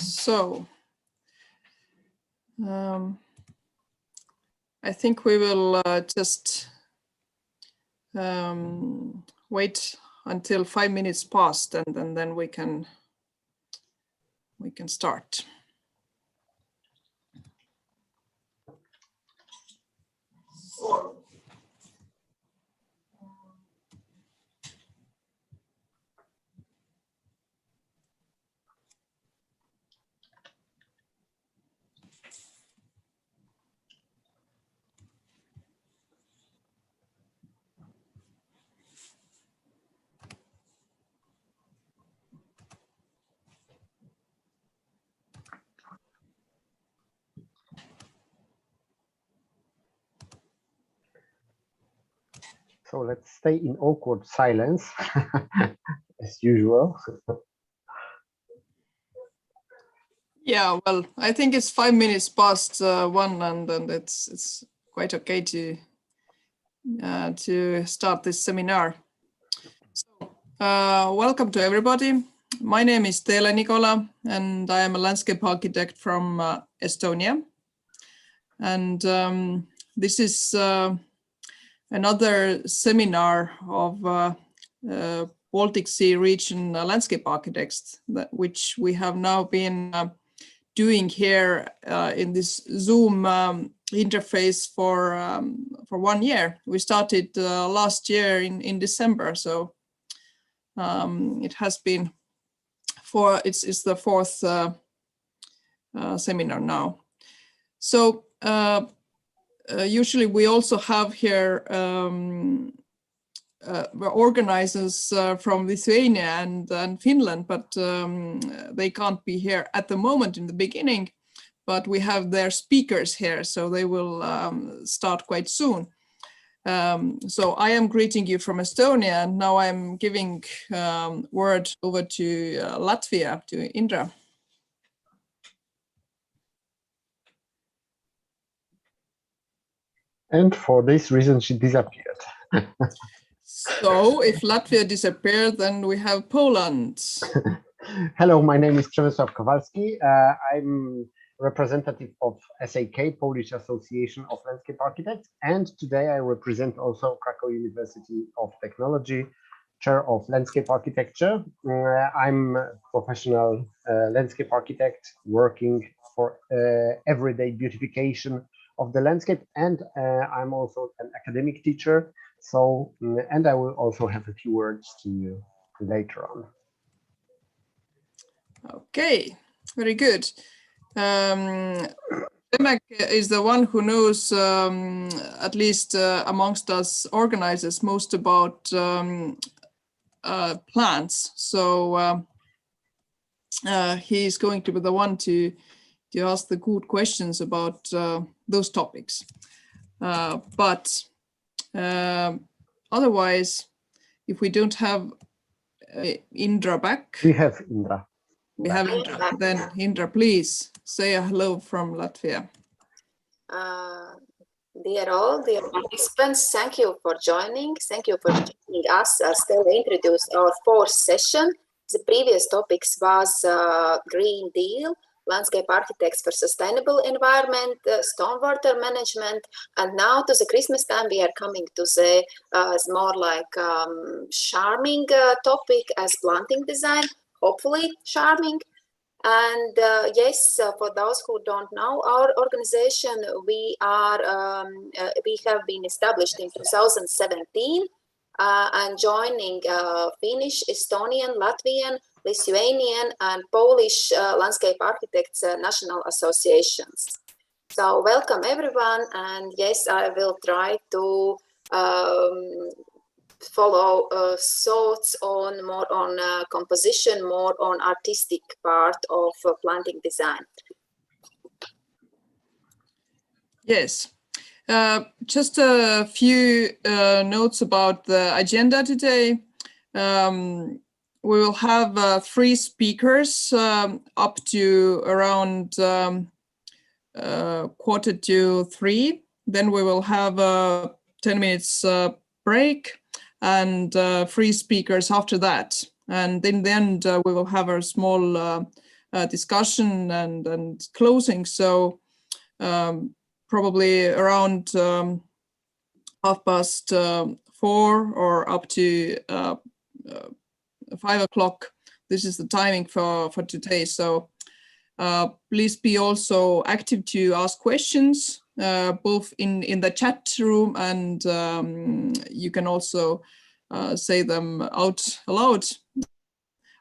So I think we will just wait until 5 minutes past, and then we can start. So let's stay in awkward silence, as usual. Yeah, well, I think it's 5 minutes past 1, and it's quite okay to start this seminar. So, welcome to everybody. My name is Teele Nikola, and I am a landscape architect from Estonia. And this is another seminar of Baltic Sea region landscape architects, which we have now been doing here in this Zoom interface for 1 year. We started last year in December, so it has been it's the fourth seminar now. So usually we also have here organizers from Lithuania and Finland, but they can't be here at the moment in the beginning, but we have their speakers here, so they will start quite soon. So I am greeting you from Estonia, and now I'm giving word over to Latvia, to Indra. And for this reason, she disappeared. So if Latvia disappeared, then we have Poland. Hello, my name is Przemysław Kowalski. I'm representative of SAK, Polish Association of Landscape Architects, and today I represent also Krakow University of Technology, Chair of Landscape Architecture. I'm a professional landscape architect working for everyday beautification of the landscape, and I'm also an academic teacher. So, and I will also have a few words to you later on. Okay, very good. Demek is the one who knows, at least amongst us organizers, most about plants. So he is going to be the one to ask the good questions about those topics. But otherwise, if we don't have Indra back. We have Indra. We have Indra. Then Indra, please say a hello from Latvia. Dear all, dear participants, thank you for joining. Thank you for joining us. Stella introduced our fourth session. The previous topics was Green Deal, landscape architects for sustainable environment, stormwater management, and now to the Christmas time we are coming to the more like charming topic as planting design, hopefully charming. And yes, for those who don't know our organization, we have been established in 2017 and joining Finnish, Estonian, Latvian, Lithuanian, and Polish landscape architects national associations. So welcome everyone, and yes, I will try to follow thoughts on more on composition, more on artistic part of planting design. Yes. Just a few notes about the agenda today. We will have 3 speakers up to around 2:45. Then we will have a 10 minutes break and 3 speakers after that. And in the end, we will have a small discussion and closing. So probably around 4:30 or up to 5 o'clock. This is the timing for today. So please be also active to ask questions, both in the chat room, and you can also say them out aloud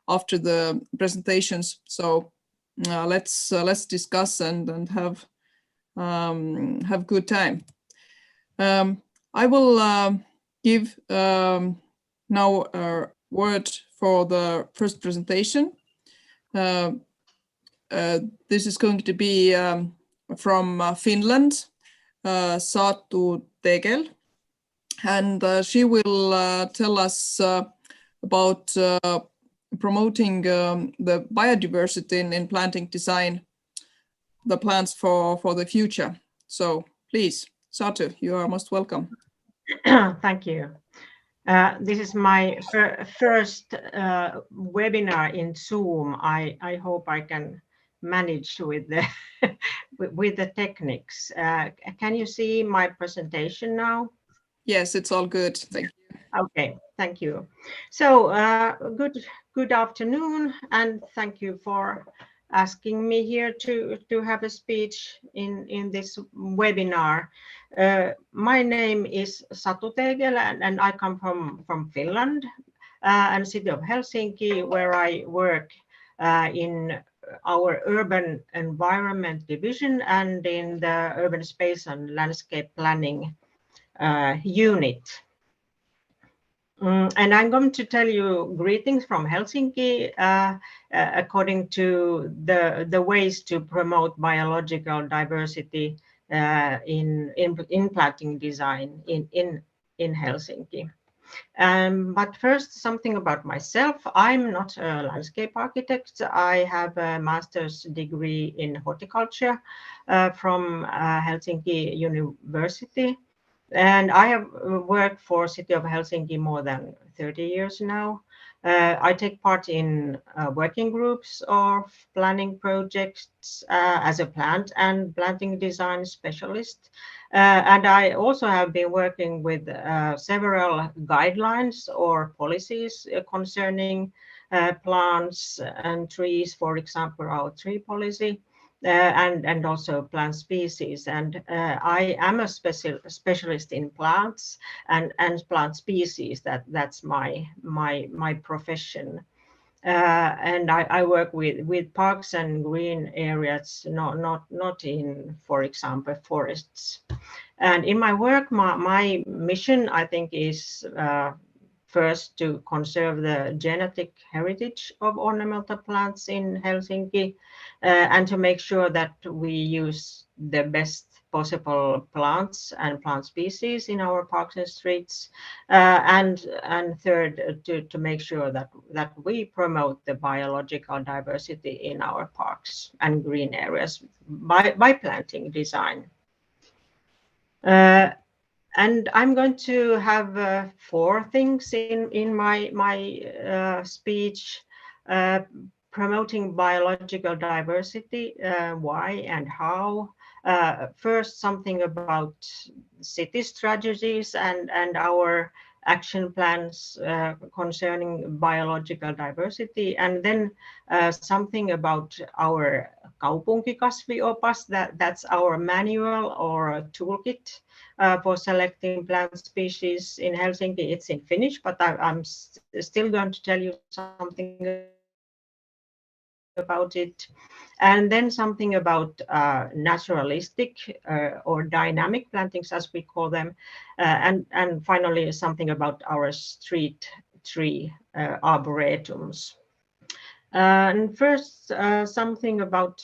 after the presentations. So let's discuss and have good time. I will give now a word for the first presentation. This is going to be from Finland, Satu Tegel, and she will tell us about promoting the biodiversity in planting design, the plans for the future. So please, Satu, you are most welcome. Thank you. This is my first webinar in Zoom. I hope I can manage with the with the techniques. Can you see my presentation now? Yes, it's all good. Thank you. Okay, thank you. So good afternoon, and thank you for asking me here to have a speech in this webinar. My name is Satu Tegel, and I come from Finland and city of Helsinki, where I work in our urban environment division and in the urban space and landscape planning unit. And I'm going to tell you greetings from Helsinki according to the ways to promote biological diversity in planting design in Helsinki. But first, something about myself. I'm not a landscape architect. I have a master's degree in horticulture from Helsinki University. And I have worked for City of Helsinki more than 30 years now. I take part in working groups or planning projects as a plant and planting design specialist. And I also have been working with several guidelines or policies concerning plants and trees, for example, our tree policy. And also plant species, and I am a specialist in plants and plant species. That's my profession, and I work with parks and green areas, not in, for example, forests. And in my work, my mission, I think, is first to conserve the genetic heritage of ornamental plants in Helsinki, and to make sure that we use the best possible plants and plant species in our parks and streets, and third, to make sure that we promote the biological diversity in our parks and green areas by planting design. And I'm going to have 4 things in my speech: promoting biological diversity, why and how. First, something about city strategies and our action plans concerning biological diversity, and then something about our kaupunkikasviopas, that's our manual or toolkit for selecting plant species in Helsinki. It's in Finnish, but I'm still going to tell you something about it. And then something about naturalistic or dynamic plantings, as we call them. And finally, something about our street tree arboretums. And first, something about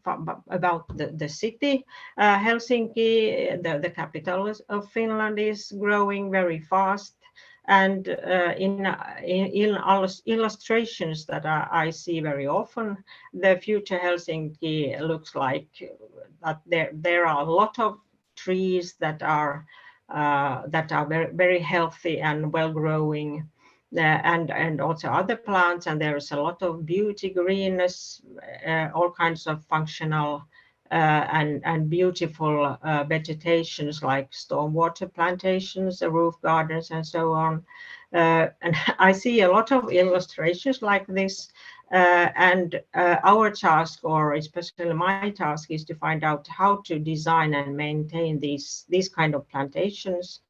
the city. Helsinki, the capital of Finland, is growing very fast. And in illustrations that I see very often, the future Helsinki looks like that there are a lot of trees that are very, very healthy and well growing. and also other plants, and there's a lot of beauty, greenness, all kinds of functional and beautiful vegetations like stormwater plantations, roof gardens, and so on. And I see a lot of illustrations like this. And our task, or especially my task, is to find out how to design and maintain these kind of plantations,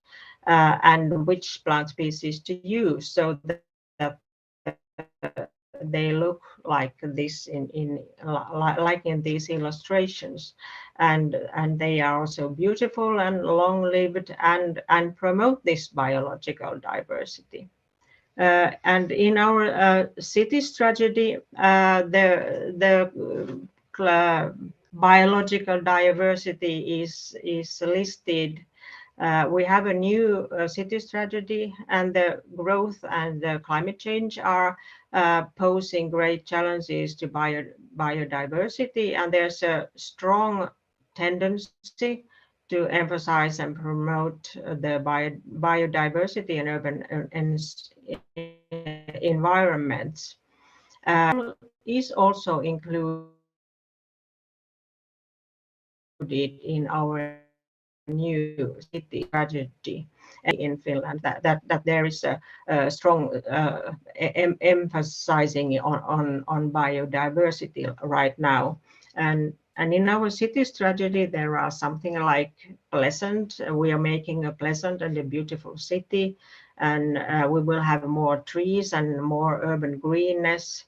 and which plant species to use, so that they look like this like in these illustrations, and they are also beautiful and long-lived and promote this biological diversity. And in our city strategy, the biological diversity is listed. We have a new city strategy, and the growth and the climate change are posing great challenges to biodiversity, and there's a strong tendency to emphasize and promote the biodiversity in urban environments. Is also included in our new city strategy in Finland, that there is a strong emphasizing on biodiversity right now. And in our city strategy, there are something like pleasant. We are making a pleasant and a beautiful city, and we will have more trees and more urban greenness.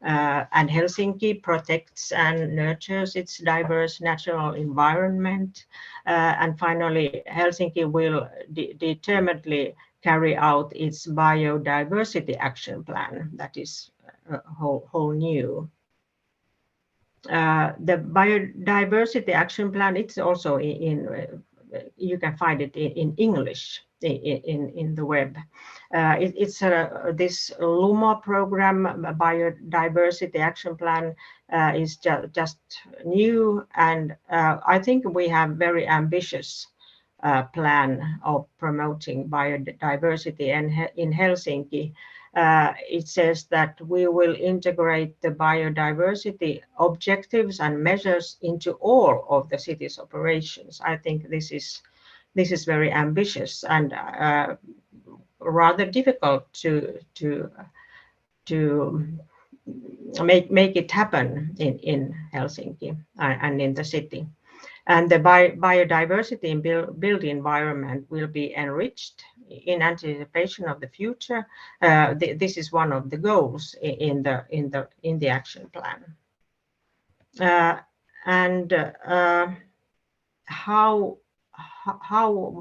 And Helsinki protects and nurtures its diverse natural environment. And finally, Helsinki will determinedly carry out its biodiversity action plan. That is whole new. The biodiversity action plan, it's also you can find it in English in the web. It's this LUMO program, Biodiversity Action Plan, is just new, and I think we have very ambitious plan of promoting biodiversity. And in Helsinki, it says that we will integrate the biodiversity objectives and measures into all of the city's operations. I think this is very ambitious and rather difficult to make it happen in Helsinki and in the city. And the biodiversity in built environment will be enriched in anticipation of the future. This is one of the goals in the action plan. And how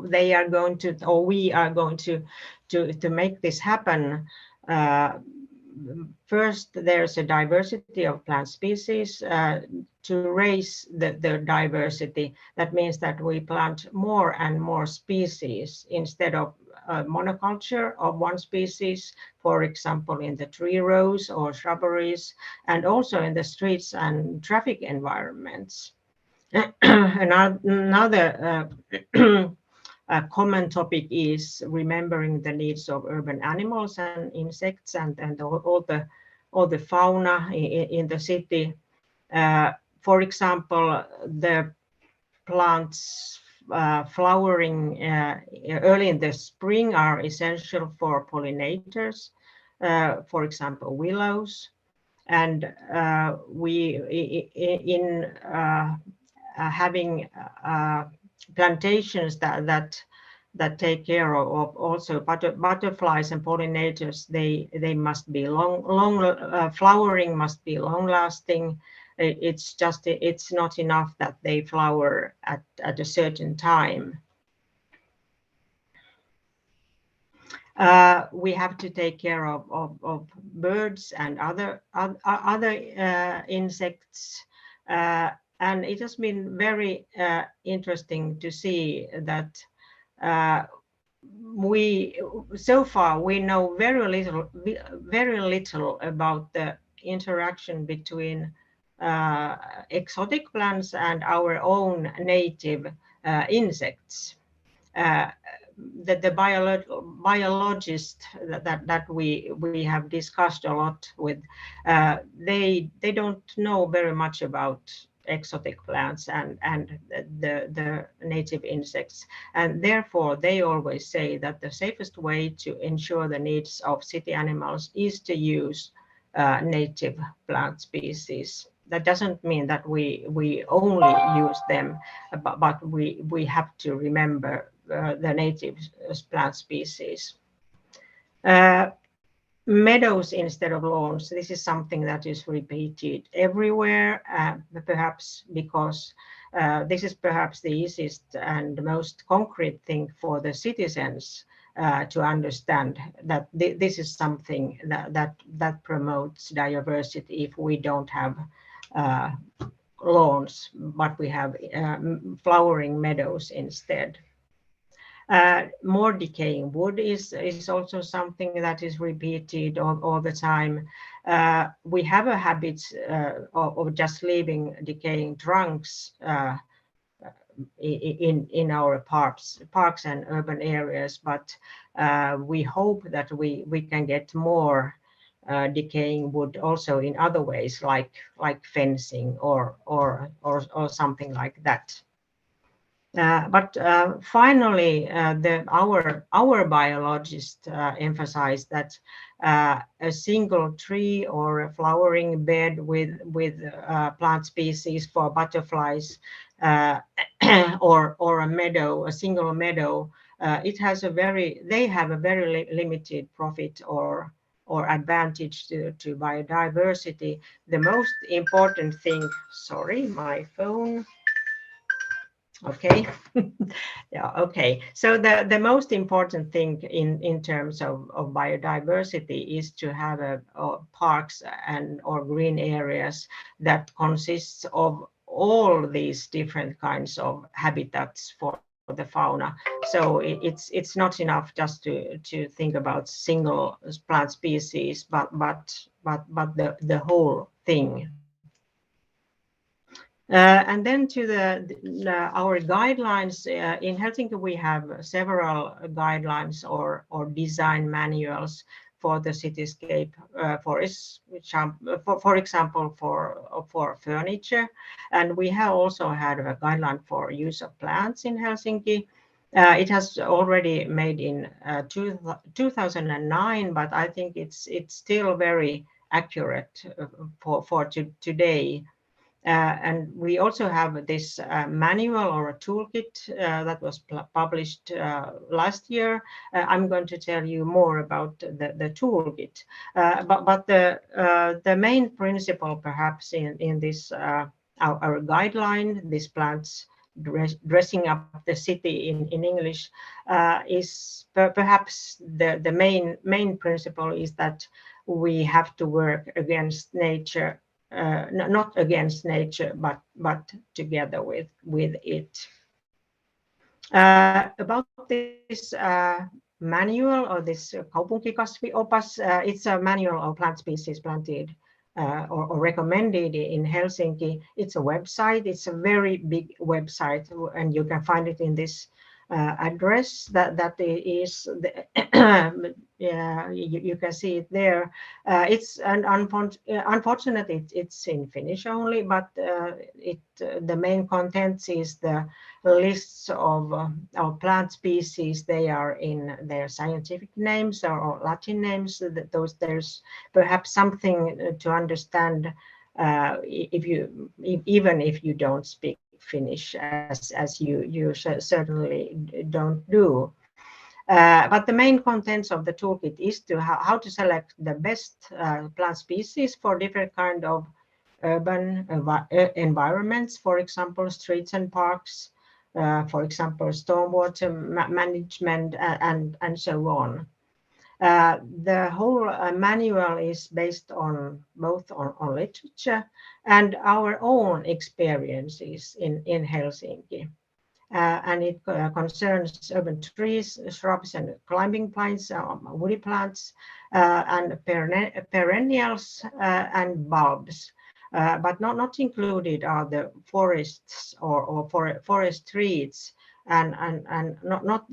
they are going to, or we are going to make this happen. First, there's a diversity of plant species. To raise the diversity, that means that we plant more and more species instead of monoculture of one species, for example, in the tree rows or shrubberies, and also in the streets and traffic environments. Another common topic is remembering the needs of urban animals and insects and all the fauna in the city. For example, the plants flowering early in the spring are essential for pollinators, for example, willows. And having plantations that take care of also butterflies and pollinators, they must be flowering must be long lasting. It's not enough that they flower at a certain time. We have to take care of birds and other insects. And it has been very interesting to see that so far we know very little about the interaction between exotic plants and our own native insects. biologists that we have discussed a lot with, they don't know very much about exotic plants and the native insects, and therefore they always say that the safest way to ensure the needs of city animals is to use native plant species. That doesn't mean that we only use them, but we have to remember the native plant species. Meadows instead of lawns. This is something that is repeated everywhere, perhaps because this is perhaps the easiest and most concrete thing for the citizens to understand, that this is something that promotes diversity. If we don't have lawns, but we have flowering meadows instead. More decaying wood is also something that is repeated all the time. We have a habit of just leaving decaying trunks in our parks and urban areas, but we hope that we can get more decaying wood also in other ways, like fencing or something like that. But finally, our biologists emphasize that a single tree or a flowering bed with plant species for butterflies, or a meadow, a single meadow, they have a very limited profit or advantage to biodiversity. The most important thing, sorry, my phone. Okay. Yeah, okay. So the most important thing in terms of biodiversity is to have parks or green areas that consists of all these different kinds of habitats for the fauna. So it's not enough just to think about single plant species, but the whole thing. And then to our guidelines. In Helsinki, we have several guidelines or design manuals for the cityscape, for example, for furniture. And we have also had a guideline for use of plants in Helsinki. It has already made in 2009, but I think it's still very accurate for today. And we also have this manual or a toolkit that was published last year. I'm going to tell you more about the toolkit. But the main principle, perhaps, in this our guideline, this plants dressing up the city in English, is perhaps the main principle is that we have to work against nature. Not against nature, but together with it. About this manual or this kaupunkikasviopas, it's a manual of plant species planted or recommended in Helsinki. It's a website. It's a very big website, and you can find it in this address that is yeah, you can see it there. It's unfortunately it's in Finnish only, but the main contents is the lists of plant species. They are in their scientific names or Latin names. There's perhaps something to understand even if you don't speak Finnish, as you certainly don't do. But the main contents of the toolkit is to how to select the best plant species for different kind of urban environments, for example, streets and parks, for example, stormwater management, and so on. The whole manual is based on both on literature and our own experiences in Helsinki. And it concerns urban trees, shrubs, and climbing plants, woody plants, and perennials and bulbs. But not included are the forests or forest trees, and not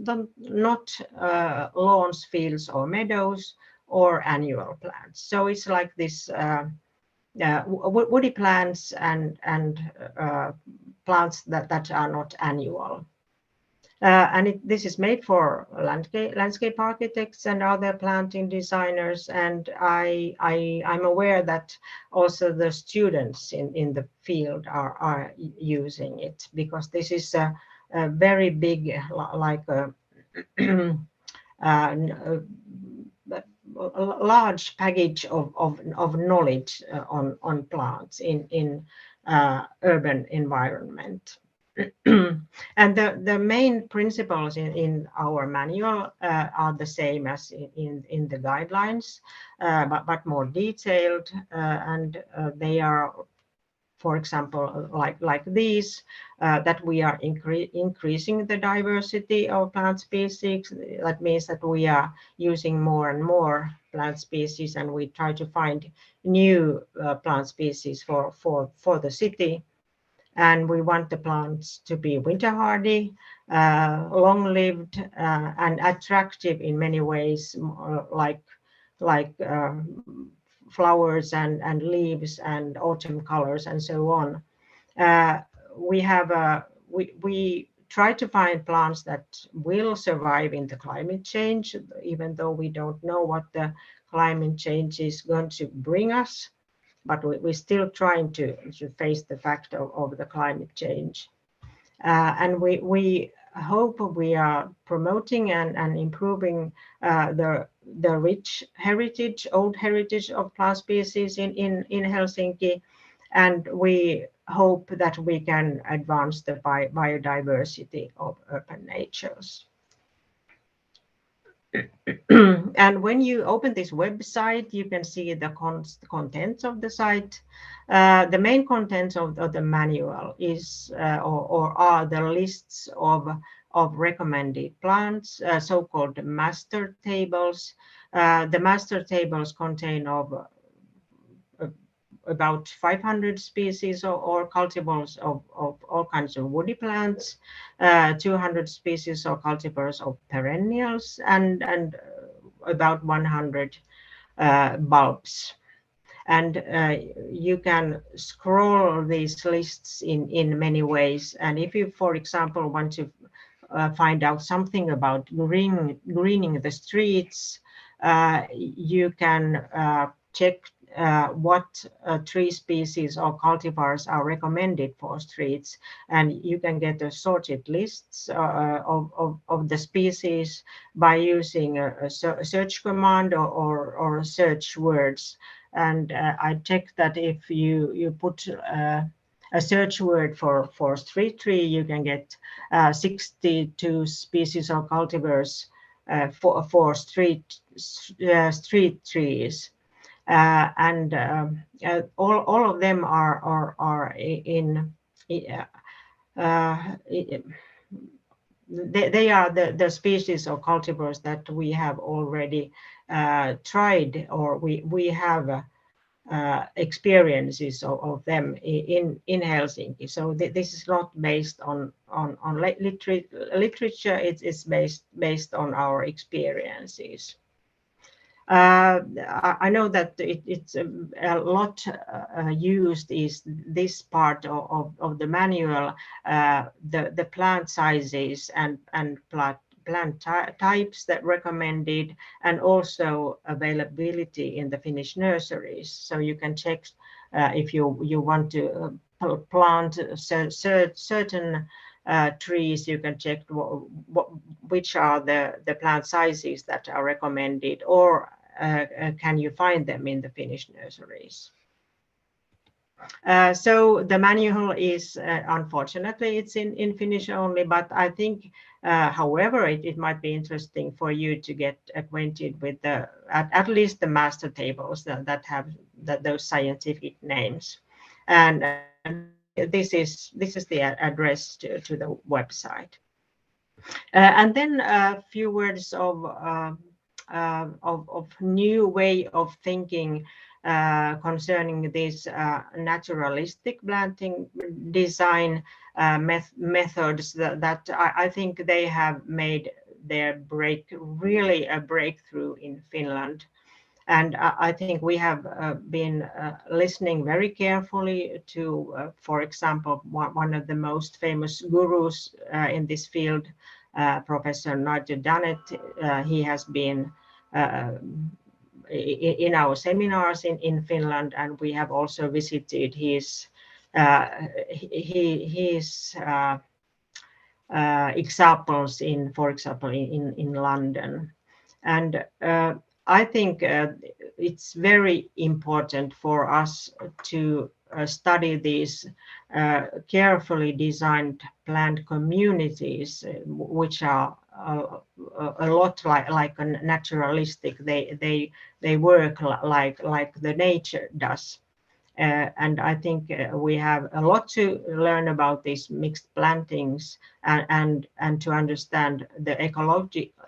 lawns, fields, or meadows, or annual plants. So it's like this woody plants and plants that are not annual. And this is made for landscape architects and other planting designers. And I'm aware that also the students in the field are using it, because this is a very big, like a, a large package of knowledge on plants in urban environment. And the main principles in our manual are the same as in the guidelines, but more detailed, and they are, for example, like these, that we are increasing the diversity of plant species. That means that we are using more and more plant species, and we try to find new plant species for the city. And we want the plants to be winter hardy, long-lived, and attractive in many ways, like flowers and leaves and autumn colors and so on. We try to find plants that will survive in the climate change, even though we don't know what the climate change is going to bring us. But we're still trying to face the fact of the climate change. And we hope we are promoting and improving the rich heritage, old heritage of plant species in Helsinki. And we hope that we can advance the biodiversity of urban natures. And when you open this website, you can see the contents of the site. The main contents of the manual is or are the lists of recommended plants, so-called master tables. The master tables contain of about 500 species or cultivars of all kinds of woody plants, 200 species or cultivars of perennials, and about 100 bulbs. And you can scroll these lists in many ways. And if you, for example, want to find out something about greening the streets, you can check what tree species or cultivars are recommended for streets, and you can get a sorted lists of the species by using a search command or search words. And I checked that if you put a search word for street tree, you can get 62 species or cultivars for street trees. And all of them are in they are the species of cultivars that we have already tried, or we have experiences of them in Helsinki. So this is not based on literature. It's based on our experiences. I know that it's a lot used is this part of the manual, the plant sizes and plant types that recommended, and also availability in the Finnish nurseries. So you can check if you want to plant certain trees, you can check which are the plant sizes that are recommended, or can you find them in the Finnish nurseries. So the manual is, unfortunately, it's in Finnish only, but I think, however, it might be interesting for you to get acquainted with at least the master tables that have those scientific names. And this is the address to the website. And then a few words of new way of thinking concerning this naturalistic planting design methods that I think they have made their really a breakthrough in Finland. And I think we have been listening very carefully to, for example, one of the most famous gurus in this field, Professor Nigel Dunnett. He has been in our seminars in Finland, and we have also visited his examples in, for example, in London. And I think it's very important for us to study these carefully designed plant communities, which are a lot like a naturalistic. They work like the nature does. And I think we have a lot to learn about these mixed plantings and to understand the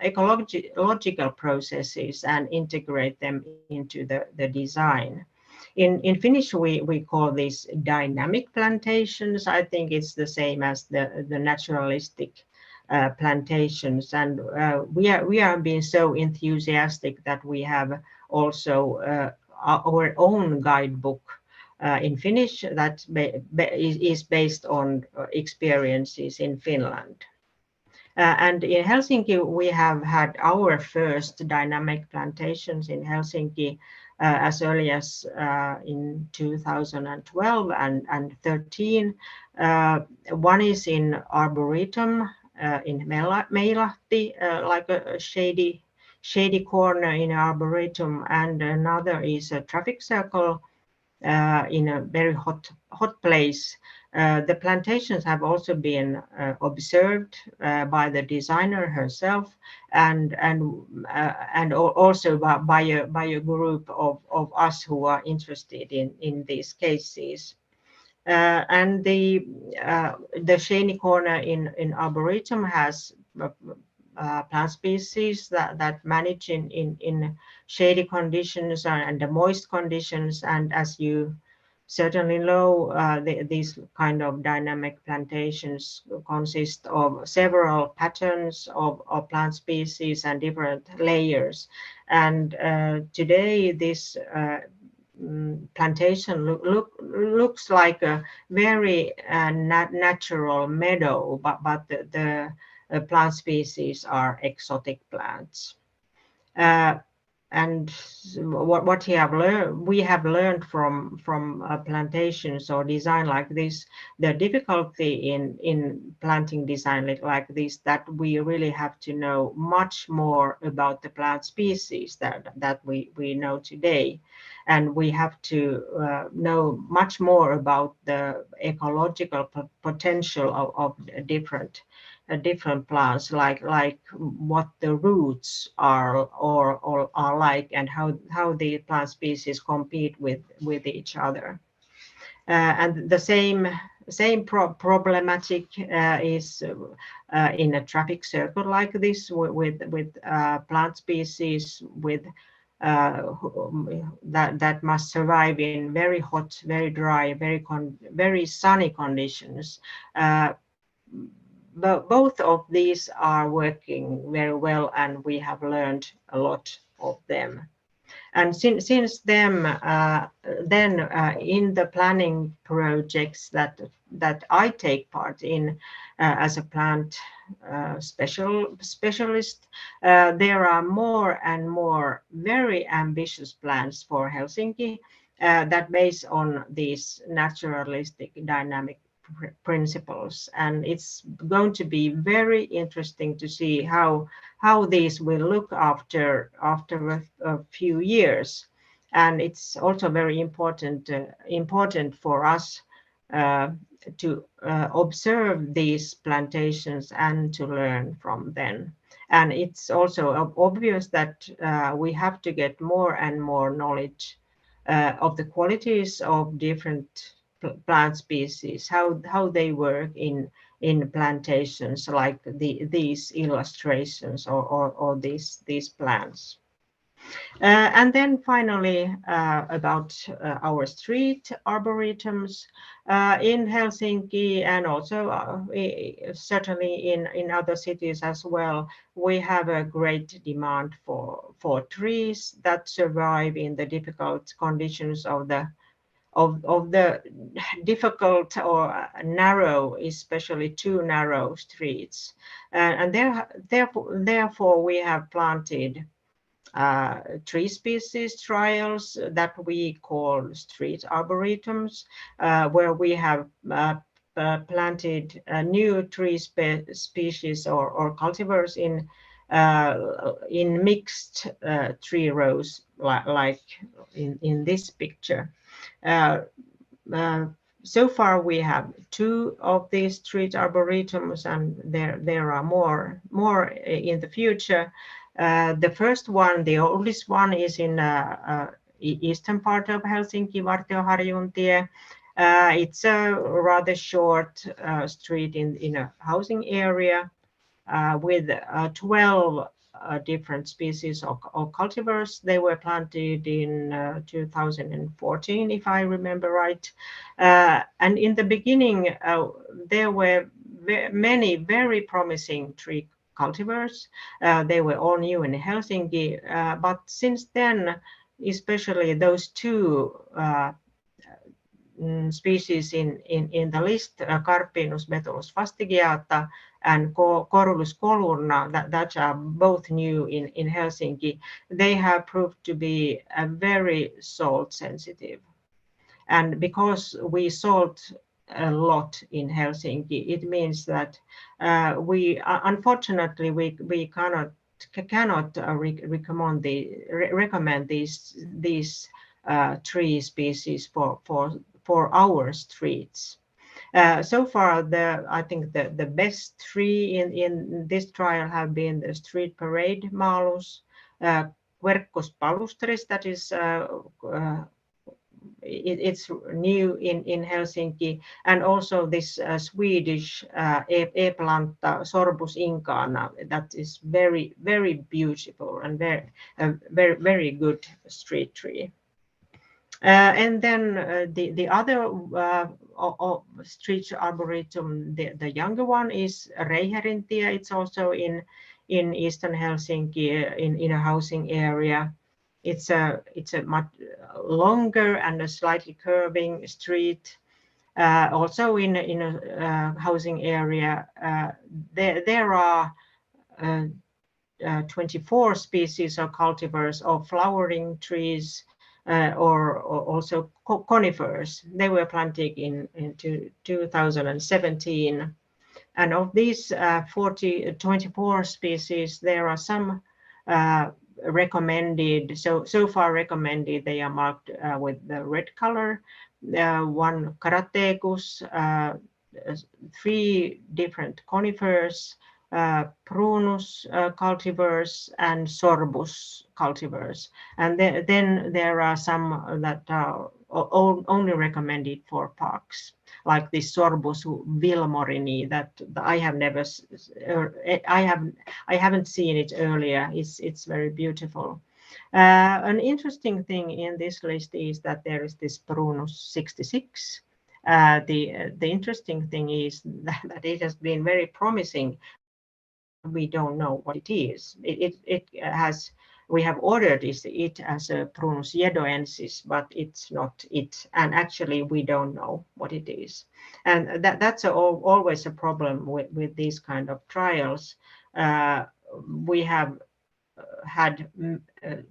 ecological processes and integrate them into the design. In Finnish, we call these dynamic plantations. I think it's the same as the naturalistic plantations, and we are being so enthusiastic that we have also our own guidebook in Finnish that is based on experiences in Finland. And in Helsinki, we have had our first dynamic plantations in Helsinki as early as in 2012 and 13. One is in Arboretum in Meilahti, like a shady corner in Arboretum, and another is a traffic circle in a very hot place. The plantations have also been observed by the designer herself, and also by a group of us who are interested in these cases. And the shady corner in Arboretum has plant species that manage in shady conditions and the moist conditions. And as you certainly know, these kind of dynamic plantations consist of several patterns of plant species and different layers. And today this plantation looks like a very natural meadow, but the plant species are exotic plants. And what we have learned from plantations or design like this, the difficulty in planting design like this, that we really have to know much more about the plant species that we know today. And we have to know much more about the ecological potential of different plants, like what the roots are or are like, and how the plant species compete with each other. And the same problematic is in a traffic circle like this with plant species that must survive in very hot, very dry, very sunny conditions. But both of these are working very well, and we have learned a lot of them. And since then in the planning projects that I take part in as a plant specialist, there are more and more very ambitious plans for Helsinki that based on these naturalistic dynamic principles, and it's going to be very interesting to see how these will look after a few years. And it's also very important for us to observe these plantations and to learn from them. And it's also obvious that we have to get more and more knowledge of the qualities of different plant species, how they work in plantations like these illustrations or these plants. And then finally, about our street arboretums in Helsinki, and also certainly in other cities as well, we have a great demand for trees that survive in the difficult conditions of the difficult or narrow, especially too narrow streets. And therefore we have planted tree species trials that we call street arboretums, where we have planted new tree species or cultivars in mixed tree rows, like in this picture. So far we have 2 of these street arboretums, and there are more in the future. The first one, the oldest one, is in eastern part of Helsinki, Vartioharjuntie. It's a rather short street in a housing area with 12 different species of cultivars. They were planted in 2014, if I remember right. And in the beginning, there were many very promising tree cultivars. They were all new in Helsinki, but since then, especially those 2 species in the list, Carpinus betulus fastigiata and Corylus colurna, that are both new in Helsinki, they have proved to be very salt sensitive. And because we salt a lot in Helsinki, it means that we unfortunately we cannot recommend these tree species for our streets. So far, I think the best tree in this trial have been the street parade malus, Quercus palustris, that is it's new in Helsinki, and also this Swedish E-planta Sorbus incana, that is very, very beautiful and very good street tree. And then the other street arboretum, the younger one, is Reiherintie. It's also in eastern Helsinki, in a housing area. It's a much longer and a slightly curving street. Also in a housing area. There are 24 species of cultivars of flowering trees, or also conifers. They were planted in 2017. And of these 24 species, there are some recommended, so far recommended. They are marked with the red color. One Carathecus, 3 different conifers, Prunus cultivars, and Sorbus cultivars. And then there are some that are only recommended for parks, like this Sorbus wilmorini that I have never, I haven't seen it earlier. It's very beautiful. An interesting thing in this list is that there is this Prunus 66. The interesting thing is that it has been very promising. We don't know what it is. It has, we have ordered it as a Prunus yedoensis, but it's not it. And actually, we don't know what it is. And that's always a problem with these kind of trials. We have had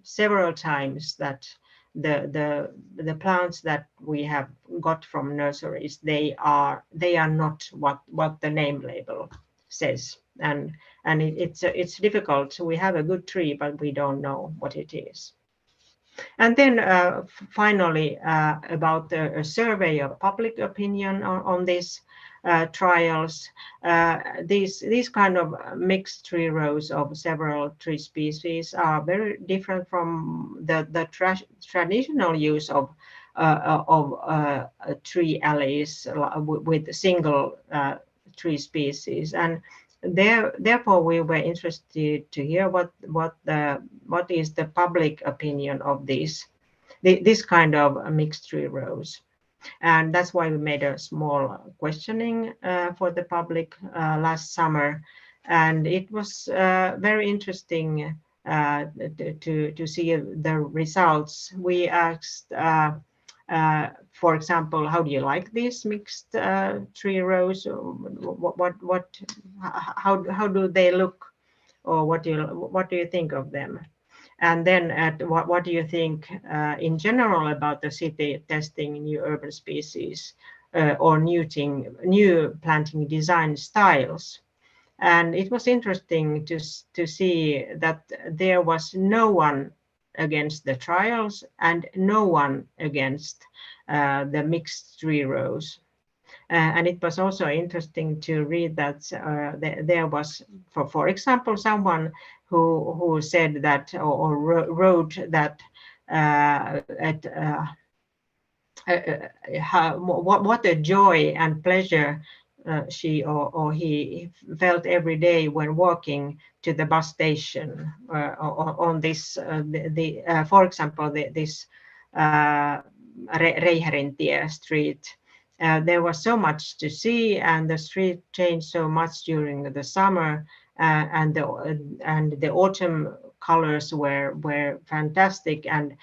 several times that the plants that we have got from nurseries, they are not what the name label says, and it's difficult. We have a good tree, but we don't know what it is. And then finally, about a survey of public opinion on these trials. These kind of mixed tree rows of several tree species are very different from the traditional use of tree alleys with single tree species. And therefore, we were interested to hear what is the public opinion of this kind of mixed tree rows. And that's why we made a small questioning for the public last summer. And it was very interesting to see the results. We asked, for example, how do you like these mixed tree rows? How do they look, or what do you think of them? And then what do you think in general about the city testing new urban species or new planting design styles? And it was interesting to see that there was no one against the trials and no one against the mixed tree rows. And it was also interesting to read that there was, for example, someone who said that or wrote that what a joy and pleasure she or he felt every day when walking to the bus station on this, for example, this Reiherentie street. There was so much to see, and the street changed so much during the summer, and the autumn colors were fantastic. And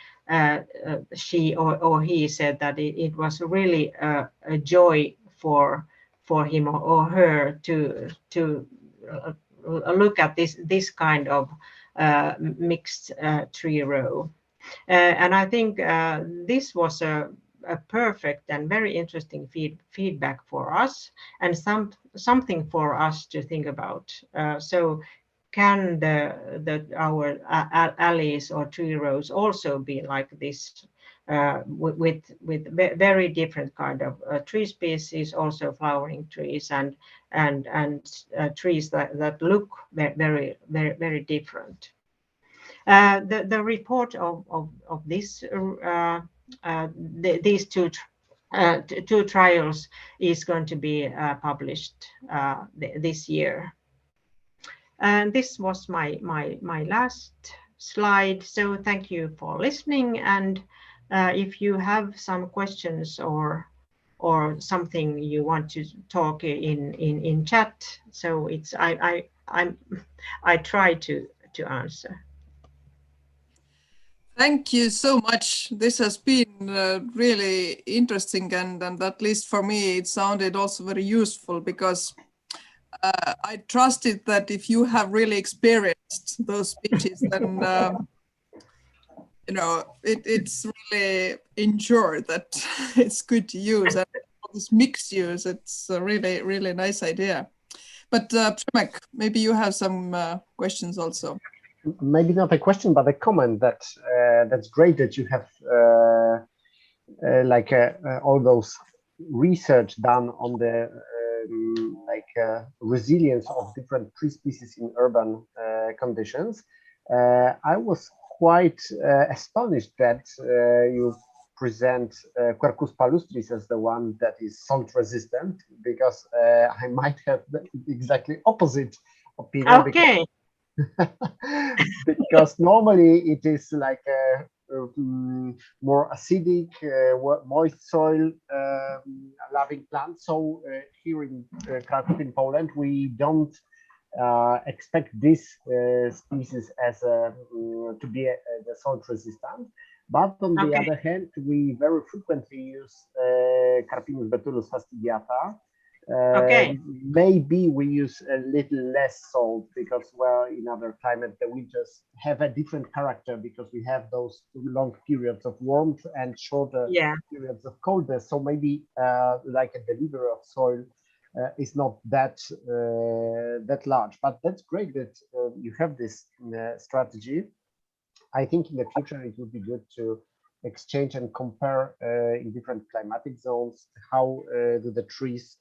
she or he said that it was really a joy for him or her to look at this kind of mixed tree row. And I think this was a perfect and very interesting feedback for us, and something for us to think about. So can our alleys or tree rows also be like this, with very different kind of tree species, also flowering trees and trees that look very different. The report of this these two trials is going to be published this year. And this was my last slide. So thank you for listening. And if you have some questions or something you want to talk in chat, so it's I try to answer. Thank you so much. This has been really interesting, and at least for me, it sounded also very useful, because I trusted that if you have really experienced those speeches, then you know it's really ensured that it's good to use, and this mixed use, it's a really nice idea. But Przemek, maybe you have some questions also. Maybe not a question, but a comment that that's great that you have all those research done on the resilience of different tree species in urban conditions. I was quite astonished that you present Quercus palustris as the one that is salt resistant, because I might have the exactly opposite opinion. Okay. Because normally it is like a more acidic, moist soil loving plant. So here in Kraków in Poland, we don't expect this species as to be the salt resistant. But on the other hand, we very frequently use Carpinus betulus fastigiata. Maybe we use a little less salt because, well, in other climates the winters have a different character, because we have those long periods of warmth and shorter periods of coldness. So maybe like a delivery of soil is not that large. But that's great that you have this strategy. I think in the future it would be good to exchange and compare in different climatic zones how do the trees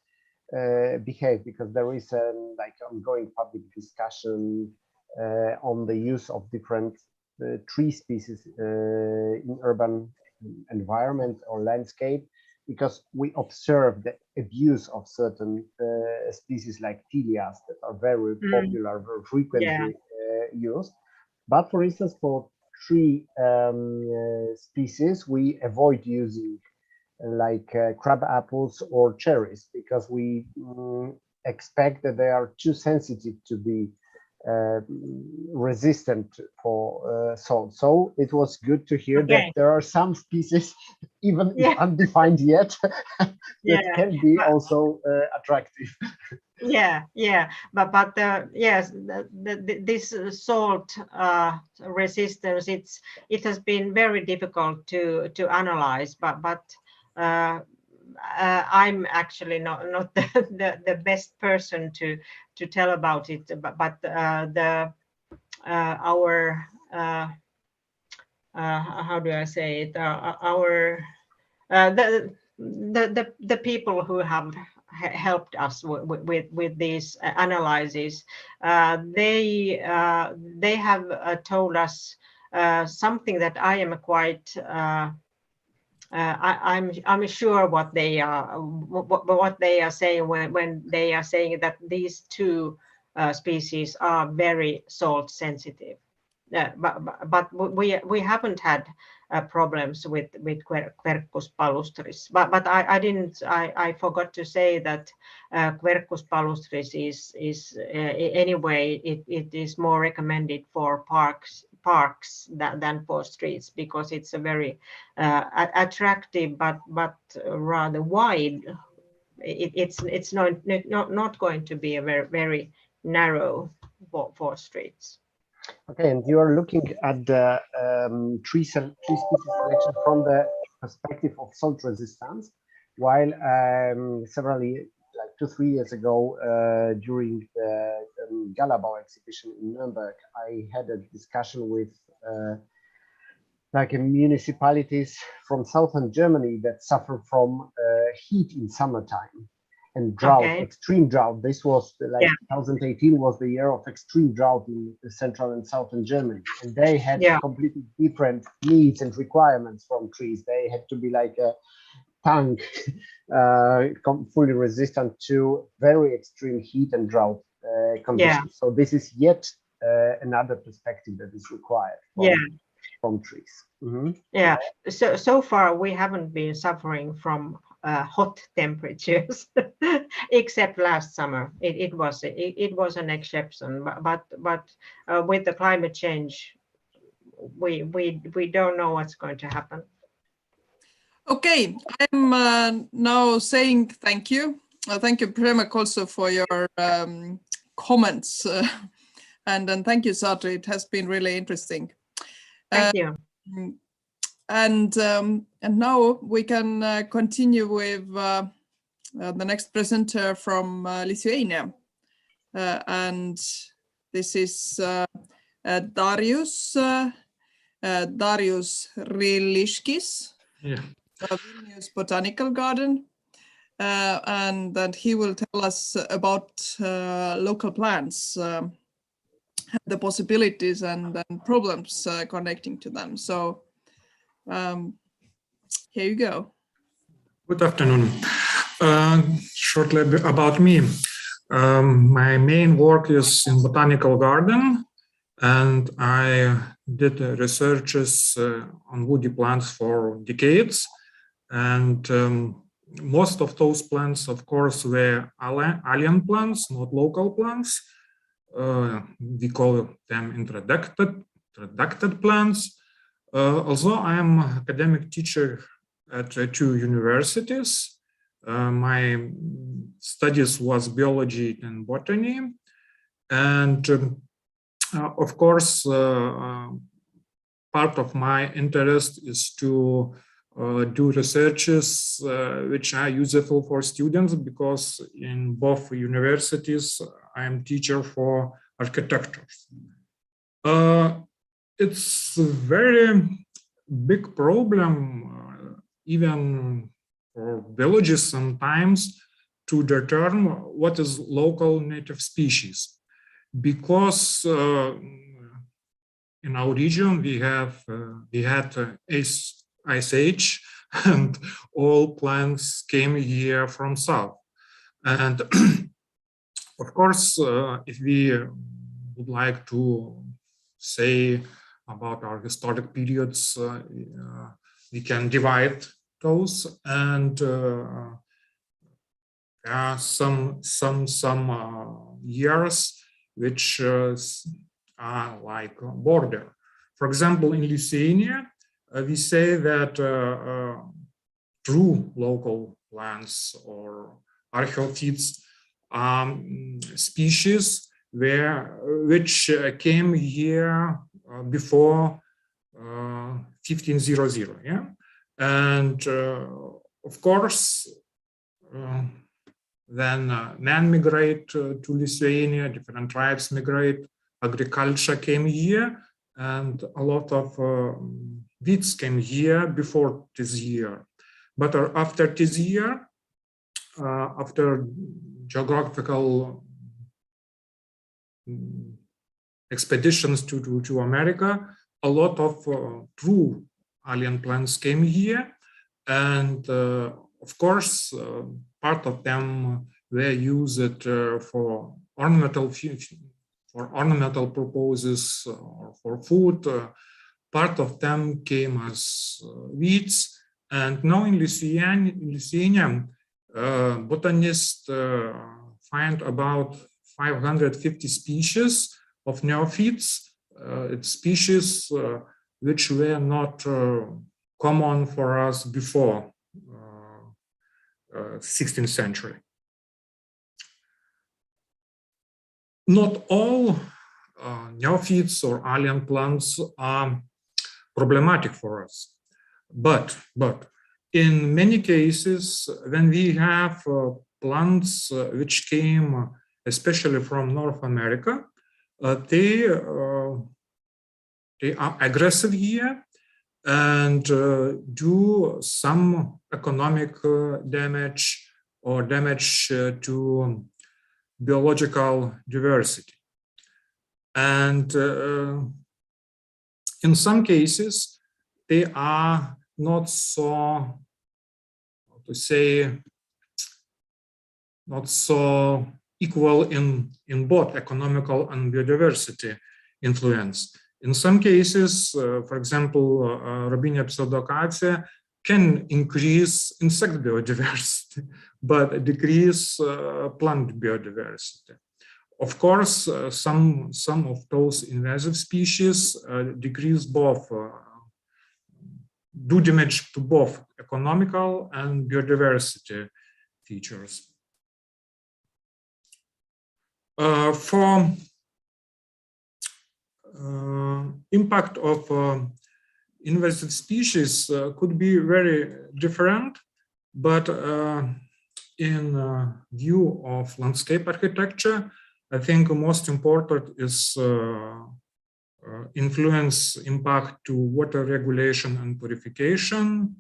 behave, because there is like ongoing public discussion on the use of different tree species in urban environment or landscape. because we observe the abuse of certain species like Tilias that are very popular, very frequently used. But for instance, for tree species, we avoid using like crab apples or cherries because we expect that they are too sensitive to be resistant for salt. So it was good to hear that there are some species, even if undefined yet, that can be also attractive. But yes, this salt resistance, it has been very difficult to analyze, but I'm actually not the best person to tell about it, but our how do I say it, our the people who have helped us with these analyses, they have told us something that I am quite I'm sure what they are saying when they are saying that these two species are very salt sensitive. But we haven't had problems with Quercus palustris. But I forgot to say that Quercus palustris is anyway it is more recommended for parks than for streets, because it's a very attractive but rather wide. It's not going to be a very narrow for streets. Okay, and you are looking at the tree species selection from the perspective of salt resistance, while several, like 2-3 years ago, during the Galabau exhibition in Nuremberg, I had a discussion with like municipalities from southern Germany that suffer from heat in summertime and drought, extreme drought. This was like 2018 was the year of extreme drought in central and southern Germany, and they had completely different needs and requirements from trees. They had to be like a tank, fully resistant to very extreme heat and drought conditions. So this is yet another perspective that is required from trees. So far we haven't been suffering from hot temperatures except last summer. It was an exception, but with the climate change we don't know what's going to happen. Okay, I'm now saying thank you. Thank you, Premak, also for your comments, and then thank you, Satri. It has been really interesting. Thank you. And now we can continue with the next presenter from Lithuania, and this is Darius Ryliškis, Vilnius Botanical Garden, and that he will tell us about local plants, the possibilities and problems connecting to them. So here you go. Good afternoon. Shortly about me. My main work is in botanical garden, and I did researches on woody plants for decades. And most of those plants, of course, were alien plants, not local plants. We call them introduced plants. Although I am an academic teacher at 2 universities, my studies was biology and botany, and of course part of my interest is to do researches which are useful for students, because in both universities I am teacher for architecture. It's a very big problem, even for biologists sometimes, to determine what is local native species, because in our region we had ice age and all plants came here from south. And of course, if we would like to say about our historic periods, we can divide those, and there are some years which are like border. For example, in Lithuania, we say that true local plants or archaeophytes species which came here before 1500, yeah, and of course then men migrate to Lithuania, different tribes migrate, agriculture came here, and a lot of wheats came here before this year. But after this year, after geographical expeditions to America, a lot of true alien plants came here, and of course, part of them were used for ornamental purposes or for food. Part of them came as weeds, and now in Lithuania, botanists find about 550 species of neophytes. It's species which were not common for us before 16th century. Not all neophytes or alien plants are problematic for us, but in many cases, when we have plants which came especially from North America, they are aggressive here and do some economic damage or damage to biological diversity. And in some cases, they are not so, how to say, not so equal in both economical and biodiversity influence. In some cases, for example, Robinia pseudoacacia can increase insect biodiversity, but decrease plant biodiversity. Of course, some of those invasive species decrease both, do damage to both economical and biodiversity features. For impact of invasive species could be very different, but in view of landscape architecture, I think most important is influence impact to water regulation and purification,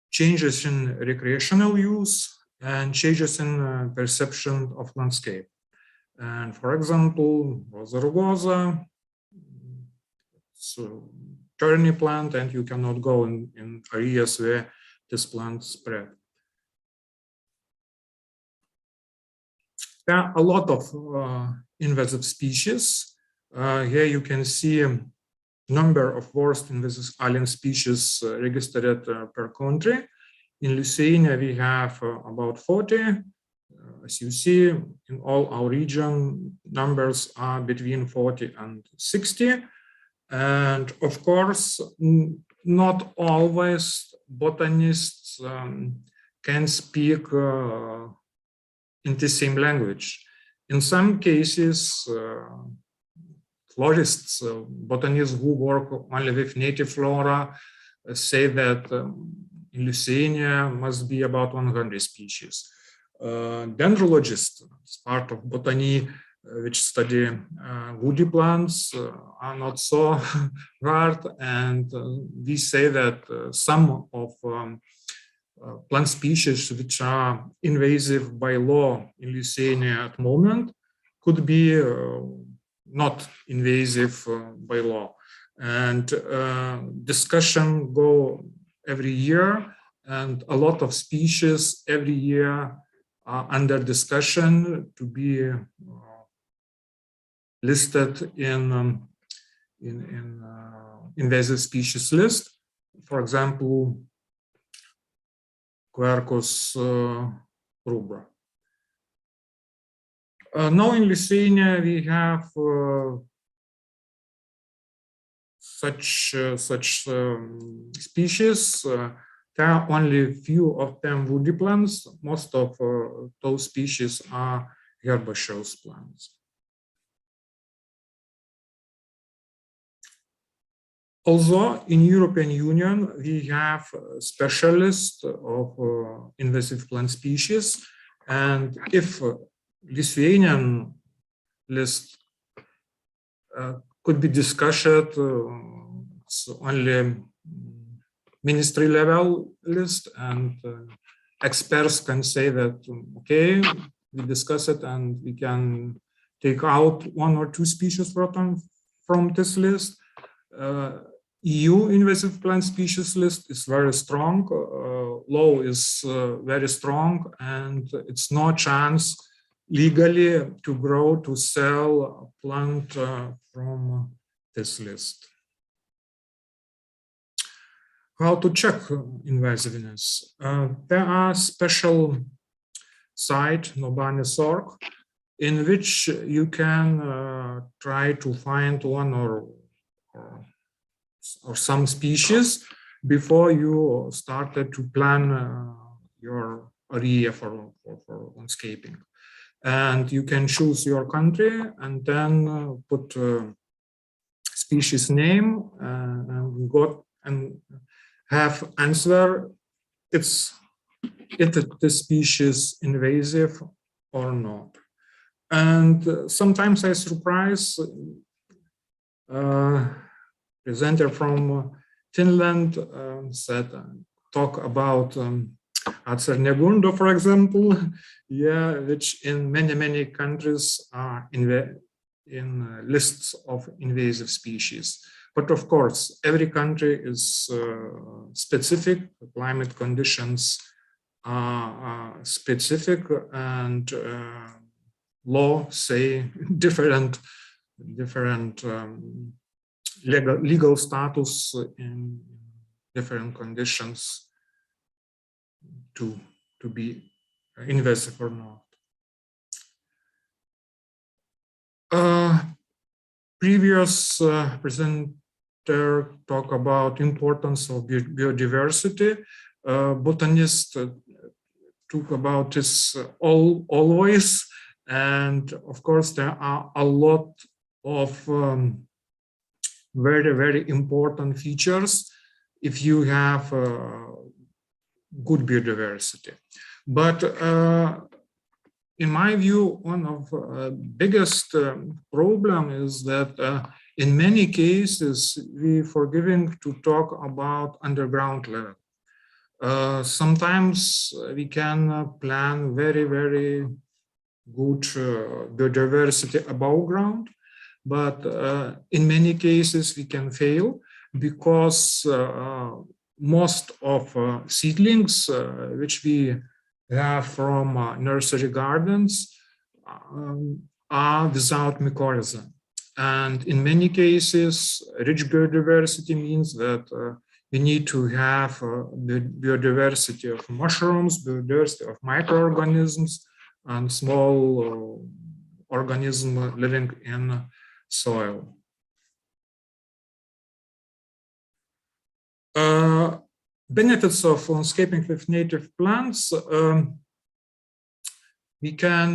changes in recreational use, and changes in perception of landscape. And for example, Rosa rugosa, it's a thorny plant, and you cannot go in areas where this plant spread. There are a lot of invasive species. Here you can see a number of worst invasive alien species registered per country. In Lithuania, we have about 40. As you see, in all our region, numbers are between 40 and 60. And of course, not always botanists can speak in the same language. In some cases, florists, botanists who work only with native flora say that in Lithuania must be about 100 species. Dendrologists, as part of botany, which study woody plants, are not so hard, and we say that some of plant species which are invasive by law in Lithuania at the moment could be not invasive by law. And discussion go every year, and a lot of species every year are under discussion to be listed in invasive species list. For example, Quercus rubra. Now in Lithuania we have such species. There are only few of them woody plants. Most of those species are herbaceous plants. Although in European Union we have a special list of invasive plant species, and if Lithuanian list could be discussed, it's only ministry level list, and experts can say that, okay, we discuss it and we can take out 1 or 2 species from this list. EU invasive plant species list is very strong, law is very strong, and it's no chance legally to grow, to sell a plant from this list. How to check invasiveness? There are special site, Nobanis.org, in which you can try to find one or some species before you started to plan your area for landscaping. And you can choose your country and then put species name and have answer if the species invasive or not. And sometimes I surprise presenter from Finland said talk about Acernegundo, for example, yeah, which in many countries are in lists of invasive species. But of course, every country is specific. The climate conditions are specific, and law say different legal status in different conditions to be invasive or not. Previous presenter talked about importance of biodiversity. Botanists talk about this always, and of course there are a lot of very important features if you have good biodiversity. But in my view, one of the biggest problem is that in many cases we forgetting to talk about underground level. Sometimes we can plan very good biodiversity above ground, but in many cases we can fail because most of seedlings which we have from nursery gardens are without mycorrhiza. And in many cases, rich biodiversity means that we need to have the biodiversity of mushrooms, biodiversity of microorganisms, and small organisms living in soil. Benefits of landscaping with native plants. We can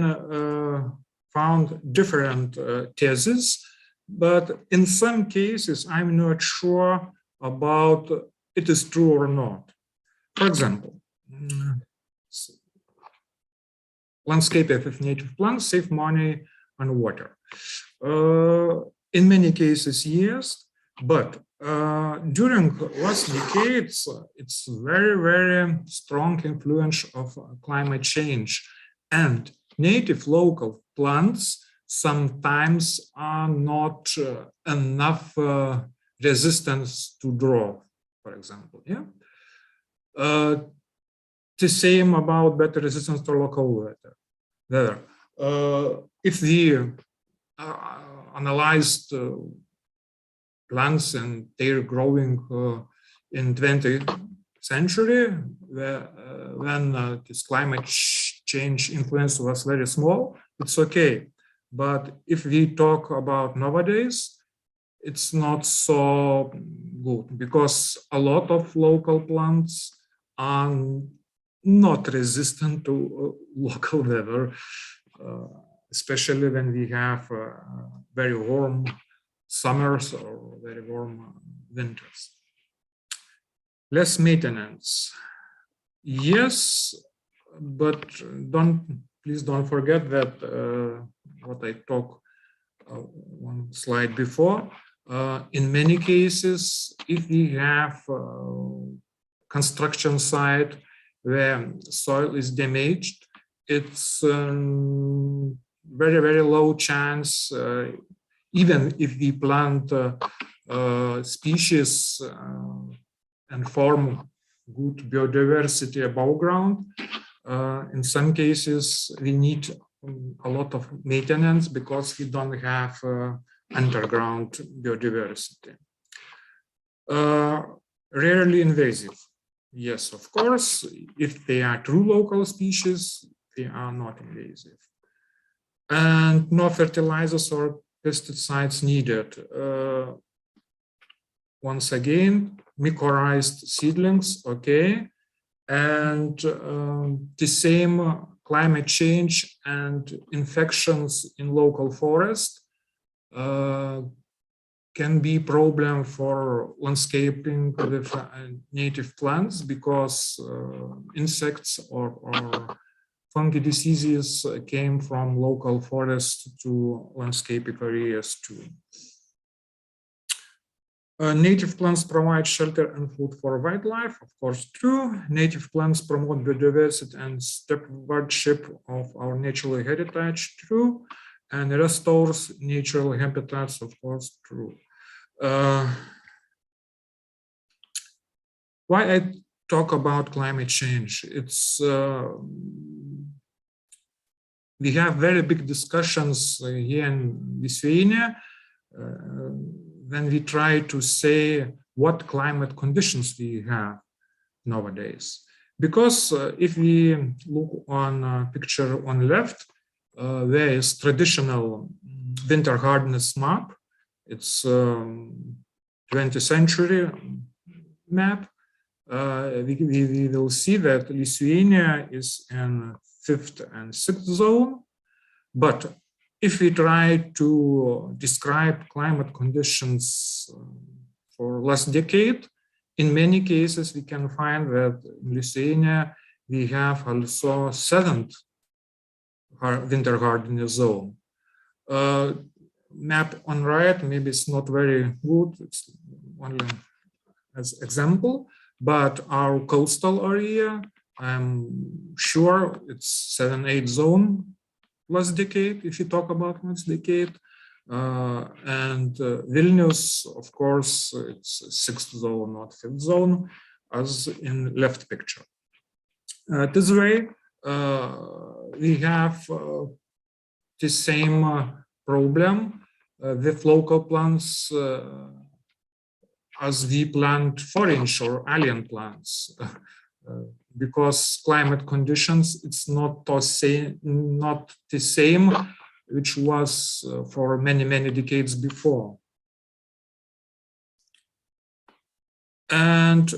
found different theses, but in some cases I'm not sure about it is true or not. For example, landscaping with native plants save money on water. In many cases, yes, but during last decades, it's very strong influence of climate change, and native local plants sometimes are not enough resistance to drought, for example. Yeah. the same about better resistance to local weather. If we analyzed plants and their growing in 20th century, when this climate change influence was very small, it's okay. But if we talk about nowadays, it's not so good, because a lot of local plants are not resistant to local weather, especially when we have very warm summers or very warm winters. Less maintenance. Yes, but please don't forget that what I talked one slide before. In many cases, if we have construction site where soil is damaged, it's very, very low chance, even if we plant species and form good biodiversity above ground, in some cases we need a lot of maintenance because we don't have underground biodiversity. Rarely invasive. Yes, of course, if they are true local species, they are not invasive. And no fertilizers or pesticides needed. Once again, mycorrhized seedlings, okay. And the same climate change and infections in local forest can be a problem for landscaping with native plants, because insects or fungi diseases came from local forests to landscaping areas too. Native plants provide shelter and food for wildlife, of course, true. Native plants promote biodiversity and stewardship of our natural heritage, true. And restores natural habitats, of course, true. Why I talk about climate change? It's we have very big discussions here in Lithuania when we try to say what climate conditions we have nowadays. Because if we look on a picture on the left, there is traditional winter hardness map. It's 20th century map. We will see that Lithuania is in 5th and 6th zone. But if we try to describe climate conditions for last decade, in many cases we can find that in Lithuania we have also 7th winter hardness zone. Map on right, maybe it's not very good, it's only as example, but our coastal area, I'm sure it's 7-8 zone last decade, if you talk about last decade. And Vilnius, of course, it's 6th zone, not 5th zone, as in left picture. This way, we have the same problem with local plants as we plant foreign or alien plants. Because climate conditions, it's not the same which was for many, many decades before. And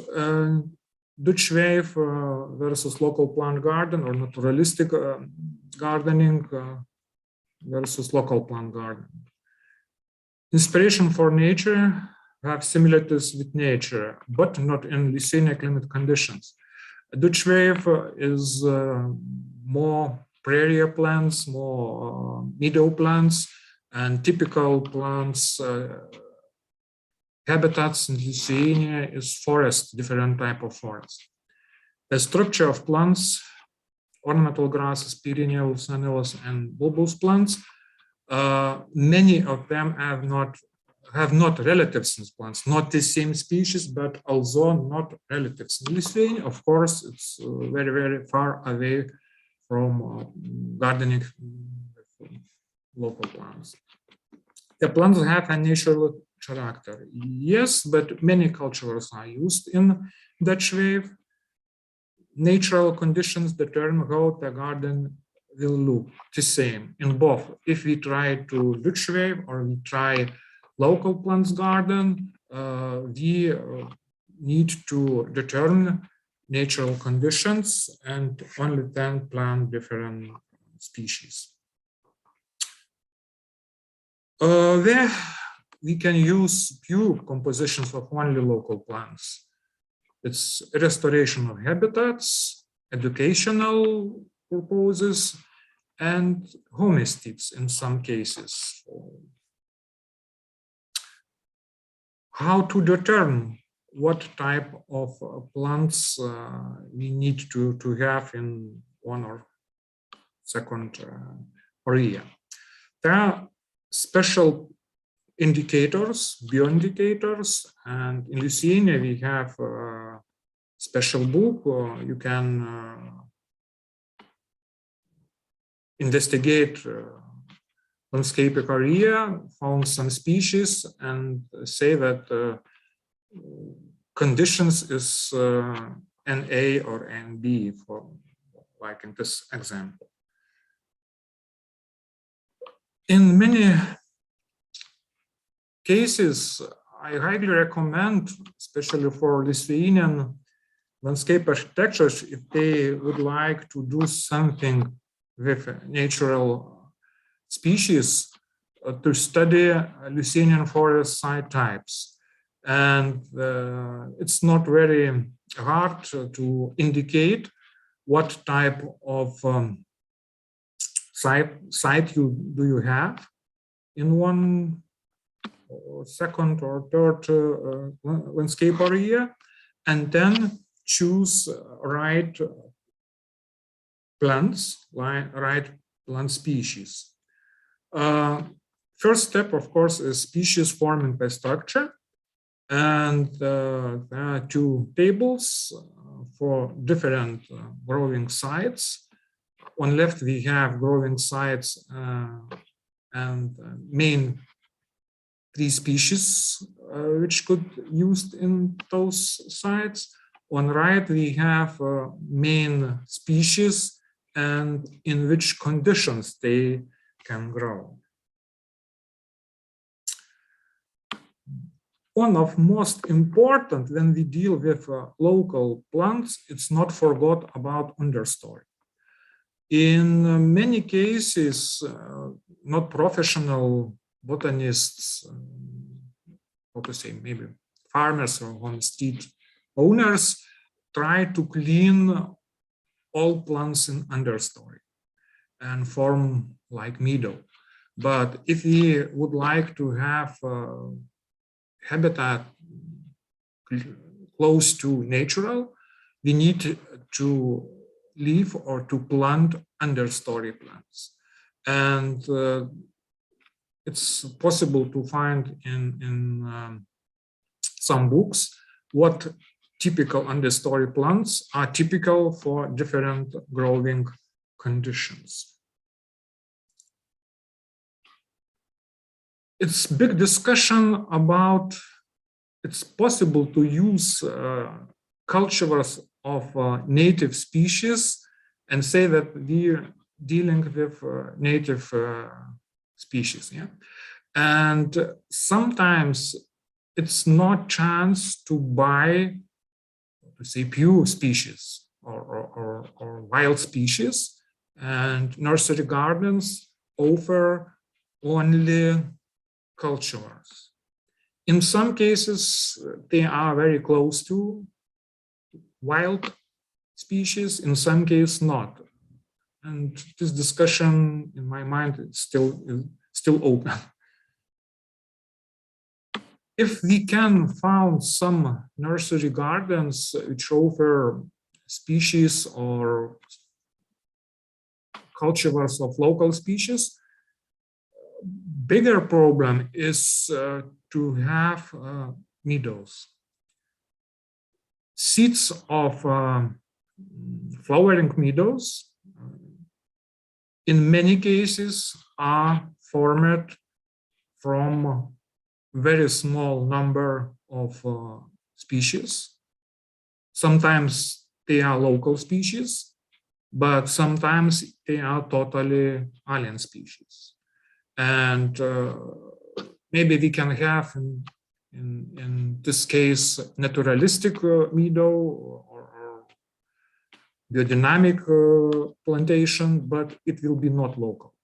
Dutch wave versus local plant garden, or naturalistic gardening versus local plant gardening. Inspiration for nature have similarities with nature, but not in Lithuania climate conditions. Dutch wave is more prairie plants, more meadow plants, and typical plants habitats in Lithuania is forest, different type of forest. The structure of plants, ornamental grasses, perennials, annuals, and bulbous plants, many of them have not have not relatives in plants, not the same species, but also not relatives. In Lithuania, of course, it's very, very far away from gardening local plants. The plants have a natural character, yes, but many cultivars are used in Dutch wave. Natural conditions determine how the garden will look the same in both. If we try to Dutch wave or we try local plants garden, we need to determine natural conditions and only then plant different species. There we can use pure compositions of only local plants. It's restoration of habitats, educational purposes, and homesteads in some cases. How to determine what type of plants we need to have in one or second area. There are special indicators, bioindicators, and in Lithuania we have a special book. You can investigate landscapic area, found some species, and say that conditions is NA or NB, for like in this example. In many cases, I highly recommend, especially for Lithuanian landscape architectures, if they would like to do something with natural species, to study Lithuanian forest site types. And it's not very hard to indicate what type of site do you have in one or second or third landscape area, and then choose right plants, right plant species. First step, of course, is species forming by structure, and there are two tables for different growing sites. On left, we have growing sites and main three species which could used in those sites. On right, we have main species and in which conditions they can grow. One of most important when we deal with local plants, it's not forgot about understory. In many cases, not professional botanists, how to say, maybe farmers or homestead owners try to clean all plants in understory and form like meadow. But if we would like to have habitat close to natural, we need to leave or to plant understory plants. And it's possible to find in some books what typical understory plants are typical for different growing conditions. It's big discussion about it's possible to use cultivars of native species and say that we're dealing with native species. Yeah? And sometimes it's not chance to buy, to say, pure species or wild species, and nursery gardens offer only cultivars. In some cases, they are very close to wild species, in some cases not. And this discussion, in my mind, is still open. If we can find some nursery gardens which offer species or cultivars of local species, bigger problem is to have meadows. Seeds of flowering meadows in many cases are formed from very small number of species. Sometimes they are local species, but sometimes they are totally alien species. And maybe we can have in this case naturalistic meadow or biodynamic plantation, but it will be not local.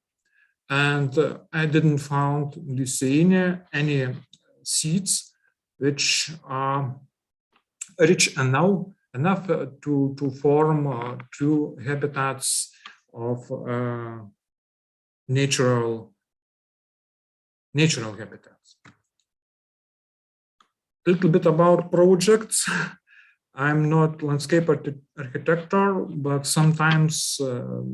And I didn't find in Lithuania any seeds which are rich enough to form two habitats of natural habitats. A little bit about projects. I'm not landscape architect, but sometimes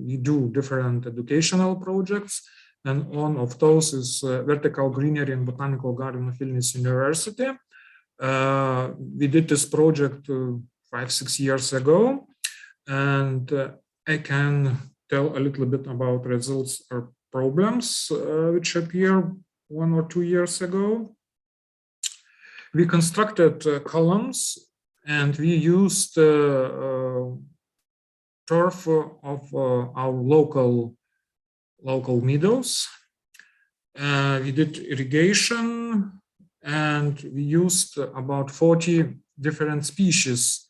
we do different educational projects. And one of those is Vertical Greenery and Botanical Garden of Vilnius University. We did this project 5-6 years ago, and I can tell a little bit about results or problems which appeared 1 or 2 years ago. We constructed columns, and we used turf of our local meadows. We did irrigation, and we used about 40 different species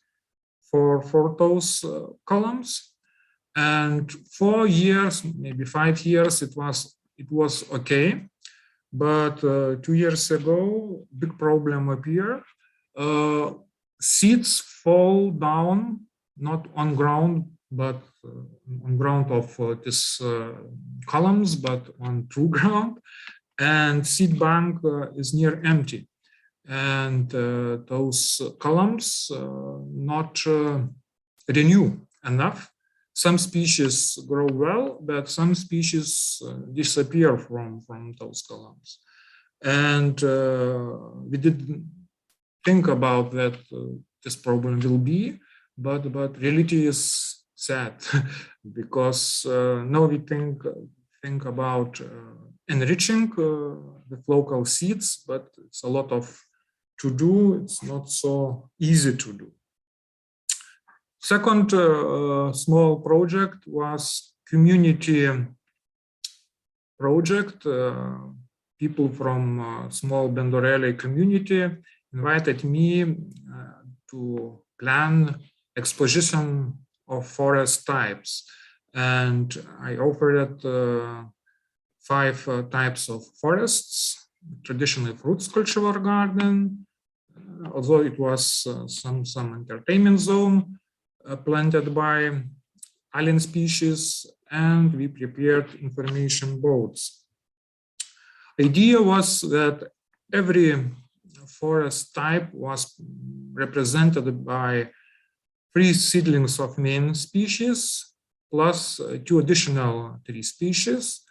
for those columns. And 4 years, maybe 5 years, it was okay. But 2 years ago, big problem appeared. Seeds fall down, not on ground, but on ground of this columns, but on true ground. And seed bank is near empty. And those columns not renew enough. Some species grow well, but some species disappear from those columns. And we didn't think about that this problem will be, but reality is sad because now we think about enriching with local seeds, but it's a lot of to do. It's not so easy to do. Second small project was community project. People from small Bendorelė community invited me to plan exposition of forest types. And I offered 5 types of forests, traditionally fruits cultivar garden, although it was some entertainment zone, planted by alien species, and we prepared information boards. Idea was that every forest type was represented by 3 seedlings of main species, plus 2 additional 3 species,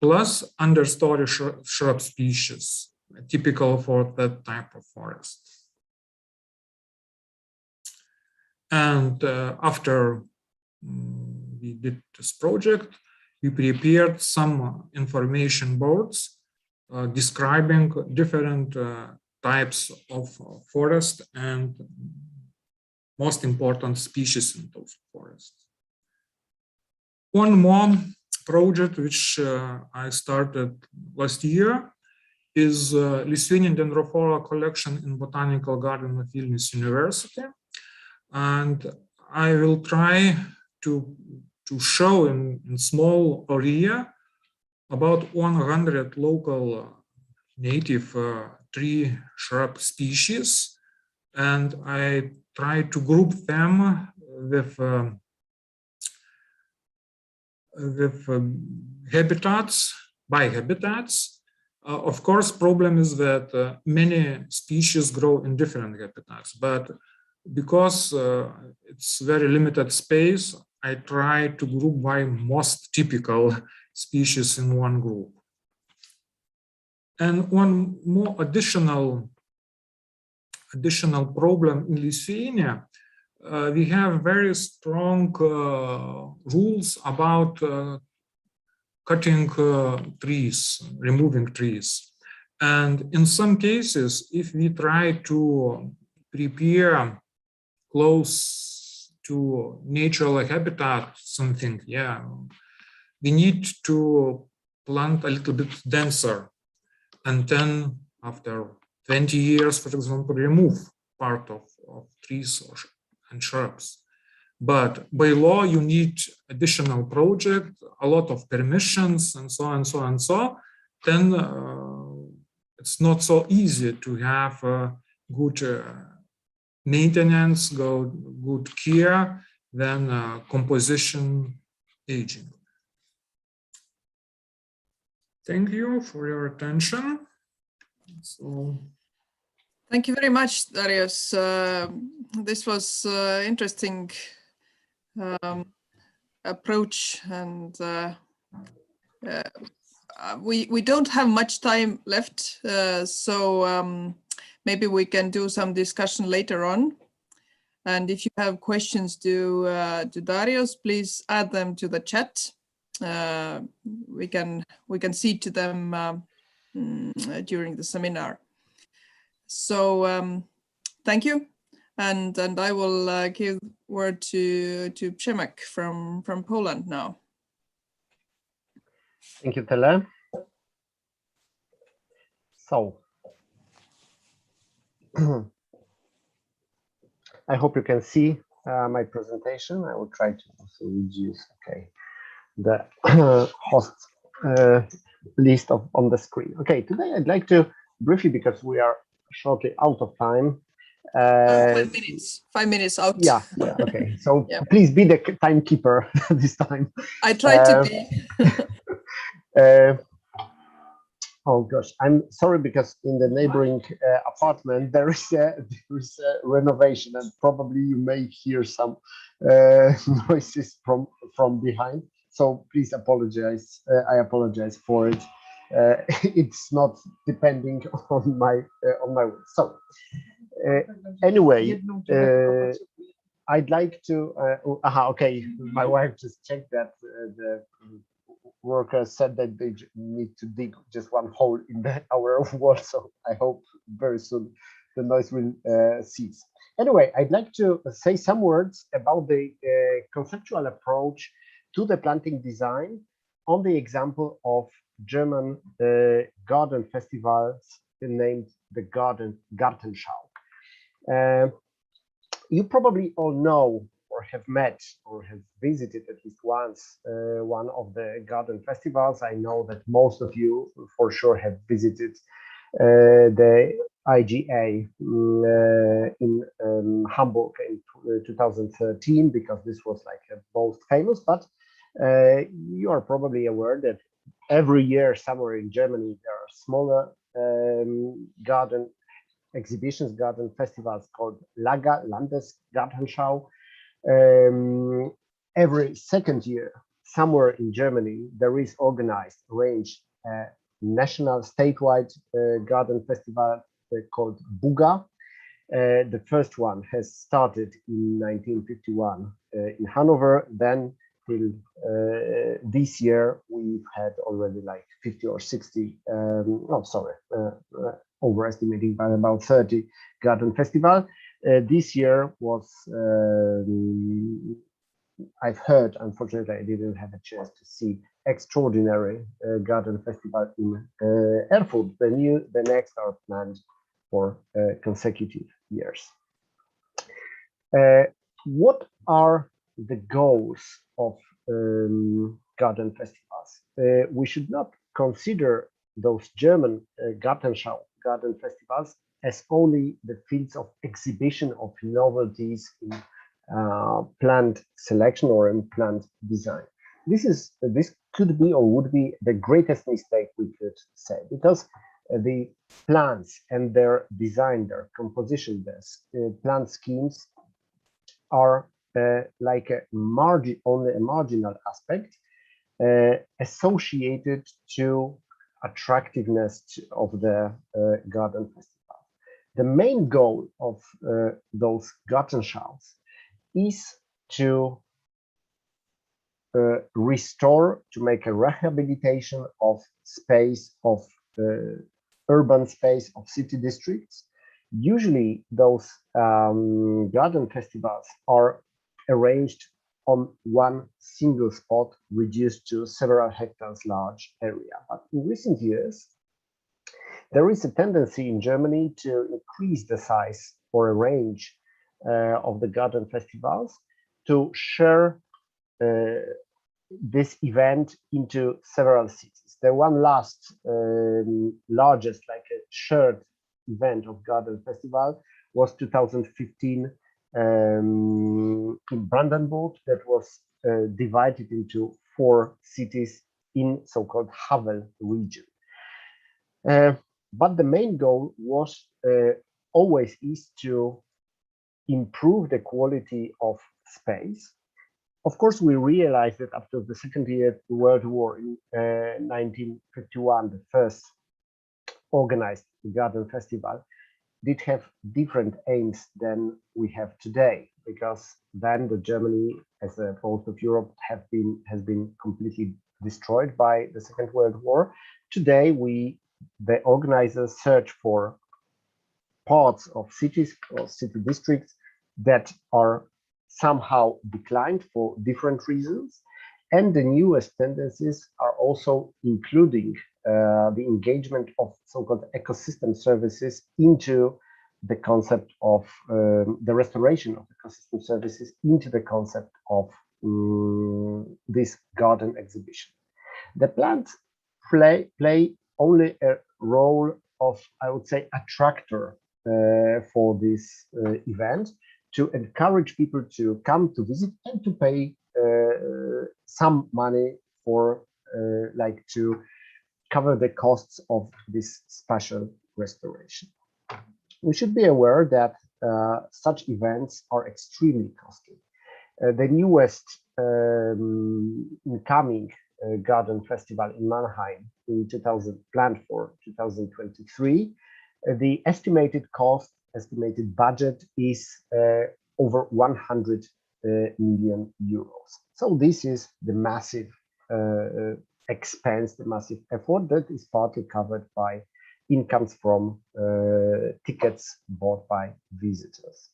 plus understory shrub species, typical for that type of forest. And after we did this project, we prepared some information boards describing different types of forest and most important species in those forests. One more project which I started last year is Lithuanian Dendrophora collection in Botanical Garden of Vilnius University. And I will try to show in small area about 100 local native tree shrub species, and I try to group them with habitats, by habitats. Of course, problem is that many species grow in different habitats, but because it's very limited space, I try to group by most typical species in one group. And one more additional problem in Lithuania, we have very strong rules about cutting trees, removing trees. And in some cases, if we try to prepare close to natural habitat, something, yeah, we need to plant a little bit denser. And then after 20 years, for example, remove part of trees and shrubs. But by law, you need additional project, a lot of permissions, and so on, so on, so. Then it's not so easy to have good maintenance, good care, than composition aging. Thank you for your attention. So, thank you very much, Darius. This was interesting approach, and we don't have much time left, so maybe we can do some discussion later on. And if you have questions to Darius, please add them to the chat. We can see to them during the seminar. So thank you, and I will give word to Przemek from Poland now. Thank you, Tele. So I hope you can see my presentation. I will try to also reduce the host list on the screen. Okay, today I'd like to briefly, because we are shortly out of time. 5 minutes. 5 minutes out. Yeah. Okay. So yeah. Please be the timekeeper this time. I try to be. Oh gosh, I'm sorry, because in the neighboring apartment there is a renovation, and probably you may hear some noises from behind. So please apologize. I apologize for it. It's not depending on my work. So anyway, I'd like to. Okay, my wife just checked that the workers said that they need to dig just one hole in our wall, so I hope very soon the noise will cease. Anyway, I'd like to say some words about the conceptual approach to the planting design on the example of German garden festivals named the Gartenschau. You probably all know or have met or have visited at least once one of the garden festivals. I know that most of you for sure have visited the IGA in Hamburg in 2013, because this was like most famous, but you are probably aware that every year somewhere in Germany there are smaller garden exhibitions, garden festivals called LAGA, Landesgartenschau. Every second year, somewhere in Germany, there is organized, arranged a national statewide garden festival called BUGA. The first one has started in 1951 in Hanover. Then till this year, we've had already like 50 or 60, overestimating by about 30 garden festival. This year was, I've heard, unfortunately, I didn't have a chance to see, extraordinary garden festival in Erfurt. The next are planned for consecutive years. What are the goals of garden festivals? We should not consider those German Gartenschau garden festivals as only the fields of exhibition of novelties in plant selection or in plant design. This could be or would be the greatest mistake we could say, because the plants and their design, their composition, their plant schemes are like only a marginal aspect associated to attractiveness of the garden festival. The main goal of those Gartenschaus is to restore, to make a rehabilitation of space, of urban space, of city districts. Usually those garden festivals are arranged on one single spot, reduced to several hectares large area. But in recent years, there is a tendency in Germany to increase the size or a range of the garden festivals, to share this event into several cities. The one last largest, like a shared event of garden festival was 2015 in Brandenburg, that was divided into 4 cities in so-called Havel region. But the main goal was always is to improve the quality of space. Of course, we realized that after the Second World War in 1951, the first organized garden festival did have different aims than we have today, because then the Germany, as the whole of Europe, has been completely destroyed by the Second World War. Today, the organizers search for parts of cities or city districts that are somehow declined for different reasons, and the newest tendencies are also including the engagement of so-called ecosystem services into the concept of the restoration of ecosystem services into the concept of this garden exhibition. The plants play only a role of, I would say, attractor for this event, to encourage people to come to visit and to pay some money for like to cover the costs of this spatial restoration. We should be aware that such events are extremely costly. The newest incoming garden festival in Mannheim planned for 2023, the estimated budget is over 100 million euros. So this is the massive expense, the massive effort that is partly covered by incomes from tickets bought by visitors.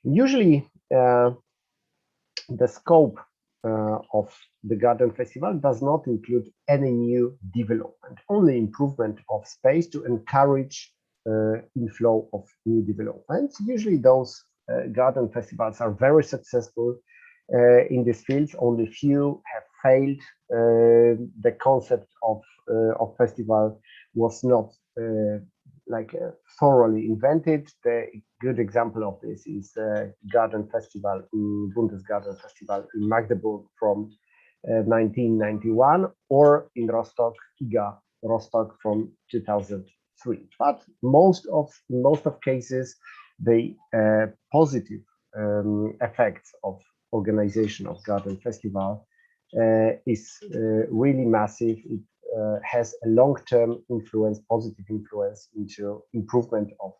Usually, the scope of the garden festival does not include any new development, only improvement of space to encourage inflow of new developments. Usually those garden festivals are very successful in these fields. Only few have failed. The concept of festival was not thoroughly invented. The good example of this is garden festival, Bundesgarten Festival in Magdeburg from 1991, or in Rostock, IGA Rostock from 2003. But most of cases, the positive effects of organization of garden festival is really massive. It has a long-term influence, positive influence into improvement of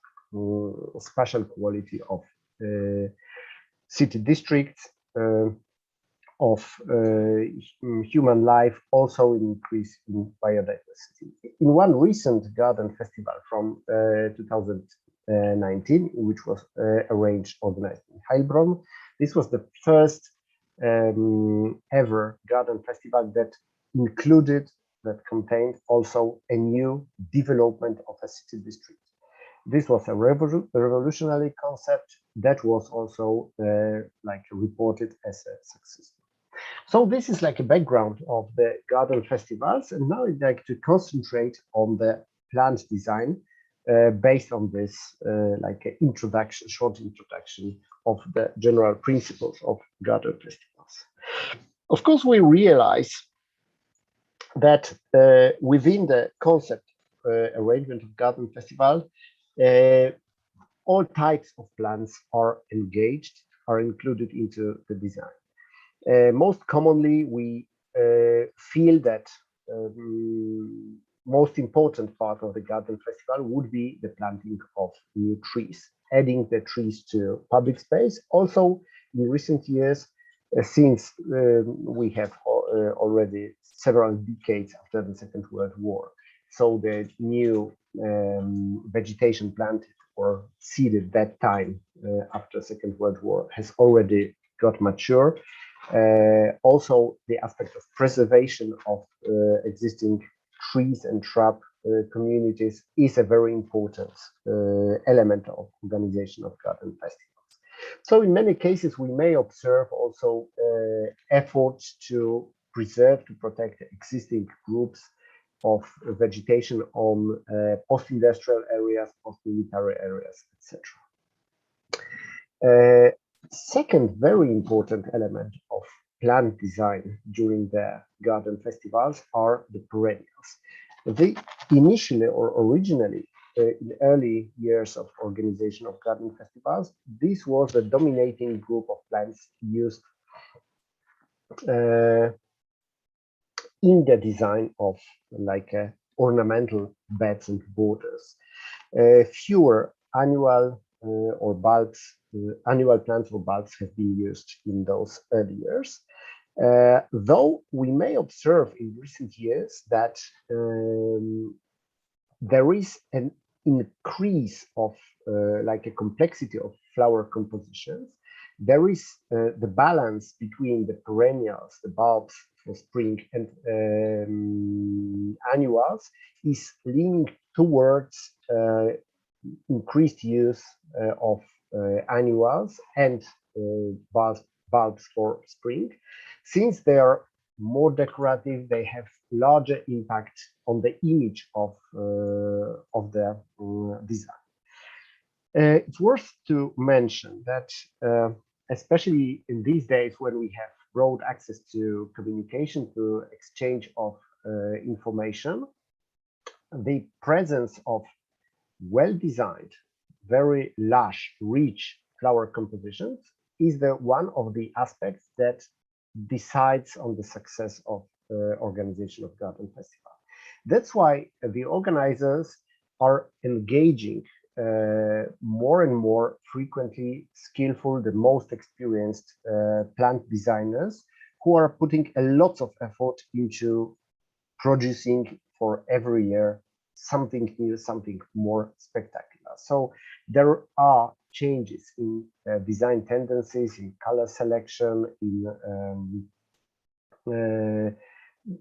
spatial quality of city districts, of human life, also an increase in biodiversity. In one recent garden festival from 2019, which was organized in Heilbronn, this was the first ever garden festival that contained also a new development of a city district. This was a revolutionary concept that was also reported as a success. So this is like a background of the garden festivals, and now I'd like to concentrate on the plant design based on this short introduction of the general principles of garden festivals. Of course, we realize that within the concept arrangement of garden festival, all types of plants are included into the design. Most commonly, we feel that most important part of the garden festival would be the planting of new trees, adding the trees to public space. Also, in recent years, since we have already several decades after the Second World War, so the new vegetation planted or seeded that time after Second World War has already got mature. Also, the aspect of preservation of existing trees and shrub communities is a very important element of organization of garden festivals. So in many cases, we may observe also efforts to preserve, to protect existing groups of vegetation on post-industrial areas, post-military areas, etc. Second very important element of plant design during the garden festivals are the perennials. They initially or originally, in the early years of organization of garden festivals, this was the dominating group of plants used in the design of like ornamental beds and borders. Fewer annual or bulbs, annual plants or bulbs have been used in those early years. Though we may observe in recent years that there is an increase of like a complexity of flower compositions. There is the balance between the perennials, the bulbs for spring, and annuals is leaning towards increased use of annuals and bulbs for spring. Since they are more decorative, they have larger impact on the image of the design. It's worth to mention that especially in these days when we have broad access to communication, to exchange of information, the presence of well-designed, very lush, rich flower compositions is the one of the aspects that decides on the success of organization of garden festival. That's why the organizers are engaging more and more frequently skillful, the most experienced plant designers who are putting a lot of effort into producing for every year something new, something more spectacular. So there are changes in design tendencies, in color selection, in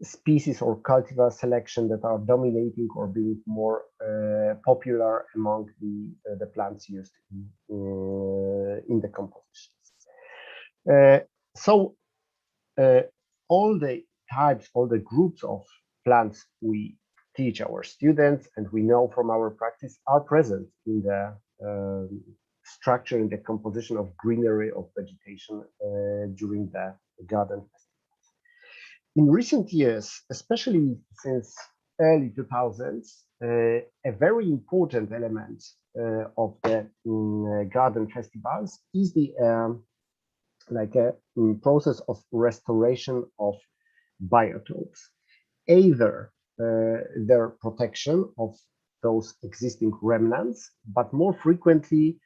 species or cultivar selection that are dominating or being more popular among the plants used in the compositions. All the types, all the groups of plants we teach our students and we know from our practice are present in the structure, in the composition of greenery of vegetation during the garden festivals. In recent years, especially since early 2000s, a very important element of the garden festivals is the process of restoration of biotopes, either their protection of those existing remnants, but more frequently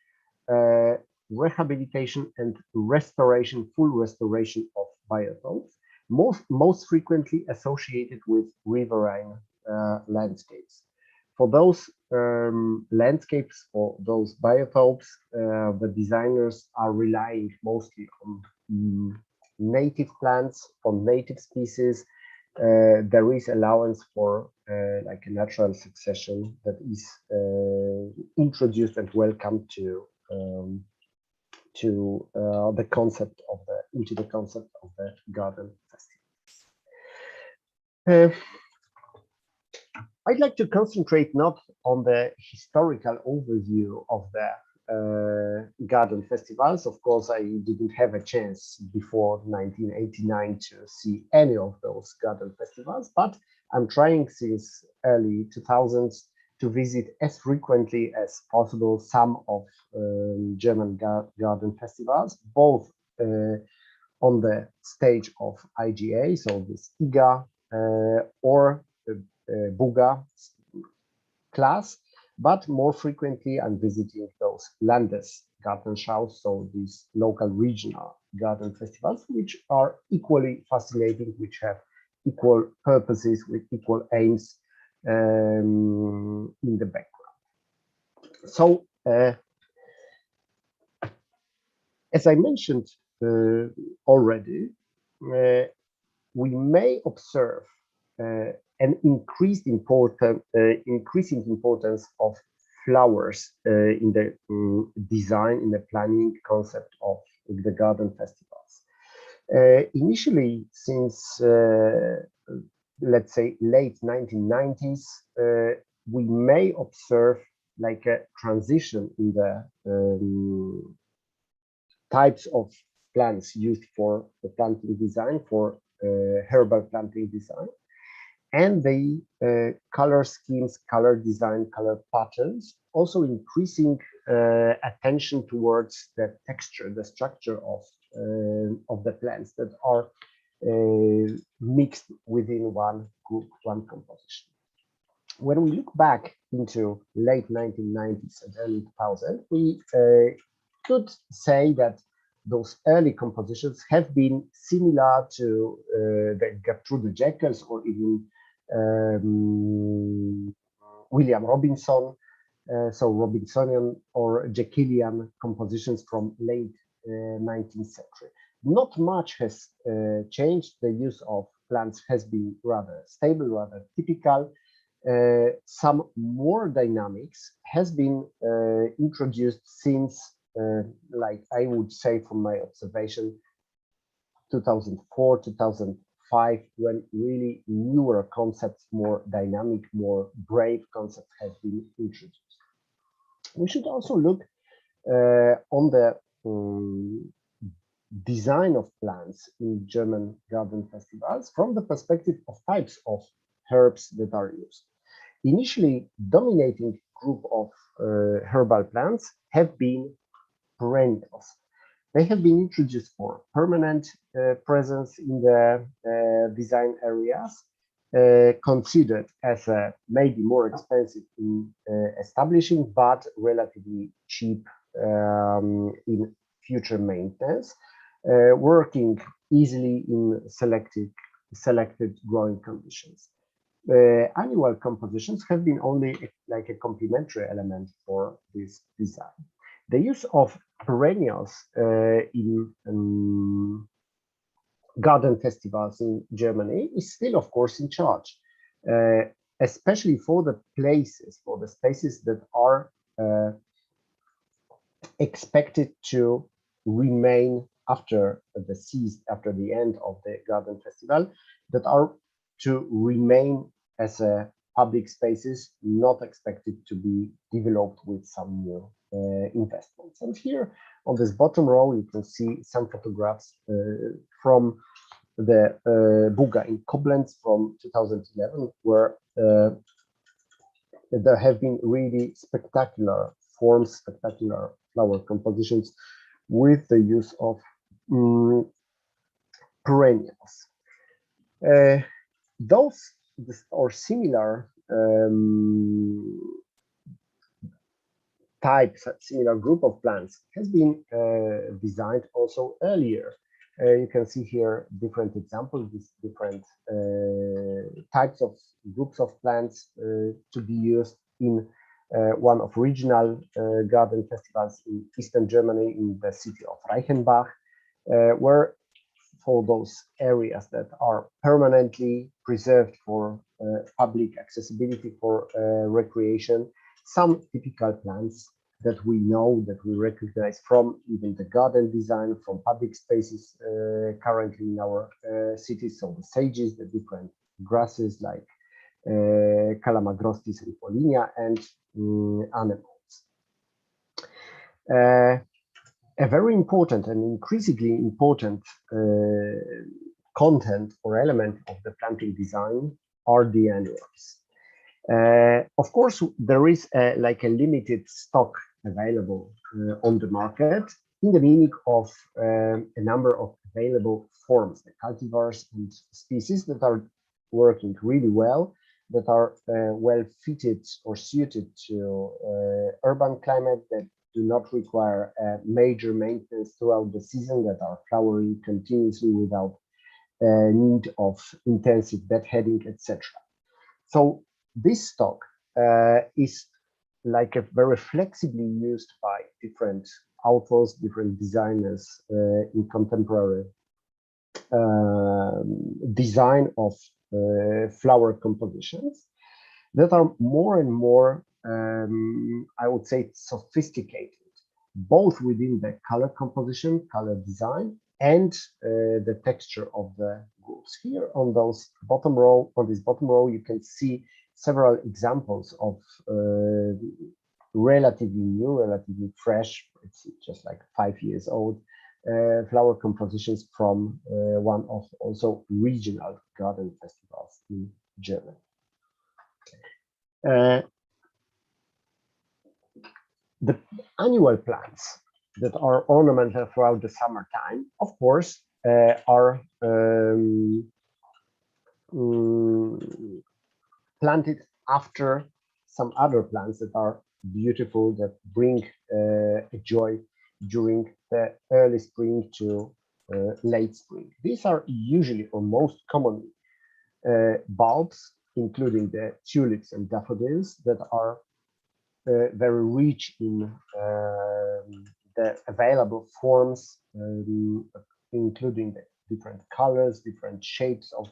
rehabilitation and restoration, full restoration of biotopes, most frequently associated with riverine landscapes. For those landscapes or those biotopes, the designers are relying mostly on native plants, on native species. There is allowance for like a natural succession that is introduced and welcomed the concept of the garden festival. I'd like to concentrate not on the historical overview of the garden festivals. Of course, I didn't have a chance before 1989 to see any of those garden festivals, but I'm trying since early 2000s to visit as frequently as possible some of German garden festivals, both on the stage of IGA, so this IGA or Buga class, but more frequently I'm visiting those Landesgartenschau, so these local regional garden festivals, which are equally fascinating, which have equal purposes with equal aims in the background. So, as I mentioned already, we may observe an increasing importance of flowers in the design, in the planning concept of the garden festivals. Initially, since let's say late 1990s, we may observe like a transition in the types of plants used for the planting design, for herbal planting design, and the color schemes, color design, color patterns, also increasing attention towards the texture, the structure of the plants that are mixed within one group, one composition. When we look back into late 1990s and early 2000s, we could say that those early compositions have been similar to the Gertrude Jekyll's or even William Robinson, so Robinsonian or Jekyllian compositions from late 19th century. Not much has changed. The use of plants has been rather stable, rather typical. Some more dynamics has been introduced since, like I would say from my observation, 2004, 2005, when really newer concepts, more dynamic, more brave concepts have been introduced. We should also look on the design of plants in German garden festivals from the perspective of types of herbs that are used. Initially, dominating group of herbal plants have been perennials. They have been introduced for permanent presence in the design areas, considered as maybe more expensive in establishing, but relatively cheap in future maintenance, working easily in selected growing conditions. Annual compositions have been only like a complementary element for this design. The use of perennials in garden festivals in Germany is still, of course, in charge, especially for the places, for the spaces that are expected to remain after the season, after the end of the garden festival, that are to remain as public spaces, not expected to be developed with some new investments. And here on this bottom row, you can see some photographs from the Buga in Koblenz from 2011, where there have been really spectacular forms, spectacular flower compositions with the use of perennials. Those or similar types, similar group of plants has been designed also earlier. You can see here different examples, these different types of groups of plants to be used in one of regional garden festivals in Eastern Germany, in the city of Reichenbach, where for those areas that are permanently preserved for public accessibility, for recreation, some typical plants that we know, that we recognize from even the garden design, from public spaces currently in our cities. So the sages, the different grasses like Calamagrostis and Polinia, and anemones. A very important and increasingly important content or element of the planting design are the annuals. Of course, there is like a limited stock available on the market, in the meaning of a number of available forms, the cultivars and species that are working really well, that are well fitted or suited to urban climate, that do not require major maintenance throughout the season, that are flowering continuously without need of intensive deadheading, etc. So this stock is like a very flexibly used by different authors, different designers in contemporary design of flower compositions that are more and more, I would say, sophisticated, both within the color composition, color design, and the texture of the groups. Here on those bottom row, on this bottom row, you can see several examples of relatively new, relatively fresh, it's just like 5 years old, flower compositions from one of also regional garden festivals in Germany. The annual plants that are ornamental throughout the summertime, of course, are planted after some other plants that are beautiful, that bring a joy during the early spring to late spring. These are usually, or most commonly, bulbs, including the tulips and daffodils, that are very rich in the available forms, including the different colors, different shapes of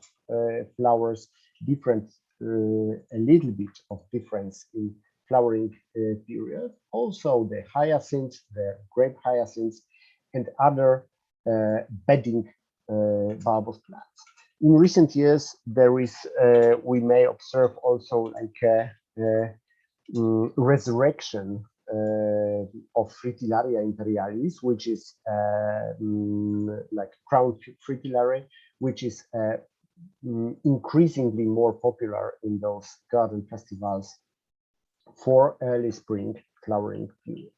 flowers, different, a little bit of difference in flowering period. Also the hyacinths, the grape hyacinths, and other bedding bulbous plants. In recent years, there is, we may observe also like a resurrection of Fritillaria imperialis, which is like crown fritillary, which is increasingly more popular in those garden festivals for early spring flowering period.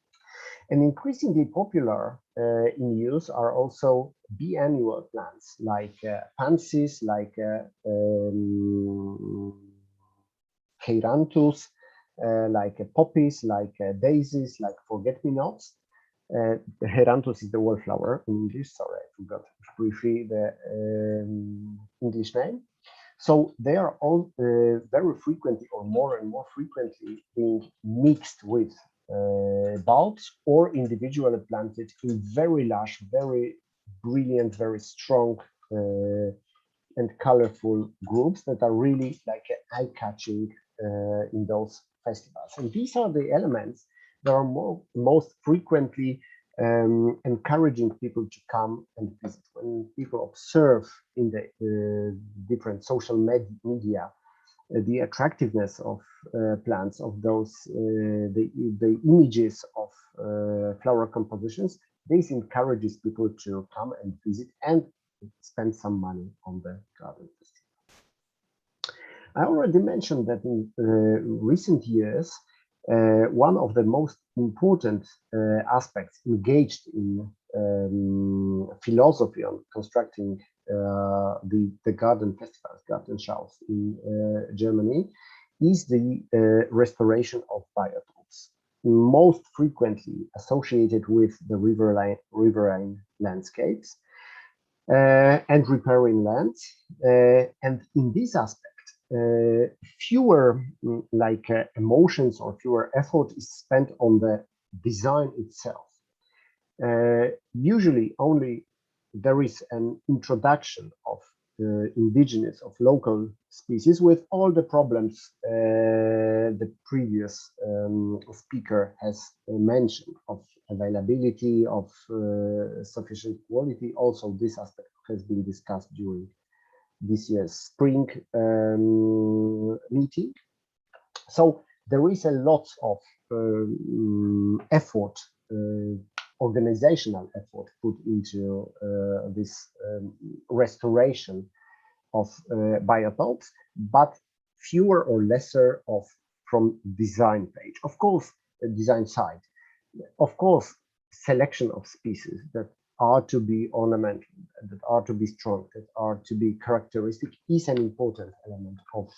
And increasingly popular in use are also biannual plants like pansies, like Cheiranthus, like poppies, like daisies, like forget-me-nots. The Cheiranthus is the wallflower in English. Sorry, I forgot briefly the English name. So they are all very frequently, or more and more frequently, being mixed with bulbs or individually planted in very large, very brilliant, very strong and colorful groups that are really like eye-catching in those festivals. And these are the elements that are most frequently encouraging people to come and visit. When people observe in the different social media the attractiveness of plants, of those the images of flower compositions, this encourages people to come and visit and spend some money on the garden festival. I already mentioned that in recent years, one of the most important aspects engaged in philosophy on constructing the garden festivals, garden shows in Germany, is the restoration of biotopes, most frequently associated with the riverine landscapes and riparian lands. And in this aspect, fewer like emotions or fewer effort is spent on the design itself. Usually only there is an introduction of indigenous, of local species, with all the problems the previous speaker has mentioned, of availability, of sufficient quality. Also, this aspect has been discussed during this year's spring meeting. So there is a lot of effort, organizational effort put into this restoration of biotopes, but fewer or lesser of from design page. Of course, design side. Of course, selection of species that are to be ornamental, that are to be strong, that are to be characteristic, is an important element of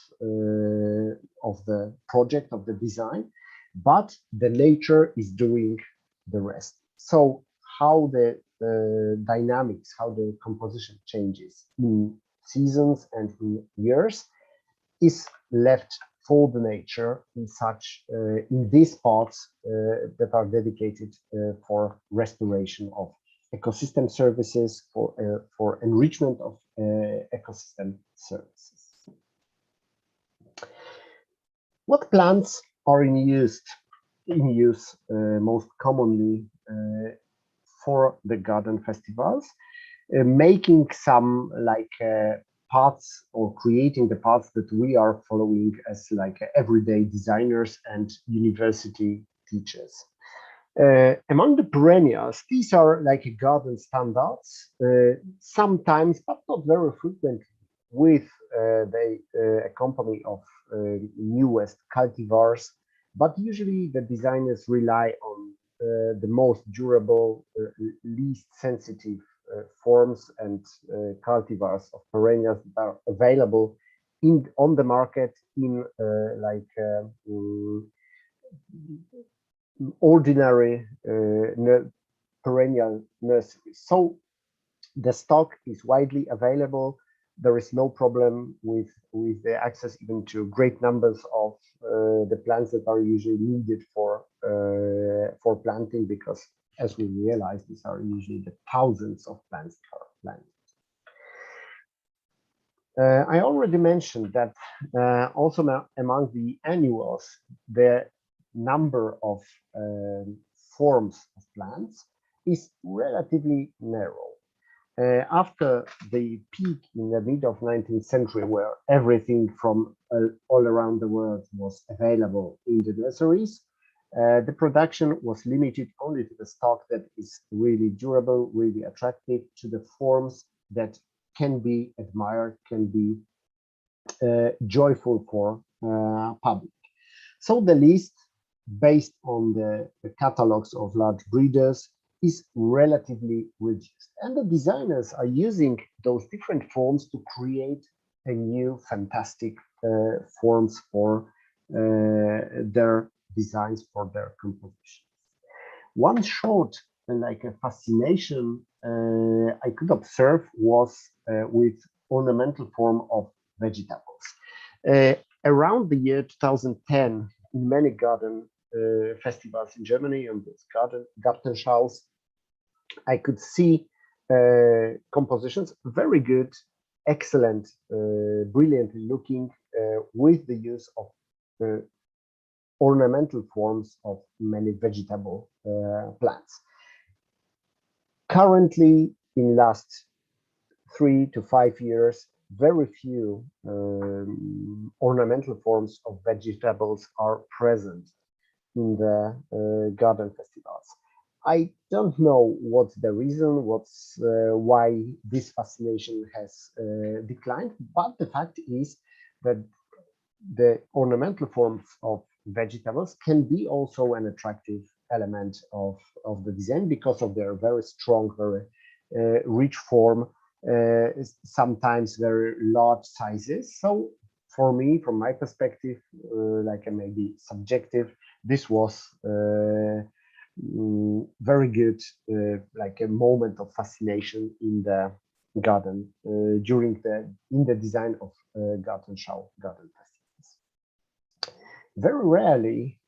the project, of the design, but the nature is doing the rest. So how the dynamics, how the composition changes in seasons and in years is left for the nature in such in these parts that are dedicated for restoration of ecosystem services, for enrichment of ecosystem services. What plants are in use most commonly for the garden festivals? Making some paths, or creating the paths that we are following as everyday designers and university teachers. Among the perennials, these are garden standards, sometimes, but not very frequently, with the accompany of newest cultivars, but usually the designers rely on the most durable, least sensitive forms and cultivars of perennials that are available on the market in ordinary perennial nurseries. So the stock is widely available. There is no problem with the access even to great numbers of the plants that are usually needed for planting, because as we realize, these are usually the thousands of plants that are planted. I already mentioned that also among the annuals, the number of forms of plants is relatively narrow. After the peak in the mid of 19th century, where everything from all around the world was available in the nurseries, the production was limited only to the stock that is really durable, really attractive, to the forms that can be admired, can be joyful for public. So the list, based on the catalogs of large breeders, is relatively reduced. And the designers are using those different forms to create a new fantastic forms for their designs, for their compositions. One short fascination I could observe was with ornamental form of vegetables. Around the year 2010, in many garden festivals in Germany and this Gartenschaus, I could see compositions, very good, excellent, brilliantly looking, with the use of ornamental forms of many vegetable plants. Currently, in last 3 to 5 years, very few ornamental forms of vegetables are present in the garden festivals. I don't know what's the reason, why this fascination has declined, but the fact is that the ornamental forms of vegetables can be also an attractive element of the design because of their very strong, very rich form, sometimes very large sizes. So for me, from my perspective, maybe subjective, this was very good, a moment of fascination in the garden in the design of Gartenschau garden festivals. Very rarely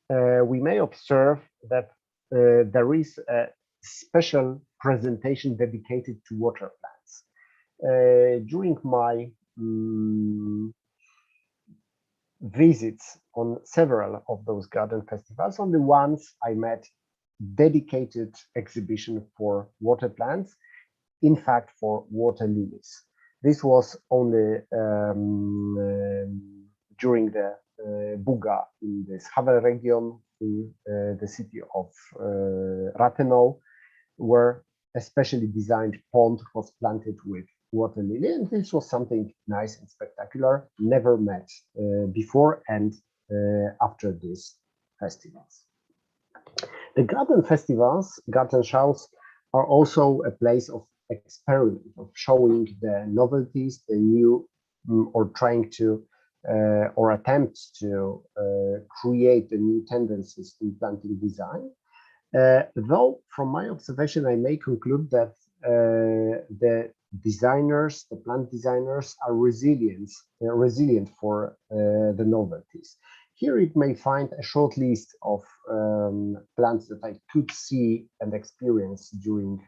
we may observe that there is a special presentation dedicated to water plants. During my visits on several of those garden festivals, on the ones I met dedicated exhibition for water plants, in fact for water lilies. This was only during the Buga in the Havel region, in the city of Rathenow, where a specially designed pond was planted with water lily, and this was something nice and spectacular, never met before and after these festivals. The garden festivals, Gartenschaus, are also a place of experiment, of showing the novelties, the new, or trying to or attempt to create the new tendencies in planting design. Though from my observation, I may conclude that the designers, the plant designers, are resilient for the novelties. Here it may find a short list of plants that I could see and experience during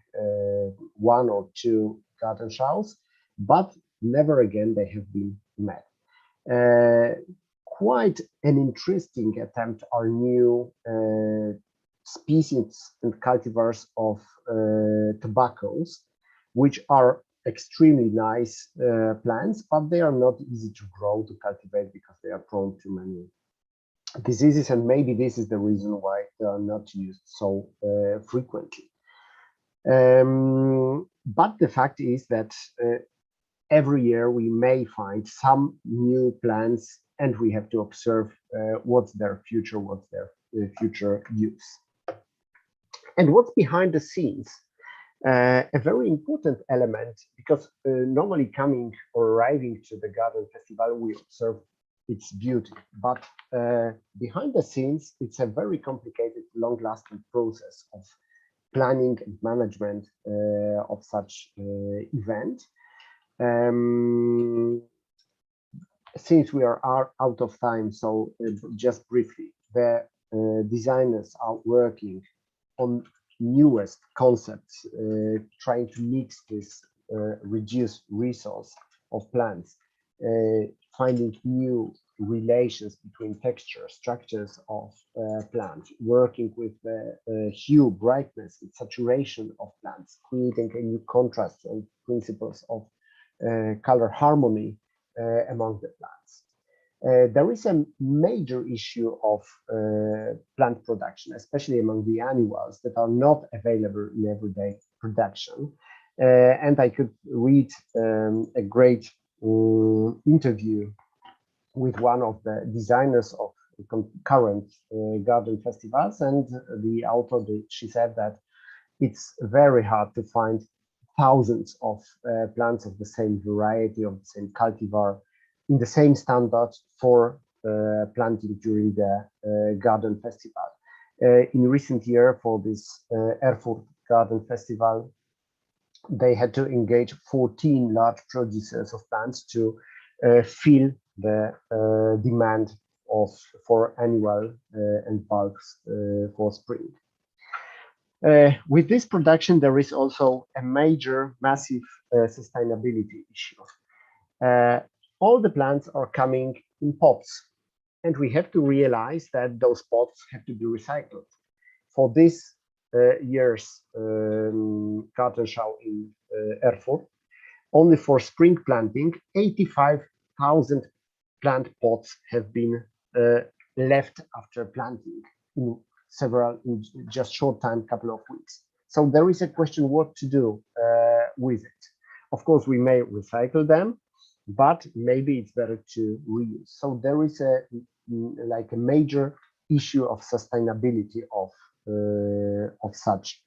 1 or 2 garden shows, but never again they have been met. Quite an interesting attempt are new species and cultivars of tobaccos, which are extremely nice plants, but they are not easy to grow, to cultivate, because they are prone to many diseases, and maybe this is the reason why they are not used so frequently. But the fact is that every year we may find some new plants, and we have to observe what's their future use. And what's behind the scenes? A very important element, because normally coming or arriving to the garden festival, we observe its beauty, but behind the scenes, it's a very complicated, long-lasting process of planning and management of such event. Since we are out of time, so just briefly, the designers are working on newest concepts, trying to mix this reduced resource of plants, finding new relations between texture, structures of plants, working with the hue, brightness, and saturation of plants, creating a new contrast and principles of color harmony among the plants. There is a major issue of plant production, especially among the annuals that are not available in everyday production. And I could read a great interview with one of the designers of current garden festivals, and the author, she said that it's very hard to find thousands of plants of the same variety, of the same cultivar, in the same standard for planting during the garden festival. In recent year, for this Erfurt Garden Festival, they had to engage 14 large producers of plants to fill the demand for annual and bulks for spring. With this production, there is also a massive sustainability issue. All the plants are coming in pots, and we have to realize that those pots have to be recycled. For this year's garden show in Erfurt, only for spring planting, 85,000 plant pots have been left after planting in just short time, couple of weeks. So there is a question what to do with it. Of course, we may recycle them, but maybe it's better to reuse. So there is a major issue of sustainability of such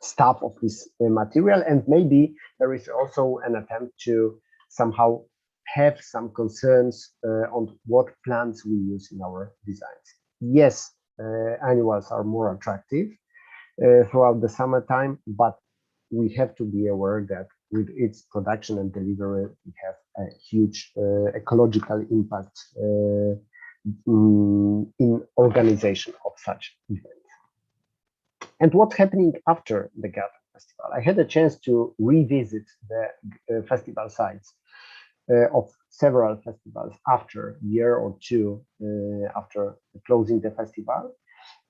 stuff, of this material, and maybe there is also an attempt to somehow have some concerns on what plants we use in our designs. Yes, annuals are more attractive throughout the summertime, but we have to be aware that with its production and delivery, we have a huge ecological impact in organization of such events. And what's happening after the garden festival? I had a chance to revisit the festival sites of several festivals after a year or two after closing the festival.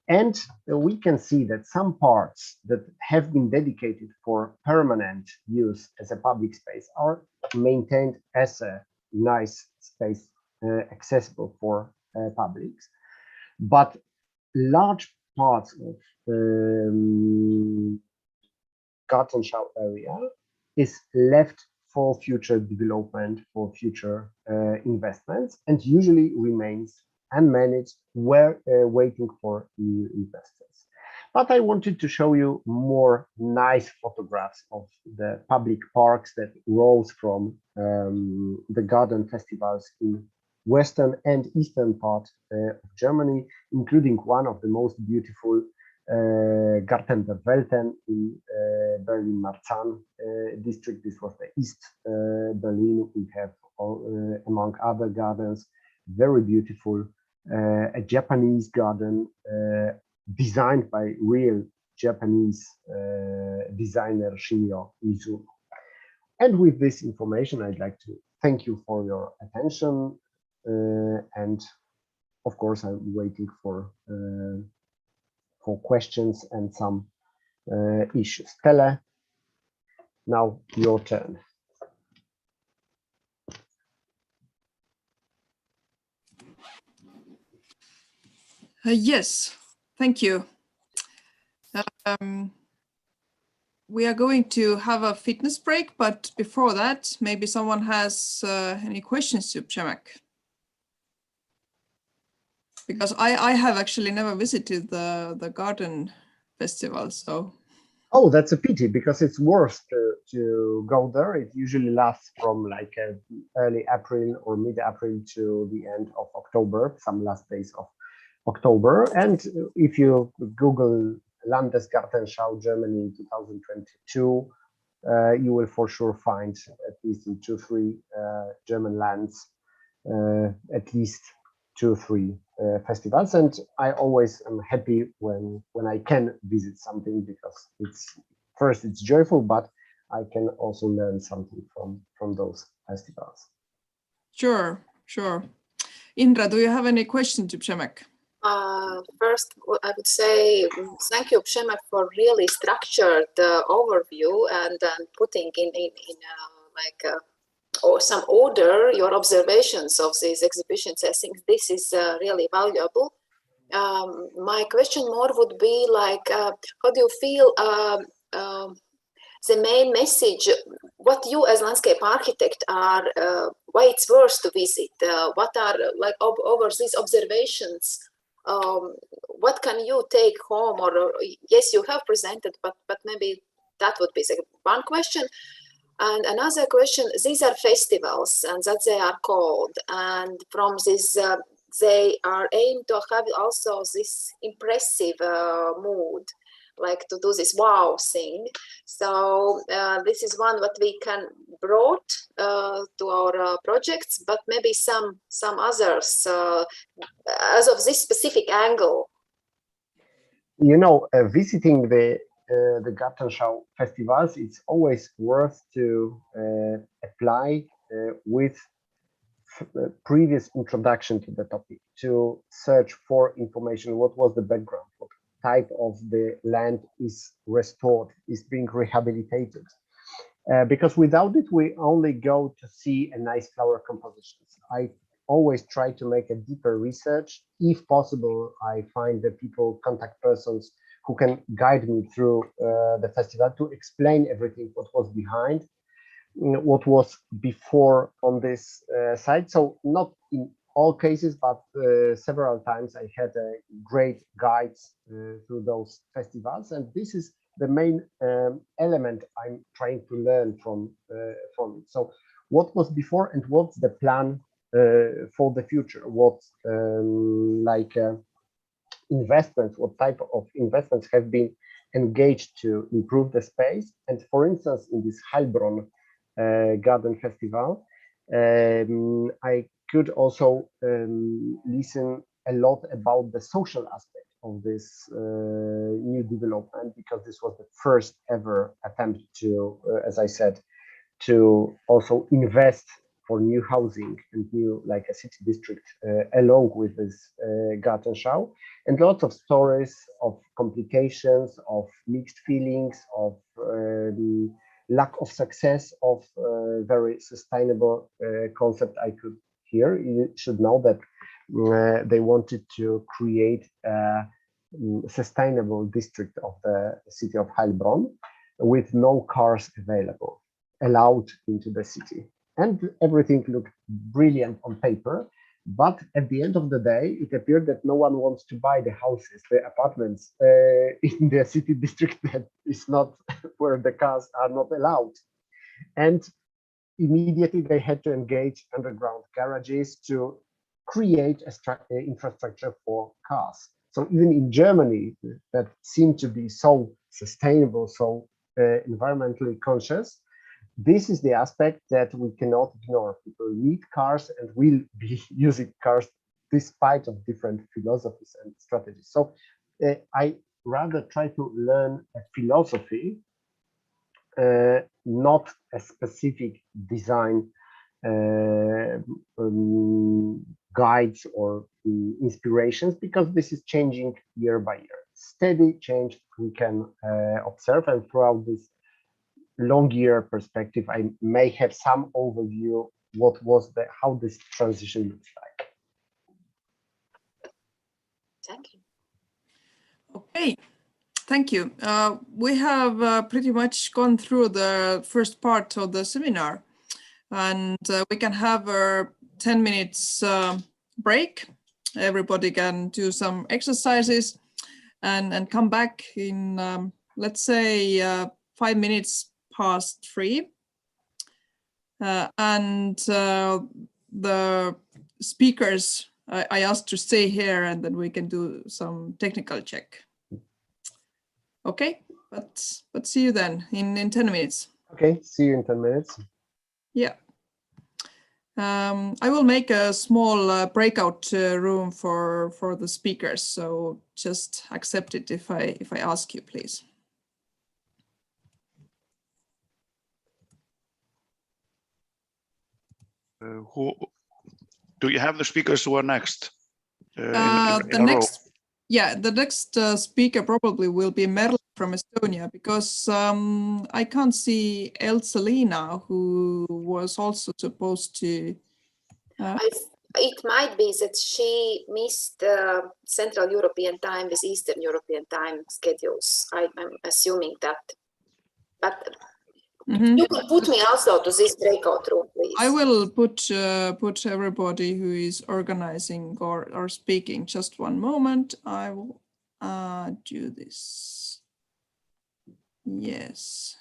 And we can see that some parts that have been dedicated for permanent use as a public space are maintained as a nice space accessible for publics. But large parts of garden show area is left for future development, for future investments, and usually remains unmanaged, waiting for new investors. But I wanted to show you more nice photographs of the public parks that rose from the garden festivals in western and eastern part of Germany, including one of the most beautiful Garten der Welten in Berlin-Marzahn district. This was the East Berlin. We have, among other gardens, very beautiful, a Japanese garden designed by real Japanese designer Shinyo Mizuno. And with this information, I'd like to thank you for your attention. And of course, I'm waiting for questions and some issues. Tele, now your turn. Yes, thank you. We are going to have a fitness break, but before that, maybe someone has any questions to Przemek. Because I have actually never visited the garden festival, so. Oh, that's a pity, because it's worth to go there. It usually lasts from like early April or mid-April to the end of October, some last days of October. And if you Google Landesgartenschau Germany 2022, you will for sure find at least in 2-3 German lands, at least 2-3 festivals. And I always am happy when I can visit something, because it's joyful, but I can also learn something from those festivals. Sure. Indra, do you have any question to Przemek? First, I would say thank you, Przemek, for really structured overview and putting in or some order your observations of these exhibitions. I think this is really valuable. My question more would be like, how do you feel the main message, what you as landscape architect are, why it's worth to visit? What are like over these observations? What can you take home? Or yes, you have presented, but maybe that would be one question. And another question, these are festivals and that they are called, and from this they are aimed to have also this impressive mood, like to do this wow thing. So this is one what we can brought to our projects, but maybe some others as of this specific angle. You know, visiting the Gartenschau festivals, it's always worth to apply with previous introduction to the topic, to search for information. What was the background? What type of the land is restored, is being rehabilitated? Because without it, we only go to see a nice flower compositions. I always try to make a deeper research. If possible, I find the people, contact persons who can guide me through the festival to explain everything, what was behind, what was before on this site. So not in all cases, but several times I had great guides through those festivals. And this is the main element I'm trying to learn from it. So what was before and what's the plan for the future? What investments, what type of investments have been engaged to improve the space? And for instance, in this Heilbronn Garden Festival, I could also listen a lot about the social aspect of this new development, because this was the first ever attempt to, as I said, to also invest for new housing and new, like a city district, along with this Gartenschau, and lots of stories of complications, of mixed feelings, of lack of success of very sustainable concept I could hear. You should know that they wanted to create a sustainable district of the city of Heilbronn with no cars allowed into the city. And everything looked brilliant on paper, But at the end of the day, it appeared that no one wants to buy the houses, the apartments in the city district that is not where the cars are not allowed. And immediately they had to engage underground garages to create a infrastructure for cars. So even in Germany, that seemed to be so sustainable, so environmentally conscious, this is the aspect that we cannot ignore. People need cars and will be using cars despite of different philosophies and strategies. So I rather try to learn a philosophy, not a specific design guides or inspirations, because this is changing year by year. Steady change we can observe, and throughout this long year perspective, I may have some overview how this transition looks like. Thank you. Okay, thank you. We have pretty much gone through the first part of the seminar, and we can have a 10 minutes break. Everybody can do some exercises and come back in, let's say, 5 minutes past 3. And the speakers, I asked to stay here, and then we can do some technical check. Okay, but see you then in 10 minutes. Okay, see you in 10 minutes. Yeah. I will make a small breakout room for the speakers, so just accept it if I ask you, please. Who do you have the speakers who are next? The next speaker probably will be Merle from Estonia, because I can't see Elsa-Liina, who was also supposed to. It might be that she missed Central European time with Eastern European time schedules. I'm assuming that. But you can put me also to this breakout room, please. I will put everybody who is organizing or speaking. Just one moment. I will do this. Yes.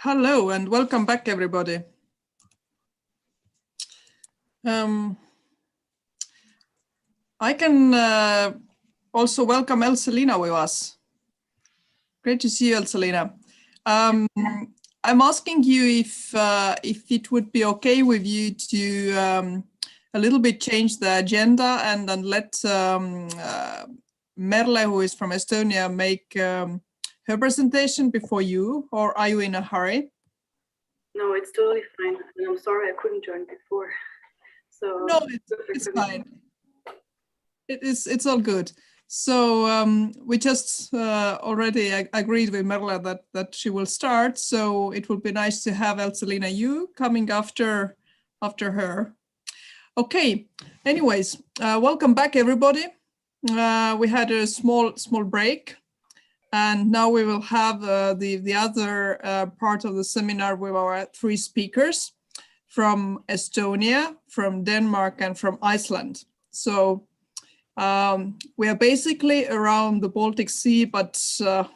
Hello and welcome back, everybody. I can also welcome Elselina with us. Great to see you, Elselina. I'm asking you if it would be okay with you to a little bit change the agenda and then let Merle, who is from Estonia, make her presentation before you, or are you in a hurry? No, it's totally fine. And I'm sorry I couldn't join before. So no, it's fine. It's all good. So we just already agreed with Merle that she will start. So it would be nice to have Elselina, you coming after her. Okay. Anyways, welcome back, everybody. We had a small break, and now we will have the other part of the seminar with our 3 speakers from Estonia, from Denmark, and from Iceland. So we are basically around the Baltic Sea, but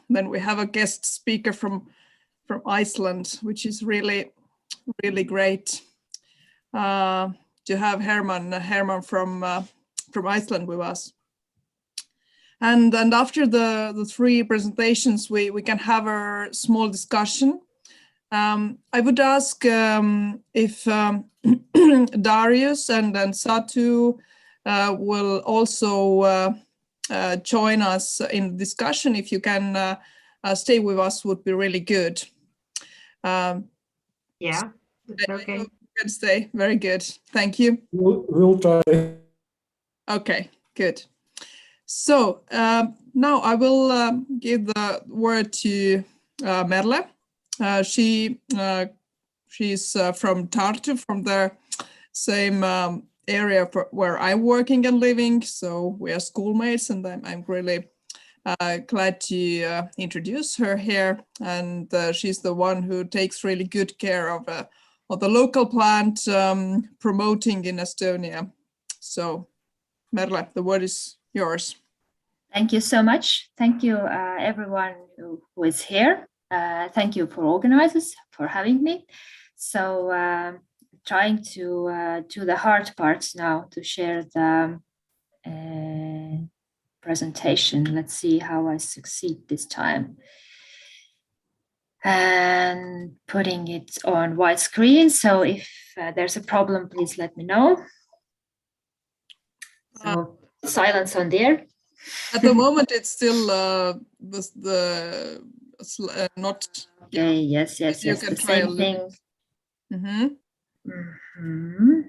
then we have a guest speaker from Iceland, which is really great to have Herman from Iceland with us. And after the 3 presentations, we can have a small discussion. I would ask if Darius and Satu will also join us in the discussion. If you can stay with us, would be really good. Yeah, it's okay. I hope you can stay. Very good. Thank you. We'll try. Okay, good. So now I will give the word to Merle. She's from Tartu, from the same area where I'm working and living. So we are schoolmates, and I'm really glad to introduce her here. And she's the one who takes really good care of the local plant promoting in Estonia. So Merle, the word is yours. Thank you so much. Thank you, everyone who is here. Thank you for organizers for having me. So trying to do the hard parts now, to share the presentation. Let's see how I succeed this time. And putting it on widescreen. So if there's a problem, please let me know. So silence on there. At the moment, it's still not. Okay. Yes. You can the try same thing.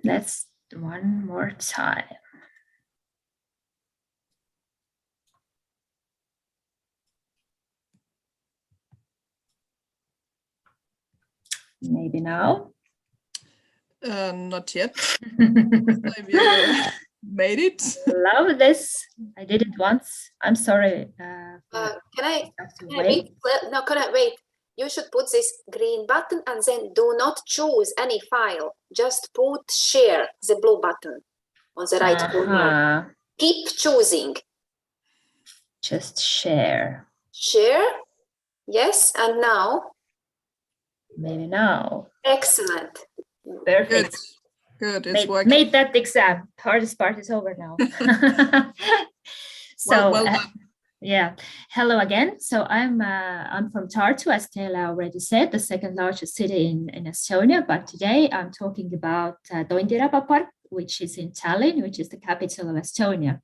Let's do one more time. Maybe now. Not yet. Maybe you made it. Love this. I did it once. I'm sorry. Can I wait? No, can I wait? You should put this green button and then do not choose any file. Just put share, the blue button on the right corner. Keep choosing. Just share. Share. Yes, and now? Maybe now. Excellent. Perfect. Good. It's working. Made that exam. Hardest part is over now. So well done. Yeah. Hello again. So I'm from Tartu, as Teela already said, the 2nd largest city in Estonia. But today I'm talking about Tondiraba Park, which is in Tallinn, which is the capital of Estonia.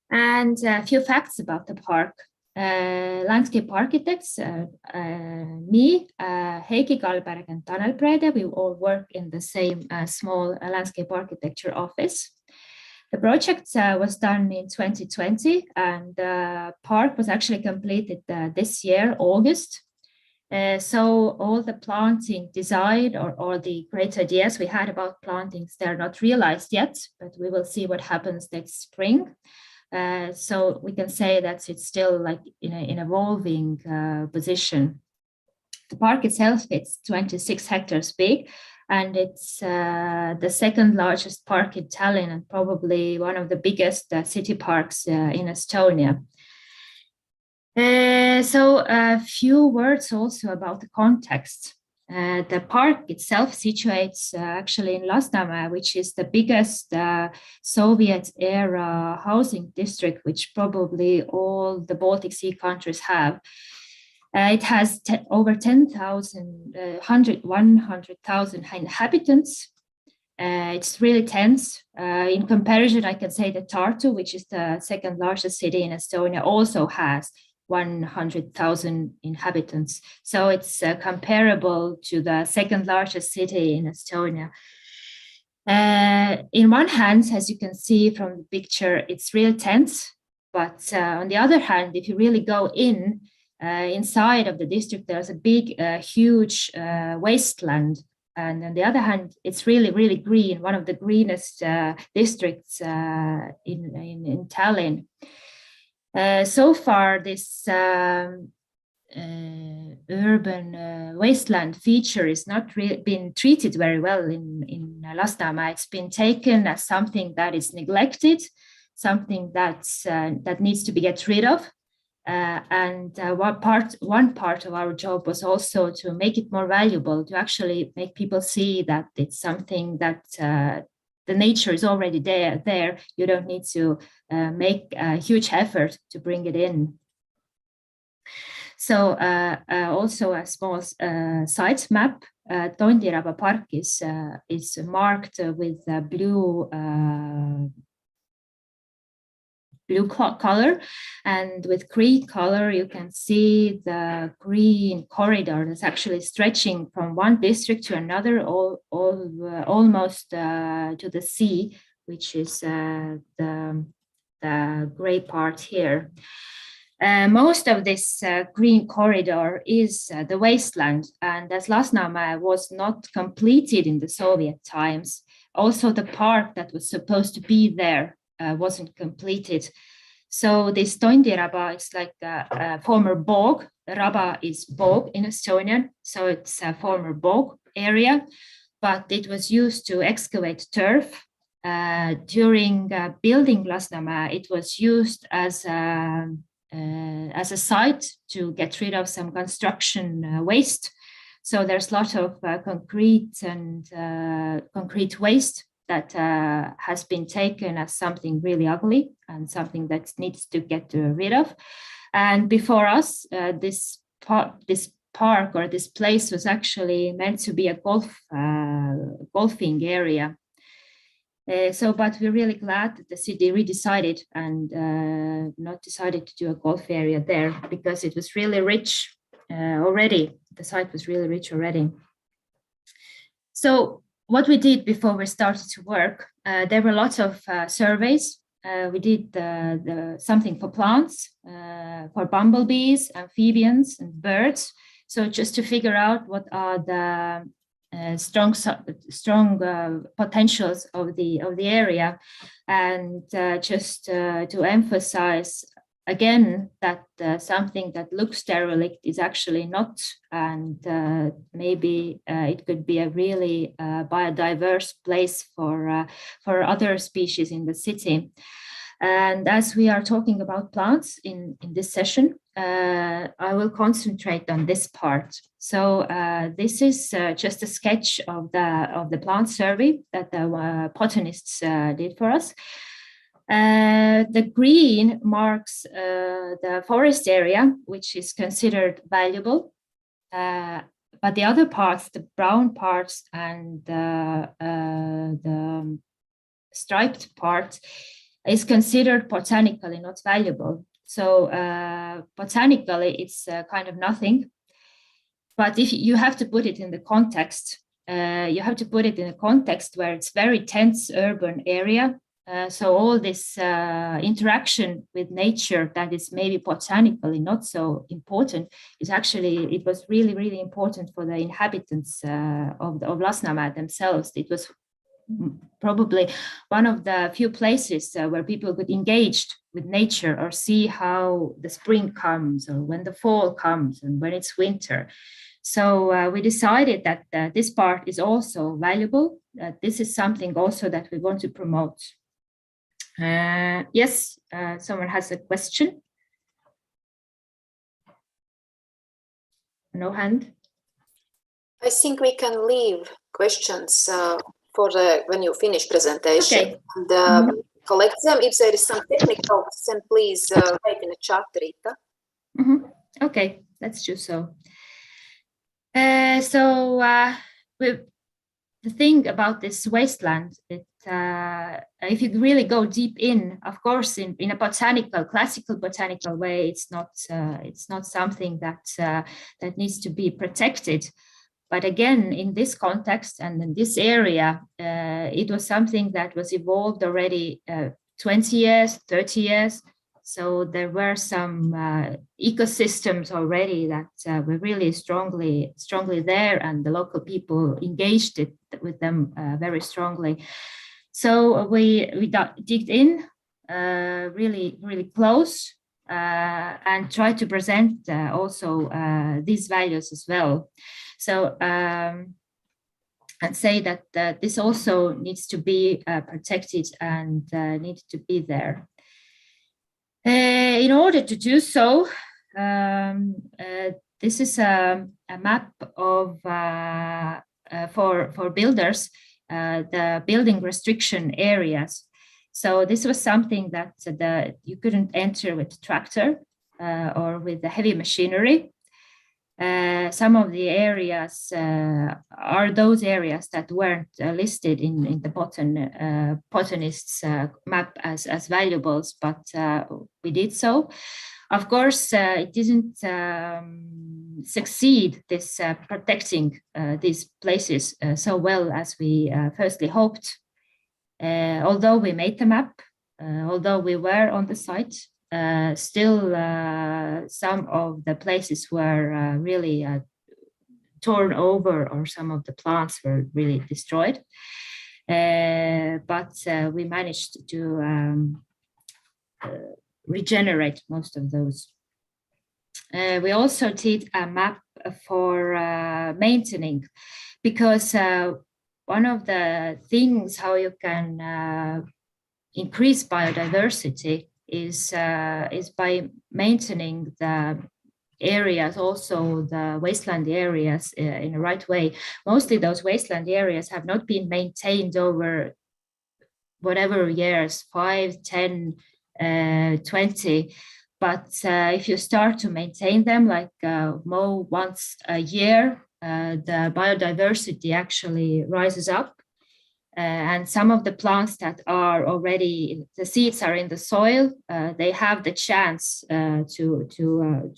And a few facts about the park. Landscape architects, me, Heiki Kalberg and Tanel Brede, we all work in the same small landscape architecture office. The project was done in 2020, and the park was actually completed this year, August. So all the planting design or the great ideas we had about plantings, they're not realized yet, but we will see what happens next spring. So we can say that it's still like in an evolving position. The park itself, it's 26 hectares big, and it's the 2nd largest park in Tallinn and probably one of the biggest city parks in Estonia. So a few words also about the context. The park itself situates actually in Lasnamäe, which is the biggest Soviet-era housing district, which probably all the Baltic Sea countries have. It has over 10,000, 100,000 inhabitants. It's really tense. In comparison, I can say that Tartu, which is the second largest city in Estonia, also has 100,000 inhabitants. So it's comparable to the second largest city in Estonia. In one hand, as you can see from the picture, it's real tense. But on the other hand, if you really go inside of the district, there's a big, huge wasteland. And on the other hand, it's really, really green, one of the greenest districts in Tallinn. So far, this urban wasteland feature is not been treated very well in Lasnamäe. It's been taken as something that is neglected, something that needs to be get rid of. One part of our job was also to make it more valuable, to actually make people see that it's something that the nature is already there. You don't need to make a huge effort to bring it in. So also a small site map. Tondiraba Park is marked with blue color, and with green color you can see the green corridor that's actually stretching from one district to another, almost to the sea, which is the gray part here. Most of this green corridor is the wasteland, and as Lasnamäe was not completed in the Soviet times, also the park that was supposed to be there wasn't completed. So this Tondiraba is like a former bog. Raba is bog in Estonian, so it's a former bog area, but it was used to excavate turf. During building Lasnamäe, it was used as a site to get rid of some construction waste. So there's a lot of concrete and concrete waste that has been taken as something really ugly and something that needs to get rid of. And before us, this park or this place was actually meant to be a golfing area. But we're really glad that the city redecided and not decided to do a golf area there, because it was really rich already. The site was really rich already. So what we did before we started to work, there were lots of surveys. We did something for plants, for bumblebees, amphibians, and birds. So just to figure out what are the strong potentials of the area, and just to emphasize again that something that looks derelict is actually not, and maybe it could be a really biodiverse place for other species in the city. And as we are talking about plants in this session, I will concentrate on this part. So this is just a sketch of the plant survey that the botanists did for us. The green marks the forest area, which is considered valuable. But the other parts, the brown parts and the striped part, is considered botanically not valuable. So botanically, it's kind of nothing. But if you have to put it in the context, you have to put it in a context where it's very tense urban area. So all this interaction with nature that is maybe botanically not so important is actually, it was really, really important for the inhabitants of Lasnamäe themselves. It was probably one of the few places where people could engage with nature or see how the spring comes or when the fall comes and when it's winter. So we decided that this part is also valuable. This is something also that we want to promote. Yes, someone has a question. No hand? I think we can leave questions for when you finish presentation. Okay. And collect them. If there is some technical, then please write in the chat, Rita. Okay, let's do so. The thing about this wasteland, if you really go deep in, of course, in a classical botanical way, it's not something that needs to be protected. But again, in this context and in this area, it was something that was evolved already 20 years, 30 years. So there were some ecosystems already that were really strongly there, and the local people engaged with them very strongly. So we digged in really close and tried to present also these values as well. So and say that this also needs to be protected and needs to be there. In order to do so, this is a map of for builders, the building restriction areas. So this was something that you couldn't enter with tractor or with the heavy machinery. Some of the areas are those areas that weren't listed in the botanists' map as valuables, but we did so. Of course, it didn't succeed this protecting these places so well as we firstly hoped. Although we made the map, although we were on the site, still some of the places were really torn over, or some of the plants were really destroyed. But we managed to regenerate most of those. We also did a map for maintaining, because one of the things how you can increase biodiversity is by maintaining the areas, also the wasteland areas in the right way. Mostly those wasteland areas have not been maintained over whatever years, 5, 10, 20. But if you start to maintain them, like mow once a year, the biodiversity actually rises up. And some of the plants that are already, the seeds are in the soil, they have the chance to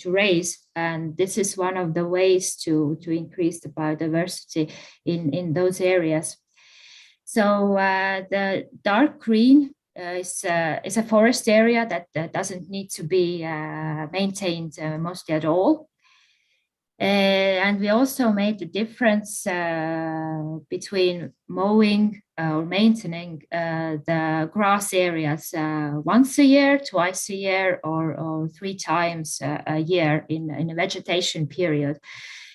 raise. And this is one of the ways to increase the biodiversity in those areas. So the dark green is a forest area that doesn't need to be maintained mostly at all. And we also made the difference between mowing or maintaining the grass areas once a year, twice a year, or 3 times a year in a vegetation period.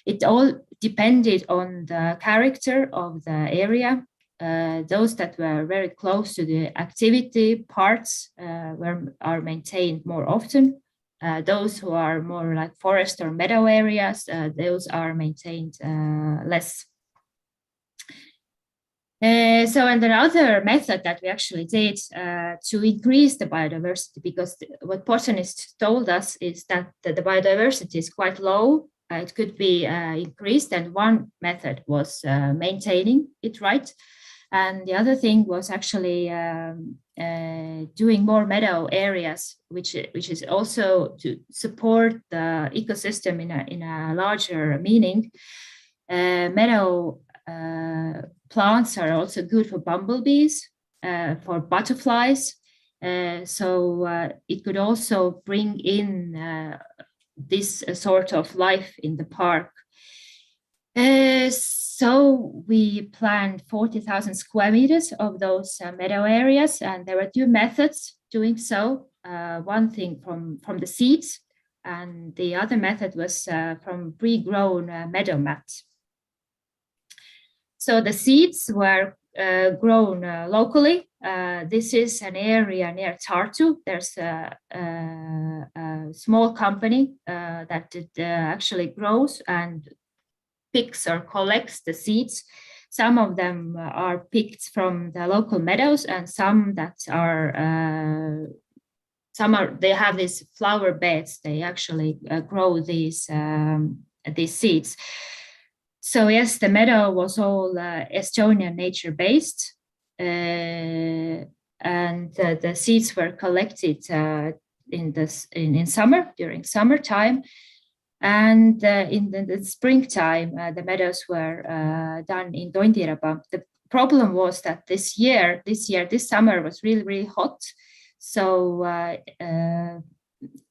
It all depended on the character of the area. Those that were very close to the activity parts are maintained more often. Those who are more like forest or meadow areas, those are maintained less. So, and another method that we actually did to increase the biodiversity, because what botanists told us is that the biodiversity is quite low. It could be increased, and one method was maintaining it right. And the other thing was actually doing more meadow areas, which is also to support the ecosystem in a larger meaning. Meadow plants are also good for bumblebees, for butterflies. So it could also bring in this sort of life in the park. So we planned 40,000 square meters of those meadow areas, and there were 2 methods doing so. One thing from the seeds, and the other method was from pre-grown meadow mats. So the seeds were grown locally. This is an area near Tartu. There's a small company that actually grows and picks or collects the seeds. Some of them are picked from the local meadows, and some that are they have these flower beds. They actually grow these seeds. So yes, the meadow was all Estonian nature-based, and the seeds were collected in summer, during summertime, and in the springtime the meadows were done in Tondiraba. The problem was that this summer was really hot, so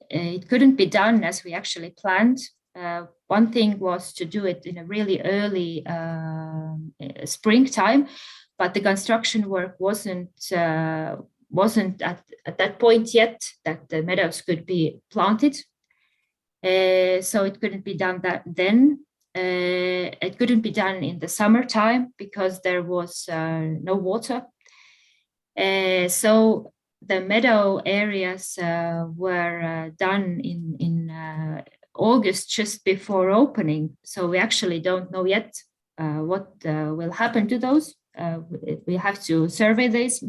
it couldn't be done as we actually planned. One thing was to do it in a really early springtime, but the construction work wasn't at that point yet that the meadows could be planted. So it couldn't be done then. It couldn't be done in the summertime because there was no water. So the meadow areas were done in August, just before opening. So we actually don't know yet what will happen to those. We have to survey this,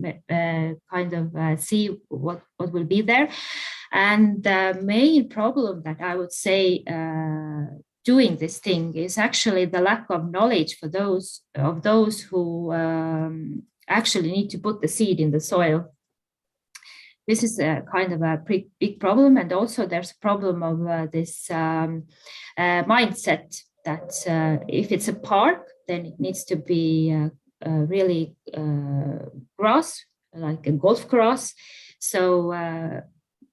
see what will be there. And the main problem that I would say doing this thing is actually the lack of knowledge for those who actually need to put the seed in the soil. This is a kind of a big problem, and also there's a problem of this mindset that if it's a park, then it needs to be really grass, like a golf grass. So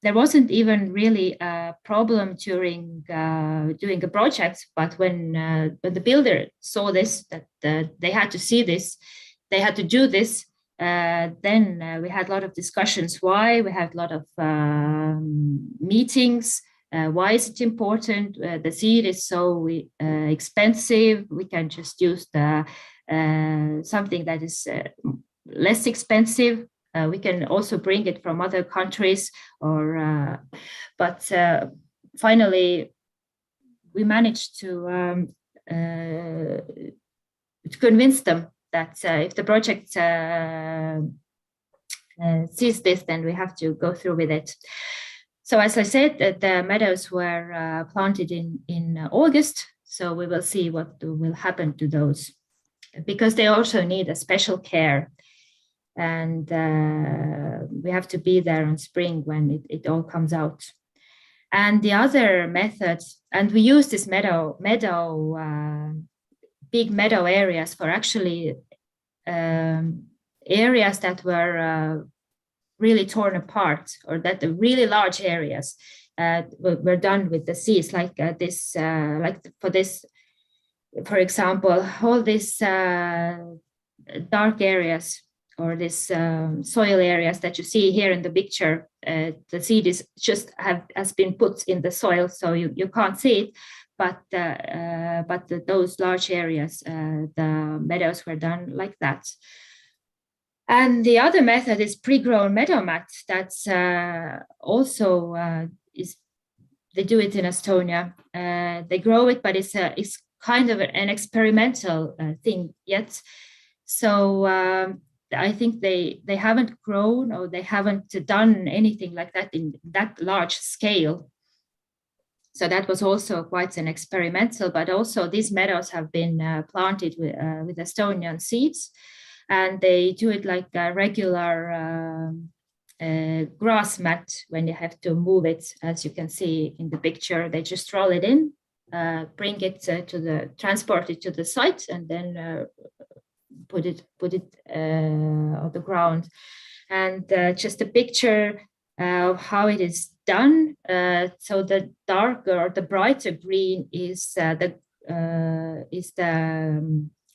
there wasn't even really a problem during doing a project, but when the builder saw this, that they had to see this, they had to do this. Then we had a lot of discussions why. We had a lot of meetings. Why is it important? The seed is so expensive. We can just use something that is less expensive. We can also bring it from other countries, but finally we managed to convince them that if the project sees this, then we have to go through with it. So as I said, the meadows were planted in August, so we will see what will happen to those, because they also need a special care. And we have to be there in spring when it all comes out. And the other methods, and we use this big meadow areas for actually areas that were really torn apart, or that the really large areas were done with the seeds, like this, for example, all these dark areas, or this soil areas that you see here in the picture. The seed is has been put in the soil, so you can't see it. But those large areas, the meadows were done like that. And the other method is pre-grown meadow mat. That's also they do it in Estonia. They grow it, but it's kind of an experimental thing yet. So I think they haven't grown, or they haven't done anything like that in that large scale. So that was also quite an experimental, but also these meadows have been planted with Estonian seeds, and they do it like a regular grass mat when you have to move it. As you can see in the picture, they just roll it in, bring it transport it to the site, and then put it on the ground. And just a picture of how it is done. So the darker or the brighter green is the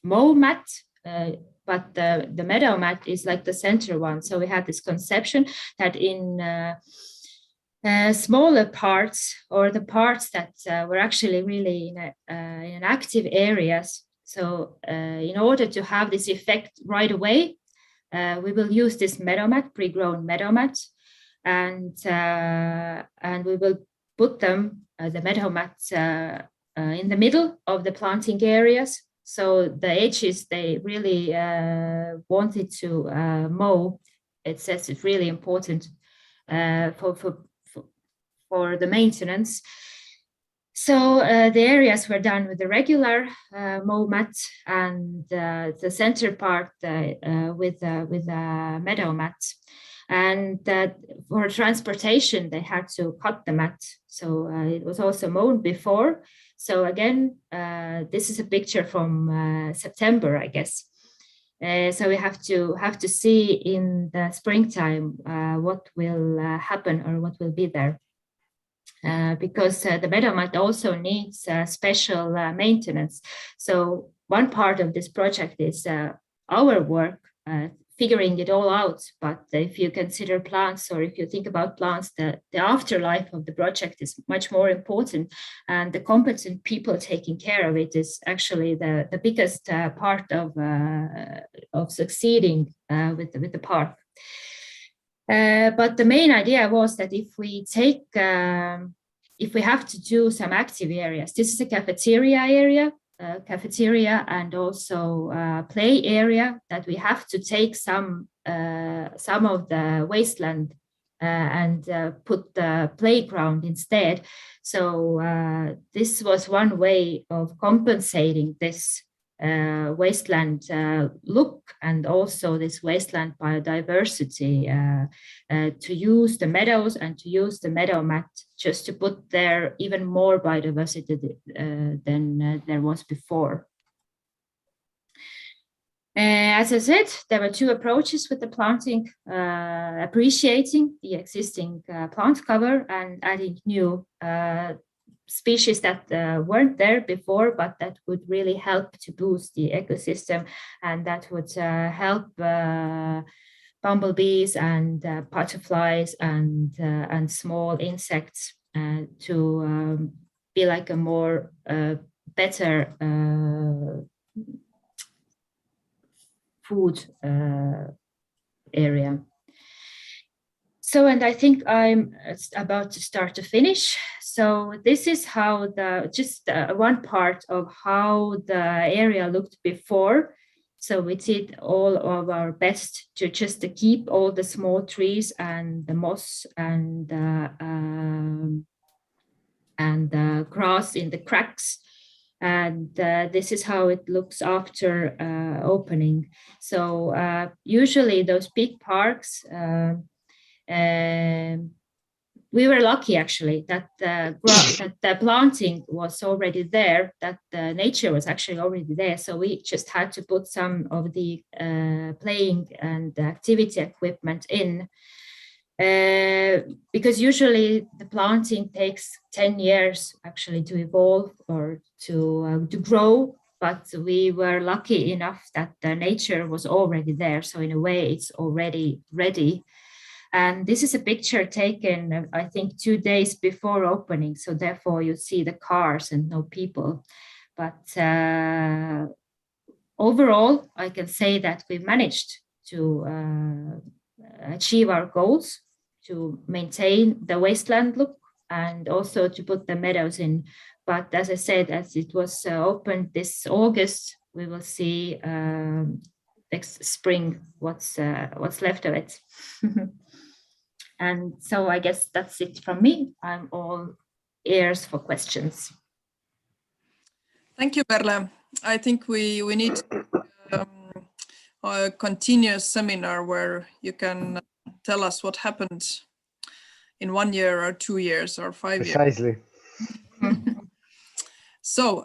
mow mat, but the meadow mat is like the center one. So we have this conception that in smaller parts, or the parts that were actually really in active areas, So in order to have this effect right away, we will use this meadow mat, pre-grown meadow mat, and we will put them, the meadow mats, in the middle of the planting areas. So the edges, they really wanted to mow. It says it's really important for the maintenance. So the areas were done with the regular mow mat, and the center part with a meadow mat. And for transportation, they had to cut the mat. So it was also mown before. So again, this is a picture from September, I guess. So we have to see in the springtime what will happen or what will be there. Because the meadow mat also needs special maintenance. So one part of this project is our work, figuring it all out. But if you consider plants, or if you think about plants, the afterlife of the project is much more important. And the competent people taking care of it is actually the biggest part of succeeding with the park. But the main idea was that if we have to do some active areas, this is a cafeteria area, and also play area, that we have to take some of the wasteland and put the playground instead. So this was one way of compensating this wasteland look, and also this wasteland biodiversity, to use the meadows and to use the meadow mat just to put there even more biodiversity than there was before. As I said, there were two approaches with the planting: appreciating the existing plant cover and adding new species that weren't there before, but that would really help to boost the ecosystem, and that would help bumblebees and butterflies and small insects to be like a more better food area. So, and I think I'm about to start to finish. So this is how one part of how the area looked before. So we did all of our best to just to keep all the small trees and the moss and grass in the cracks. And this is how it looks after opening. So usually those big parks, we were lucky actually that the planting was already there, that the nature was actually already there. So we just had to put some of the playing and activity equipment in, because usually the planting takes 10 years actually to evolve or to grow. But we were lucky enough that the nature was already there. So in a way, it's already ready. And this is a picture taken, I think, 2 days before opening. So therefore you see the cars and no people. But overall, I can say that we managed to achieve our goals, to maintain the wasteland look and also to put the meadows in. But as I said, as it was opened this August, we will see next spring what's left of it. And so I guess that's it from me. I'm all ears for questions. Thank you, Merle. I think we need a continuous seminar where you can tell us what happened in 1 year or 2 years or 5 years. Precisely. So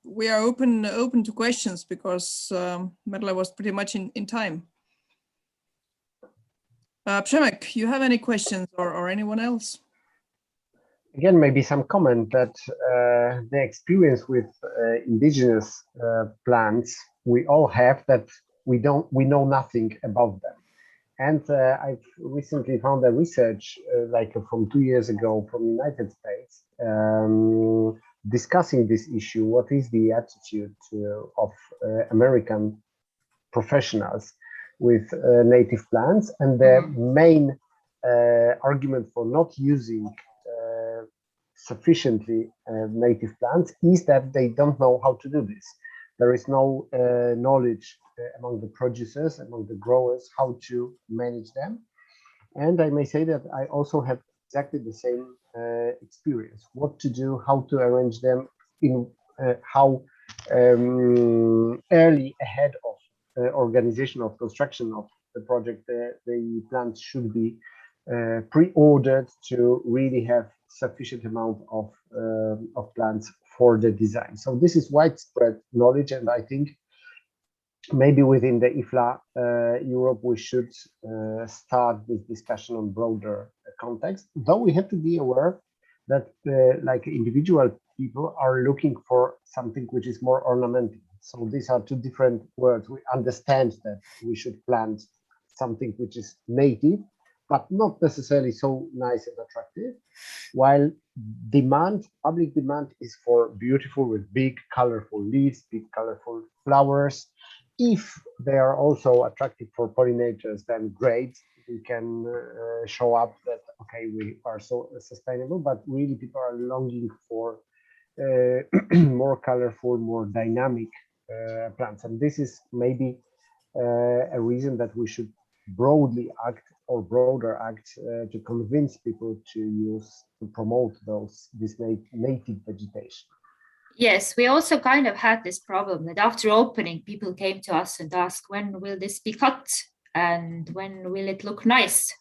we are open to questions, because Merle was pretty much in time. Przemek, you have any questions, or anyone else? Again, maybe some comment that the experience with indigenous plants we all have, that we know nothing about them. And I've recently found a research like from 2 years ago from United States, discussing this issue. What is the attitude of American professionals with native plants? And the main argument for not using sufficiently native plants is that they don't know how to do this. There is no knowledge among the producers, among the growers, how to manage them. And I may say that I also have exactly the same experience, what to do, how to arrange them, in how early ahead of organization of construction of the project, the plants should be pre-ordered to really have sufficient amount of plants for the design. So this is widespread knowledge, and I think maybe within the IFLA Europe we should start this discussion on broader context, though we have to be aware that like individual people are looking for something which is more ornamental. So these are two different words. We understand that we should plant something which is native, but not necessarily so nice and attractive, while demand, public demand, is for beautiful with big colorful leaves, big colorful flowers. If they are also attractive for pollinators, then great. We can show up that, okay, we are so sustainable, but really people are longing for more colorful, more dynamic plants. And this is maybe a reason that we should broadly act, or broader act, to convince people to promote this native vegetation. Yes, we also kind of had this problem that after opening, people came to us and asked, when will this be cut? And when will it look nice?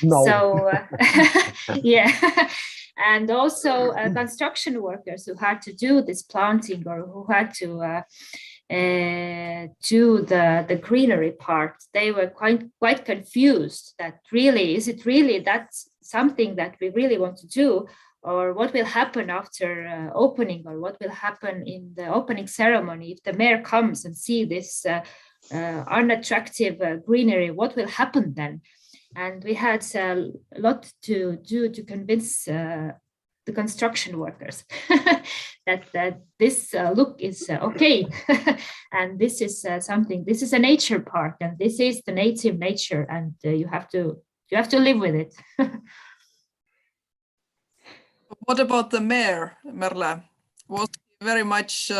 No. So, yeah. And also construction workers who had to do this planting, or who had to do the greenery part, they were quite confused that really, is it really that's something that we really want to do? Or what will happen after opening, or what will happen in the opening ceremony if the mayor comes and see this unattractive greenery? What will happen then? And we had a lot to do to convince the construction workers that this look is okay, and this is something. This is a nature park, and this is the native nature, and you have to live with it. What about the mayor, Merle? Was he very much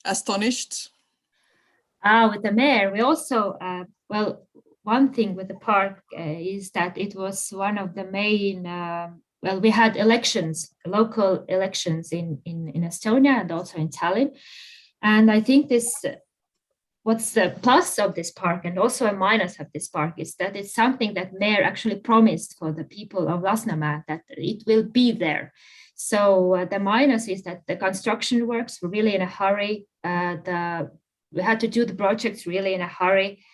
astonished? With the mayor, we also, well, one thing with the park is that it was one of the main, well, we had elections, local elections in Estonia and also in Tallinn. And I think what's the plus of this park and also a minus of this park is that it's something that mayor actually promised for the people of Lasnamäe, that it will be there. So the minus is that the construction works were really in a hurry. We had to do the projects really in a hurry.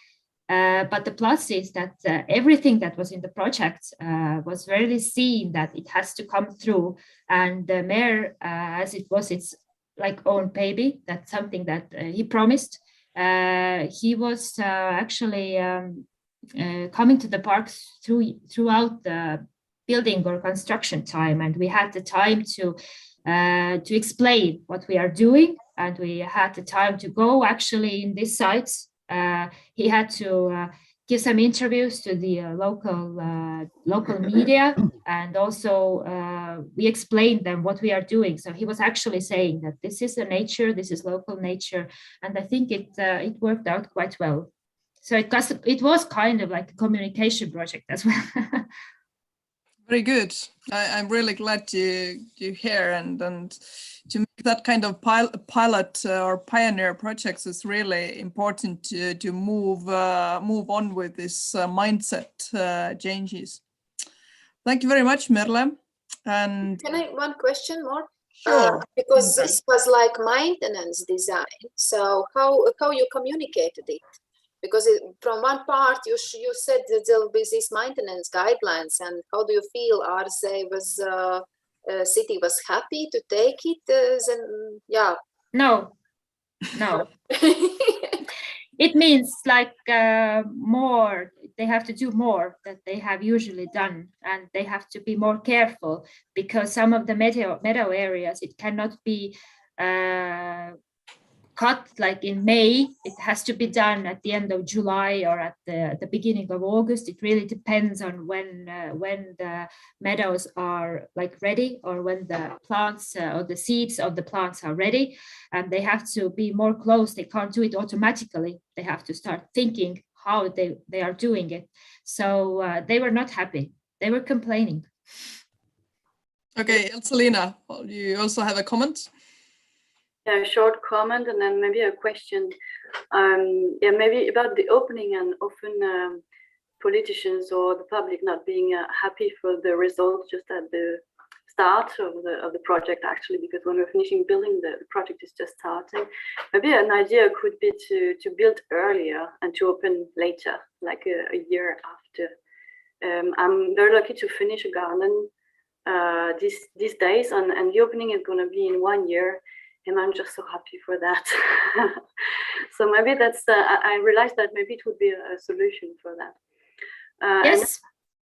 But the plus is that everything that was in the project was really seen that it has to come through. And the mayor, as it was its like own baby, that's something that he promised. He was actually coming to the parks throughout the building or construction time, and we had the time to explain what we are doing, and we had the time to go actually in these sites. He had to give some interviews to the local media, and also we explained them what we are doing. So he was actually saying that this is the nature, this is local nature, and I think it worked out quite well. So it was kind of like a communication project as well. Very good. I'm really glad to hear, and to make that kind of pilot or pioneer projects is really important to move on with this mindset changes. Thank you very much, Merle. And can I one question more? Sure. Because this was like maintenance design. So how you communicated it? Because from one part you said that there will be these maintenance guidelines, and how do you feel? City was happy to take it? Then yeah. No. It means like more, they have to do more that they have usually done, and they have to be more careful because some of the meadow areas, it cannot be cut like in May. It has to be done at the end of July or at the beginning of August. It really depends on when the meadows are like ready, or when the plants or the seeds of the plants are ready, and they have to be more close. They can't do it automatically. They have to start thinking how they are doing it. So they were not happy. They were complaining. Okay, Elsalina, you also have a comment? Yeah, a short comment and then maybe a question. Yeah, maybe about the opening, and often politicians or the public not being happy for the results just at the start of the project, actually, because when we're finishing building, the project is just starting. Maybe an idea could be to build earlier and to open later, like a year after. I'm very lucky to finish a garden these days, and the opening is going to be in 1 year. And I'm just so happy for that. So maybe that's, I realized that maybe it would be a solution for that. Yes.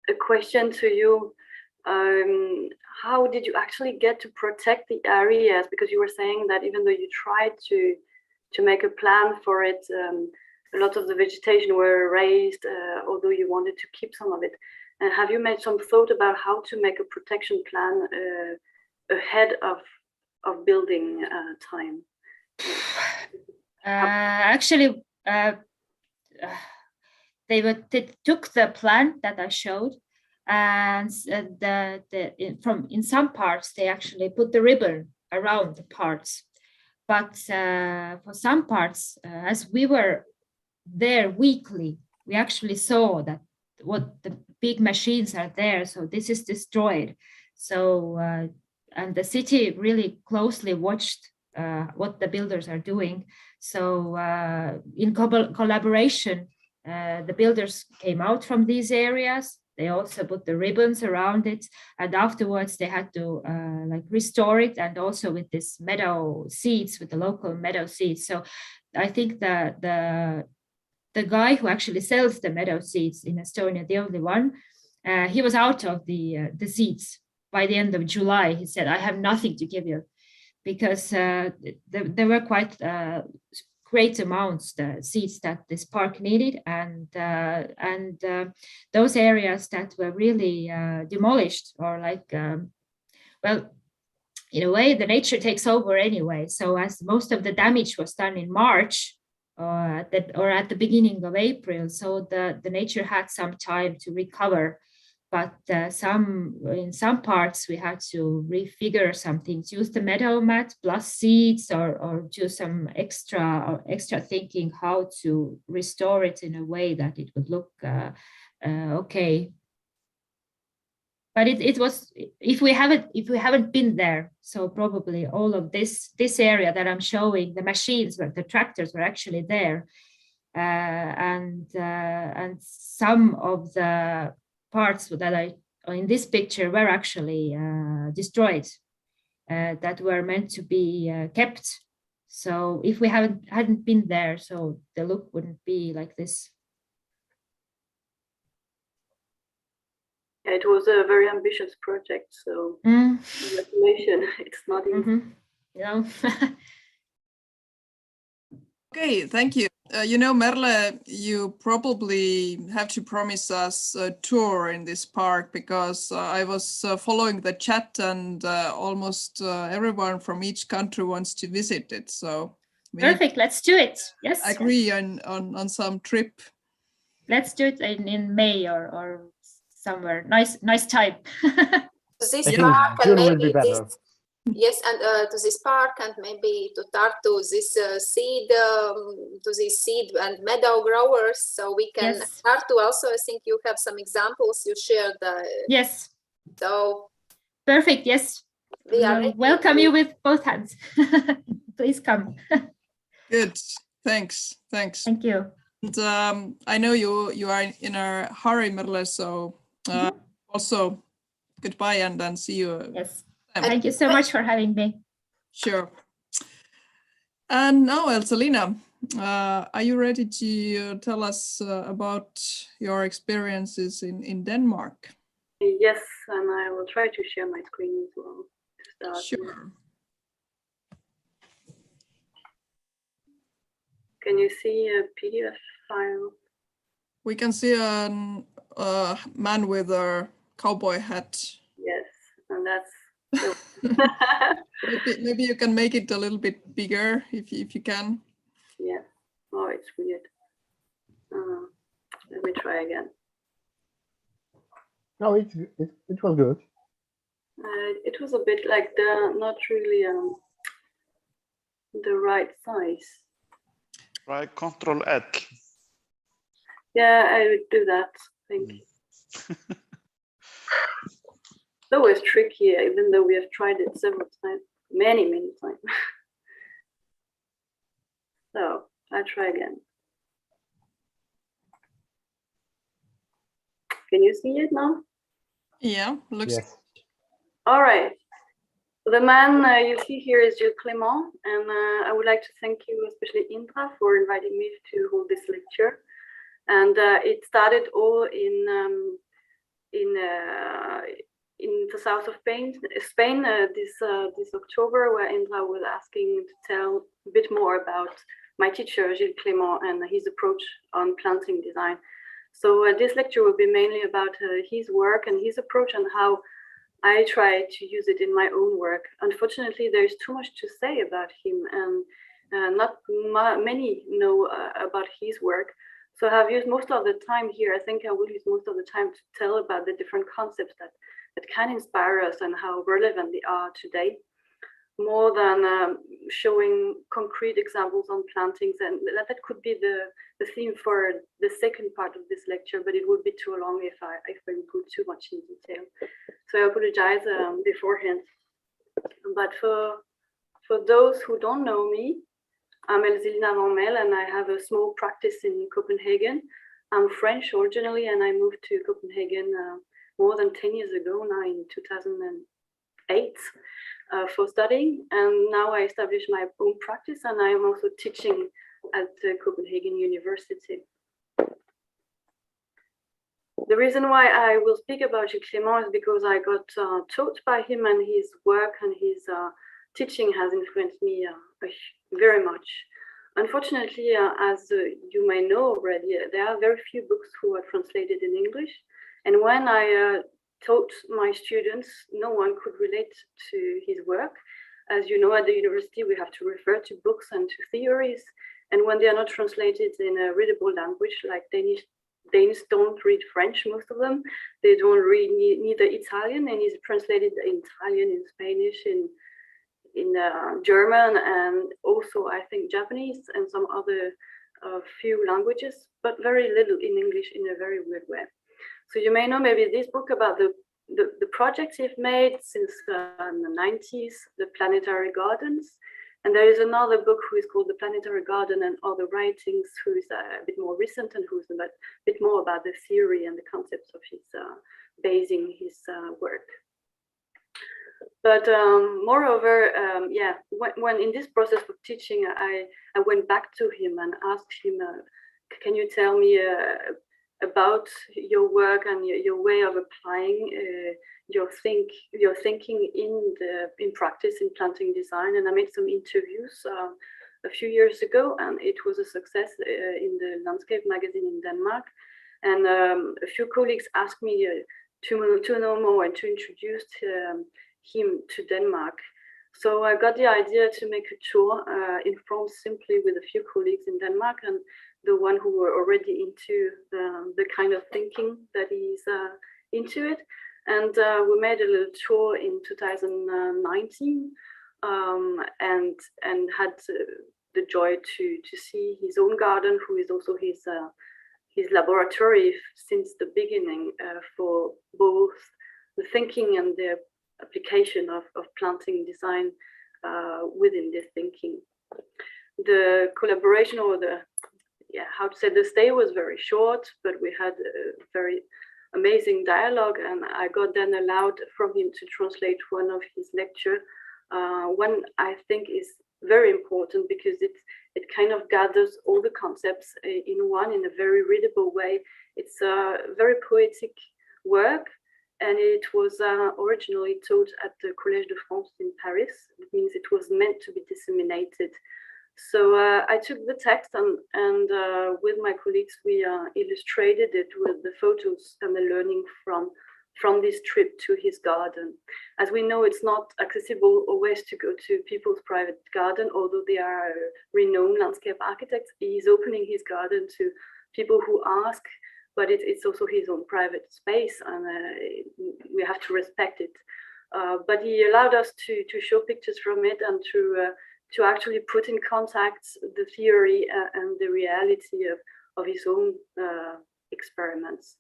And a question to you, how did you actually get to protect the areas? Because you were saying that even though you tried to make a plan for it, a lot of the vegetation were raised, although you wanted to keep some of it. And have you made some thought about how to make a protection plan ahead of building time? Actually, they took the plan that I showed, and in some parts they actually put the ribbon around the parts, but for some parts, as we were there weekly, we actually saw that what the big machines are there, so this is destroyed. So and the city really closely watched what the builders are doing. So in collaboration, the builders came out from these areas. They also put the ribbons around it, and afterwards they had to like restore it, and also with this meadow seeds, with the local meadow seeds. So I think the guy who actually sells the meadow seeds in Estonia, the only one, he was out of the seeds. By the end of July, he said, I have nothing to give you, because there were quite great amounts, the seeds that this park needed, and those areas that were really demolished, or like, well, in a way, the nature takes over anyway. So as most of the damage was done in March or at the beginning of April, so the nature had some time to recover. But in some parts we had to refigure some things, use the meadow mat plus seeds, or do some extra thinking how to restore it in a way that it would look okay. But it was, if we haven't been there, so probably all of this area that I'm showing, the machines, the tractors were actually there, and some of the parts that I in this picture were actually destroyed, that were meant to be kept. So if we hadn't been there, so the look wouldn't be like this. Yeah, it was a very ambitious project, so congratulations. It's not easy. Yeah. Okay, thank you. You know, Merle, you probably have to promise us a tour in this park, because I was following the chat, and almost everyone from each country wants to visit it. So perfect, let's do it. Yes. Agree on some trip. Let's do it in May or somewhere. Nice time. This I park think June and will be maybe better. this. Yes, and to this park, and maybe to Tartu, this seed, to this seed and meadow growers, so we can. Yes. Tartu also, I think you have some examples you shared. Yes. So perfect. Yes. We are welcome you with both hands. Please come. Good. Thanks. Thank you. And I know you are in a hurry, Merle. So also goodbye, and then see you. Yes. Thank you so much for having me. Sure. And now, Elsalina, are you ready to tell us about your experiences in Denmark? Yes, and I will try to share my screen as well to start. Sure. Can you see a PDF file? We can see a man with a cowboy hat. Yes, and that's. Maybe you can make it a little bit bigger if you can. Yeah. Oh, it's weird. Let me try again. No, it was good. It was a bit like not really the right size. Try Control L. Yeah, I would do that. Thank you. It's always tricky, even though we have tried it several times, many times. So I'll try again. Can you see it now? Yeah, looks. Yes. All right. The man you see here is Gilles Clément, and I would like to thank you, especially Indra, for inviting me to hold this lecture. And it started all in the south of Spain this October, where Indra was asking to tell a bit more about my teacher, Gilles Clément, and his approach on planting design. So this lecture will be mainly about his work and his approach and how I try to use it in my own work. Unfortunately, there's too much to say about him, and not many know about his work. So I've used most of the time here. I think I will use most of the time to tell about the different concepts that can inspire us and how relevant they are today, more than showing concrete examples on plantings. And that could be the theme for the second part of this lecture, but it would be too long if I go too much in detail. So I apologize beforehand. But for those who don't know me, I'm Elzelina Van Mel, and I have a small practice in Copenhagen. I'm French originally, and I moved to Copenhagen more than 10 years ago now, in 2008, for studying. And now I established my own practice, and I am also teaching at Copenhagen University. The reason why I will speak about Gilles Clément is because I got taught by him, and his work and his teaching has influenced me very much. Unfortunately, as you may know already, there are very few books who are translated in English. And when I taught my students, no one could relate to his work. As you know, at the university, we have to refer to books and to theories. And when they are not translated in a readable language, like Danes don't read French, most of them. They don't read neither Italian, and it's translated in Italian, in Spanish, in German, and also I think Japanese and some other few languages, but very little in English in a very weird way. So you may know maybe this book about the projects he've made since the 90s, the Planetary Gardens. And there is another book who is called The Planetary Garden and Other Writings, who is a bit more recent and who's a bit more about the theory and the concepts of his basing his work. But moreover, when in this process of teaching, I went back to him and asked him, can you tell me about your work and your way of applying your thinking in practice in planting design? And I made some interviews a few years ago, and it was a success in the Landscape magazine in Denmark. And a few colleagues asked me to know more and to introduce him to Denmark. So I got the idea to make a tour in France simply with a few colleagues in Denmark, and the one who were already into the kind of thinking that he's into it. And we made a little tour in 2019 and had the joy to see his own garden, who is also his laboratory since the beginning for both the thinking and the application of planting design within this thinking. The collaboration, or the stay was very short, but we had a very amazing dialogue, and I got then allowed from him to translate one of his lecture. One I think is very important because it kind of gathers all the concepts in a very readable way. It's a very poetic work, and it was originally taught at the Collège de France in Paris. It means it was meant to be disseminated. So I took the text and with my colleagues, we illustrated it with the photos and the learning from this trip to his garden. As we know, it's not accessible always to go to people's private garden, although they are renowned landscape architects. He's opening his garden to people who ask, but it's also his own private space, and we have to respect it. But he allowed us to show pictures from it and to actually put in contact the theory and the reality of his own experiments.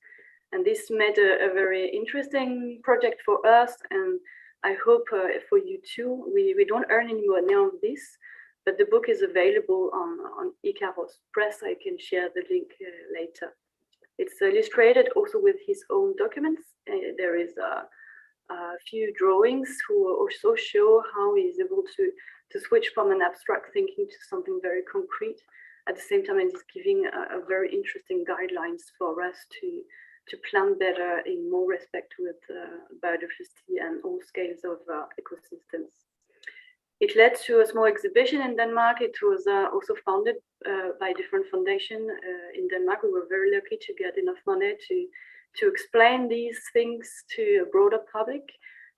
And this made a very interesting project for us, and I hope for you too. We don't earn any money on this, but the book is available on Icaros Press. I can share the link later. It's illustrated also with his own documents. There is a few drawings who also show how he's able to switch from an abstract thinking to something very concrete. At the same time, it's giving a very interesting guidelines for us to plan better in more respect with biodiversity and all scales of ecosystems. It led to a small exhibition in Denmark. It was also funded by different foundations in Denmark. We were very lucky to get enough money to explain these things to a broader public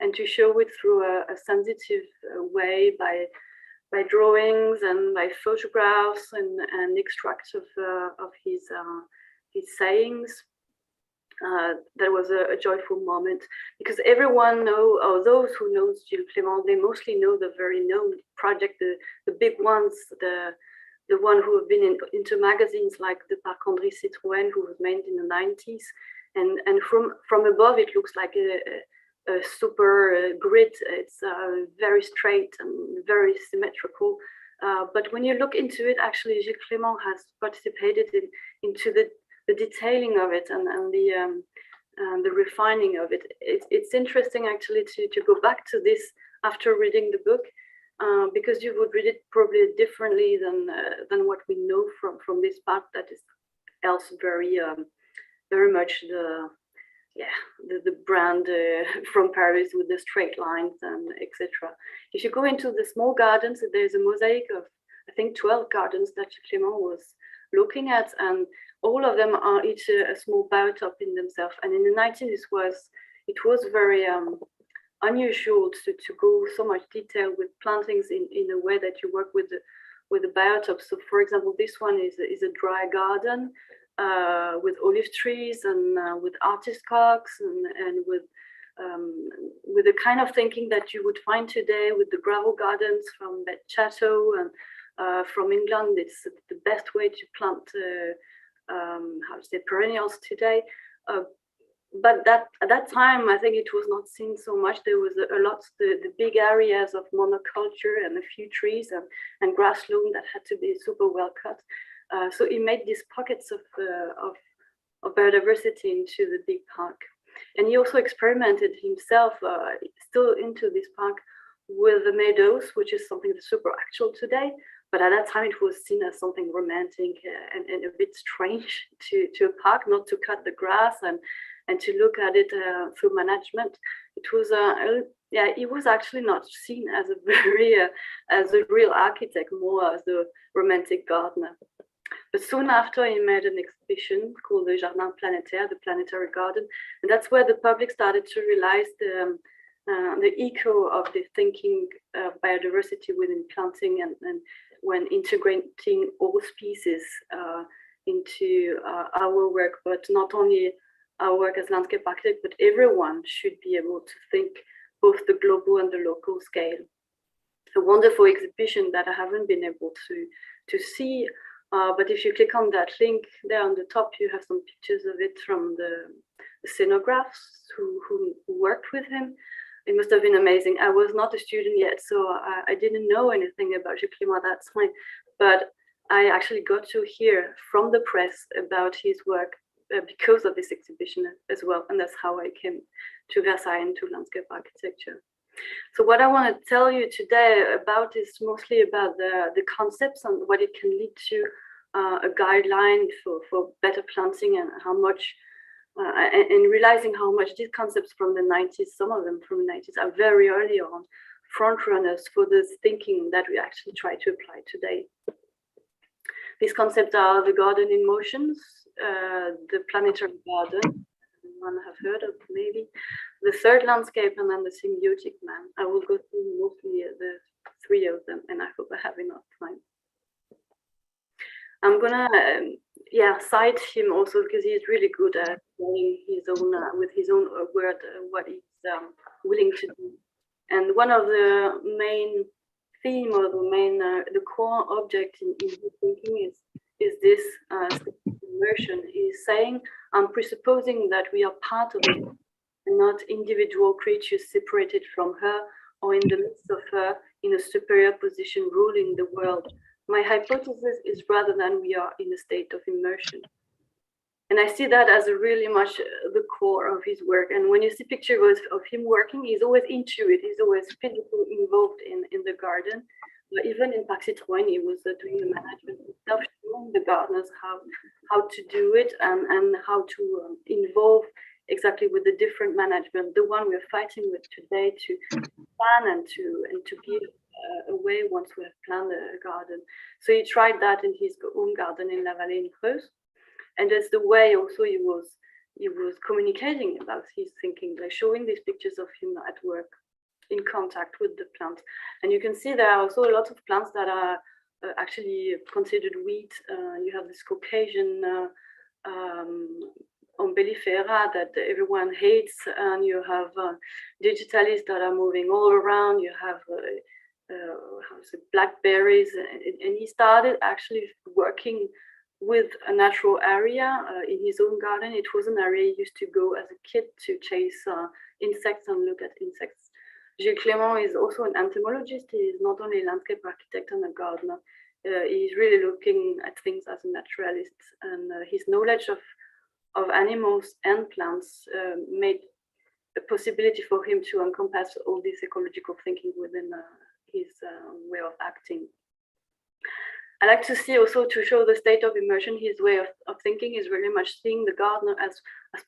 and to show it through a sensitive way by drawings and by photographs and extracts of his sayings. That was a joyful moment because everyone knows, or those who know Gilles Clément, they mostly know the very known project, the big ones, the one who have been into magazines like the Parc André Citroën, who was made in the 90s, and from above it looks like a super grid. It's very straight and very symmetrical. But when you look into it, actually Gilles Clément has participated into the detailing of it and the refining of it. It's interesting actually to go back to this after reading the book, because you would read it probably differently than what we know from this part that is else very much the brand from Paris with the straight lines and etc. If you go into the small gardens, there's a mosaic of I think 12 gardens that Clément was looking at, and all of them are each a small biotop in themselves. And in the 90s, it was very unusual to go so much detail with plantings in a way that you work with the biotop. So, for example, this one is a dry garden with olive trees and with artist cocks and with the kind of thinking that you would find today with the gravel gardens from Bed Chateau and from England. It's the best way to plant perennials today. But at that time, I think it was not seen so much. There was a lot, the big areas of monoculture and a few trees and grass lawn that had to be super well cut. So he made these pockets of biodiversity into the big park. And he also experimented himself still into this park with the meadows, which is something that's super actual today. But at that time, it was seen as something romantic and a bit strange to a park, not to cut the grass and to look at it through management. It was, he was actually not seen as a very, as a real architect, more as a romantic gardener. But soon after, he made an exhibition called the Jardin Planétaire, the Planetary Garden. And that's where the public started to realize the echo of the thinking of biodiversity within planting and when integrating all species into our work, but not only our work as landscape architect, but everyone should be able to think both the global and the local scale. A wonderful exhibition that I haven't been able to see, but if you click on that link there on the top, you have some pictures of it from the scenographs who worked with him. It must have been amazing. I was not a student yet, so I didn't know anything about Gilles Clément at that time, but I actually got to hear from the press about his work because of this exhibition as well, and that's how I came to Versailles and to landscape architecture. So what I want to tell you today about is mostly about the concepts and what it can lead to, a guideline for better planting, and how much, and realizing how much these concepts from the 90s, some of them from the 90s, are very early on front runners for this thinking that we actually try to apply today. These concepts are the garden in motions, the planetary garden, one have heard of maybe, the third landscape, and then the symbiotic man. I will go through mostly the three of them, and I hope I have enough time. I'm gonna cite him also because he's really good at telling his own with his own word what he's willing to do. And one of the main theme, or the main the core object in his thinking is this immersion. He's saying, I'm presupposing that we are part of it and not individual creatures separated from her or in the midst of her in a superior position ruling the world. My hypothesis is rather than we are in a state of immersion. And I see that as a really much the core of his work. And when you see pictures of him working, he's always into it. He's always physically involved in the garden. But even in Parc Citroën, he was doing the management himself, showing the gardeners how to do it, and how to involve exactly with the different management. The one we're fighting with today to plan and to give away once we have planned a garden. So he tried that in his own garden in La Vallée in Creuse. And that's the way also he was communicating about his thinking, like showing these pictures of him at work, in contact with the plants. And you can see there are also a lot of plants that are actually considered weed. You have this Caucasian Umbellifera that everyone hates, and you have digitalis that are moving all around. You have blackberries, and he started actually working with a natural area in his own garden. It was an area he used to go as a kid to chase insects and look at insects. Gilles Clément is also an entomologist. He is not only a landscape architect and a gardener. He's really looking at things as a naturalist, and his knowledge of animals and plants made a possibility for him to encompass all this ecological thinking within his way of acting. I like to see also, to show the state of immersion, his way of thinking is really much seeing the gardener as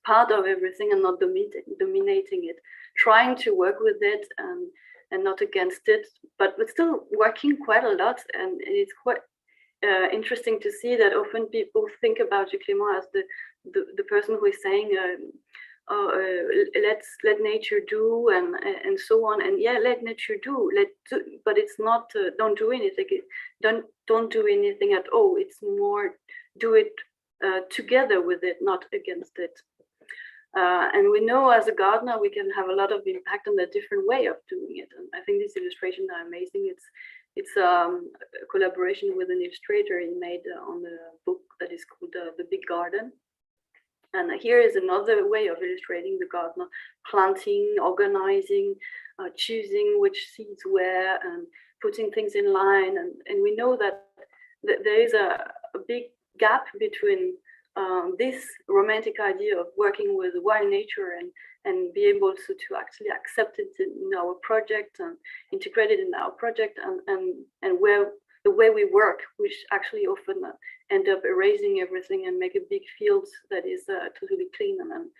part of everything and not dominating it, trying to work with it and not against it, but still working quite a lot. And it's quite interesting to see that often people think about Gilles Clément as the person who is saying, let nature do, and so on. And yeah, let nature do, but it's not don't do anything. Don't do anything at all. It's more do it together with it, not against it. And we know as a gardener we can have a lot of impact on the different way of doing it. And I think these illustrations are amazing. It's a collaboration with an illustrator he made on a book that is called The Big Garden. And here is another way of illustrating the gardener: planting, organizing, choosing which seeds where, and putting things in line. And we know that there is a big gap between this romantic idea of working with wild nature and be able to actually accept it in our project and integrate it in our project, and where the way we work, which actually often end up erasing everything and make a big field that is totally clean, and then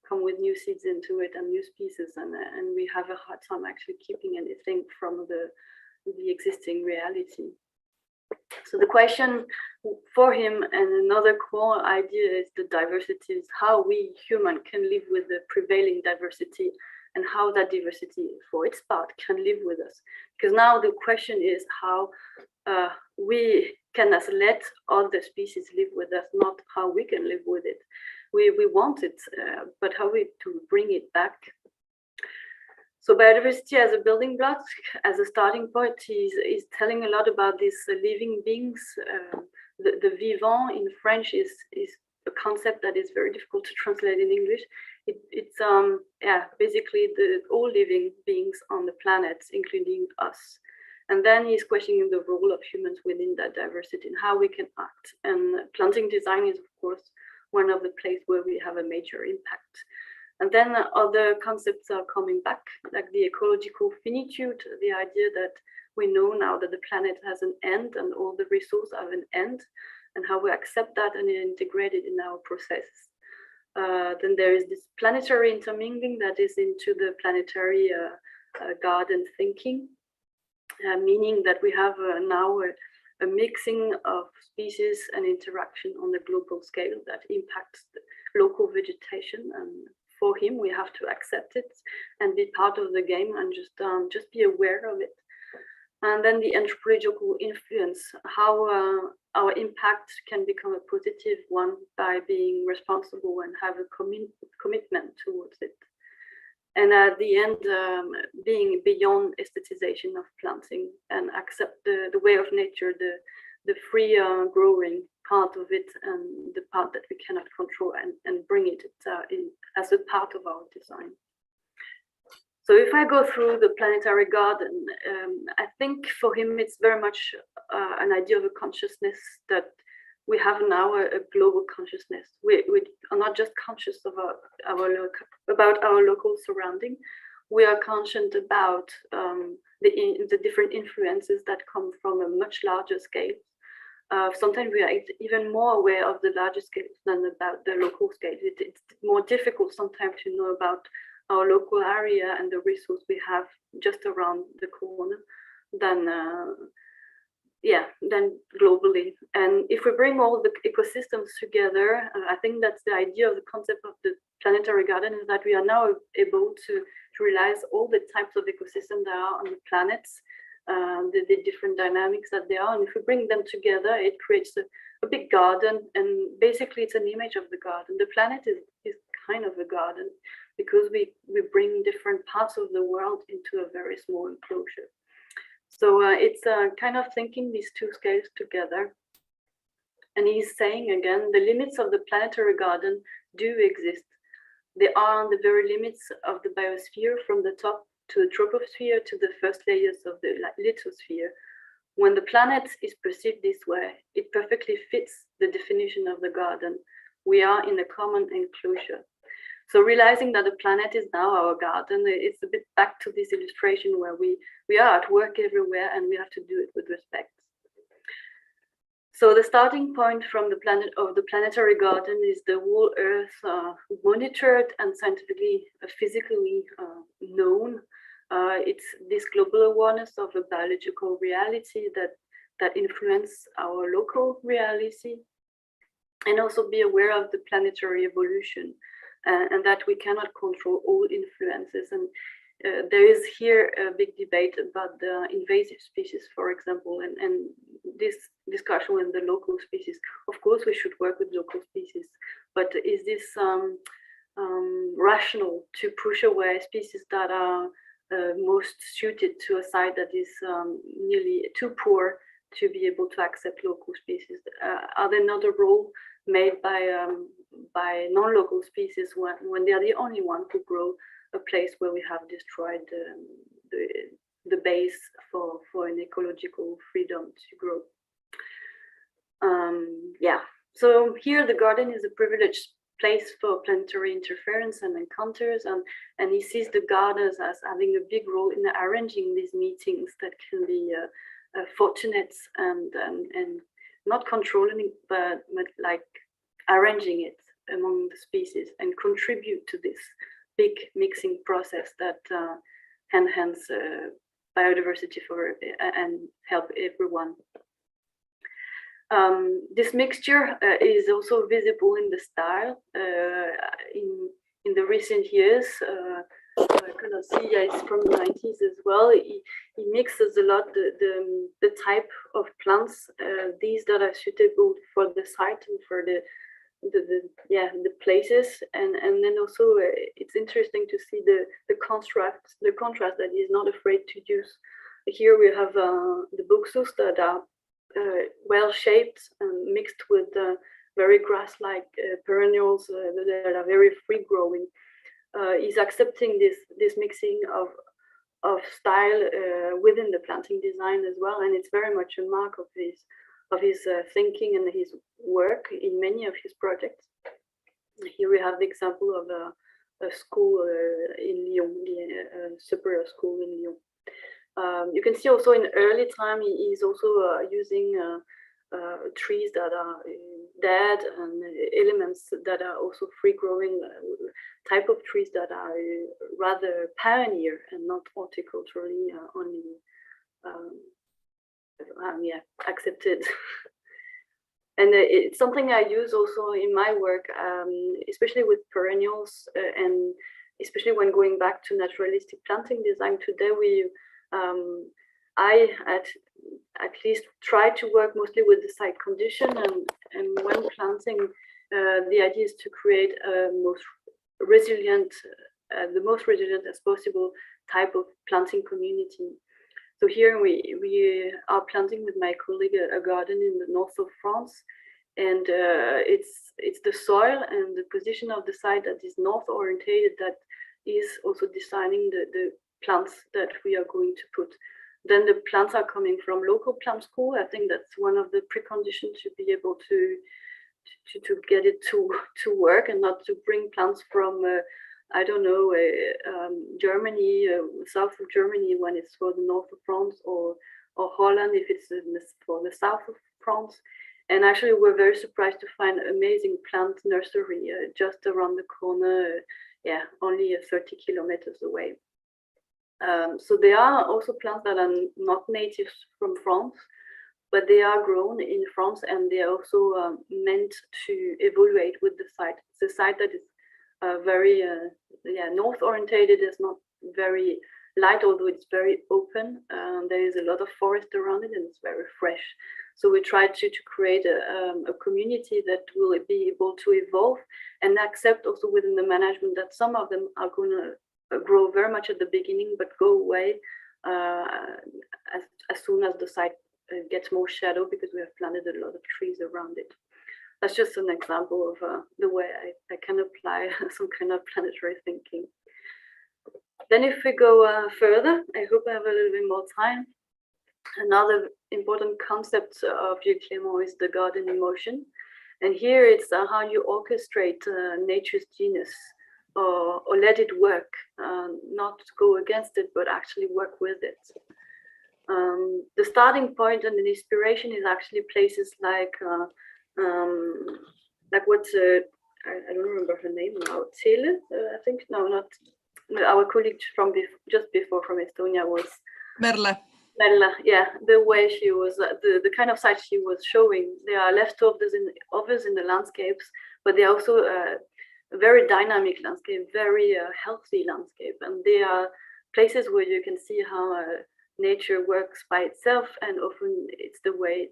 come with new seeds into it and new species, and we have a hard time actually keeping anything from the existing reality. So the question for him, and another core idea, is the diversity, is how we human can live with the prevailing diversity, and how that diversity for its part can live with us. Because now the question is how we can let other species live with us, not how we can live with it. We want it, but how we to bring it back. So biodiversity as a building block, as a starting point, is telling a lot about these living beings. The vivant in French is a concept that is very difficult to translate in English. It's basically all living beings on the planet, including us. And then he's questioning the role of humans within that diversity and how we can act. And planting design is, of course, one of the places where we have a major impact. And then other concepts are coming back, like the ecological finitude, the idea that we know now that the planet has an end and all the resources have an end, and how we accept that and integrate it in our process. Then there is this planetary intermingling that is into the planetary garden thinking, meaning that we have now a mixing of species and interaction on the global scale that impacts the local vegetation. And for him, we have to accept it and be part of the game and just be aware of it. And then the anthropological influence, how our impact can become a positive one by being responsible and have a commitment towards it. And at the end, being beyond aestheticization of planting and accept the way of nature, the free growing part of it and the part that we cannot control, and bring it in as a part of our design. So if I go through the planetary garden, I think for him it's very much an idea of a consciousness that we have now, a global consciousness. We are not just conscious of about our local surrounding. We are conscious about the different influences that come from a much larger scale. Sometimes we are even more aware of the larger scale than about the local scale. It's more difficult sometimes to know about our local area and the resource we have just around the corner than globally. And if we bring all the ecosystems together, I think that's the idea of the concept of the planetary garden, is that we are now able to realize all the types of ecosystems that are on the planets, the different dynamics that there are. And if we bring them together, it creates a big garden. And basically it's an image of the garden. The planet is kind of a garden, because we bring different parts of the world into a very small enclosure. So it's kind of thinking these two scales together. And he's saying again, the limits of the planetary garden do exist. They are on the very limits of the biosphere, from the top to the troposphere to the first layers of the lithosphere. When the planet is perceived this way, it perfectly fits the definition of the garden. We are in a common enclosure. So realizing that the planet is now our garden, it's a bit back to this illustration where we are at work everywhere, and we have to do it with respect. So the starting point from the planetary garden is the whole Earth monitored and scientifically, physically known. It's this global awareness of a biological reality that influences our local reality, and also be aware of the planetary evolution. And that we cannot control all influences. And there is here a big debate about the invasive species, for example, and this discussion with the local species. Of course, we should work with local species, but is this rational to push away species that are most suited to a site that is nearly too poor to be able to accept local species? Are there not a role made by non-local species when they are the only one who grow a place where we have destroyed the base for an ecological freedom to grow? So here the garden is a privileged place for planetary interference and encounters, and he sees the gardens as having a big role in arranging these meetings that can be fortunate and not controlling, but like arranging it among the species and contribute to this big mixing process that enhance biodiversity and help everyone. This mixture is also visible in the style. In the recent years, I cannot see, it's from the 90s as well. He mixes a lot the type of plants, these that are suitable for the site and for the places, and then also it's interesting to see the contrast that he's not afraid to use. Here we have the buxus that are well shaped and mixed with very grass-like perennials that are very free growing. He's accepting this mixing of style within the planting design as well, and it's very much a mark of his thinking and his work in many of his projects. Here we have the example school in Lyon, the superior school in Lyon. You can see also in early time he is also using trees that are dead and elements that are also free growing type of trees that are rather pioneer and not horticulturally only accepted. And it's something I use also in my work, especially with perennials, and especially when going back to naturalistic planting design. Today, I at least try to work mostly with the site condition, and when planting, the idea is to create a most resilient, the most resilient as possible type of planting community. So here we are planting with my colleague a garden in the north of France, and it's the soil and the position of the site that is north orientated that is also designing the plants that we are going to put. Then the plants are coming from local plant school. I think that's one of the preconditions to be able to get it to work, and not to bring plants from I don't know, Germany, south of Germany when it's for the north of France, or Holland if it's for the south of France. And actually, we're very surprised to find amazing plant nursery just around the corner, only 30 kilometers away. So there are also plants that are not native from France, but they are grown in France, and they are also meant to evaluate with the site. It's a site that is very north orientated. Is not very light, although it's very open. There is a lot of forest around it, and it's very fresh. So we try to create a community that will be able to evolve and accept also within the management that some of them are going to grow very much at the beginning, but go away as soon as the site gets more shadow, because we have planted a lot of trees around it. That's just an example of the way I can apply some kind of planetary thinking. Then if we go further, I hope I have a little bit more time. Another important concept of Gilles Clément is the garden in motion. And here it's how you orchestrate nature's genius, or let it work, not go against it, but actually work with it. The starting point and the inspiration is actually places like what I don't remember her name now. Tele, I think. No, not our colleague from just before from Estonia was Merle. Merle, yeah. The way she was, the kind of sites she was showing. There are leftovers in the landscapes, but they are also a very dynamic landscape, very healthy landscape, and they are places where you can see how nature works by itself, and often it's the way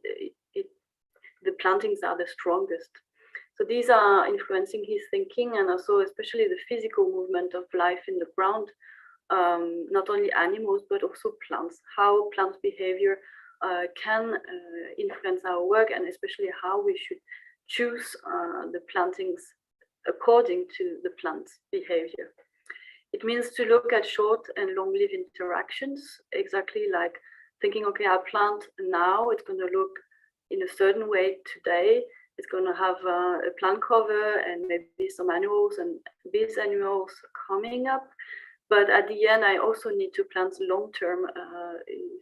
the plantings are the strongest. So these are influencing his thinking, and also especially the physical movement of life in the ground, not only animals, but also plants, how plant behavior can influence our work, and especially how we should choose the plantings according to the plant's behavior. It means to look at short and long-lived interactions, exactly like thinking, okay, our plant now, it's going to look in a certain way today. It's going to have a plant cover and maybe some animals, and these animals coming up. But at the end, I also need to plant long-term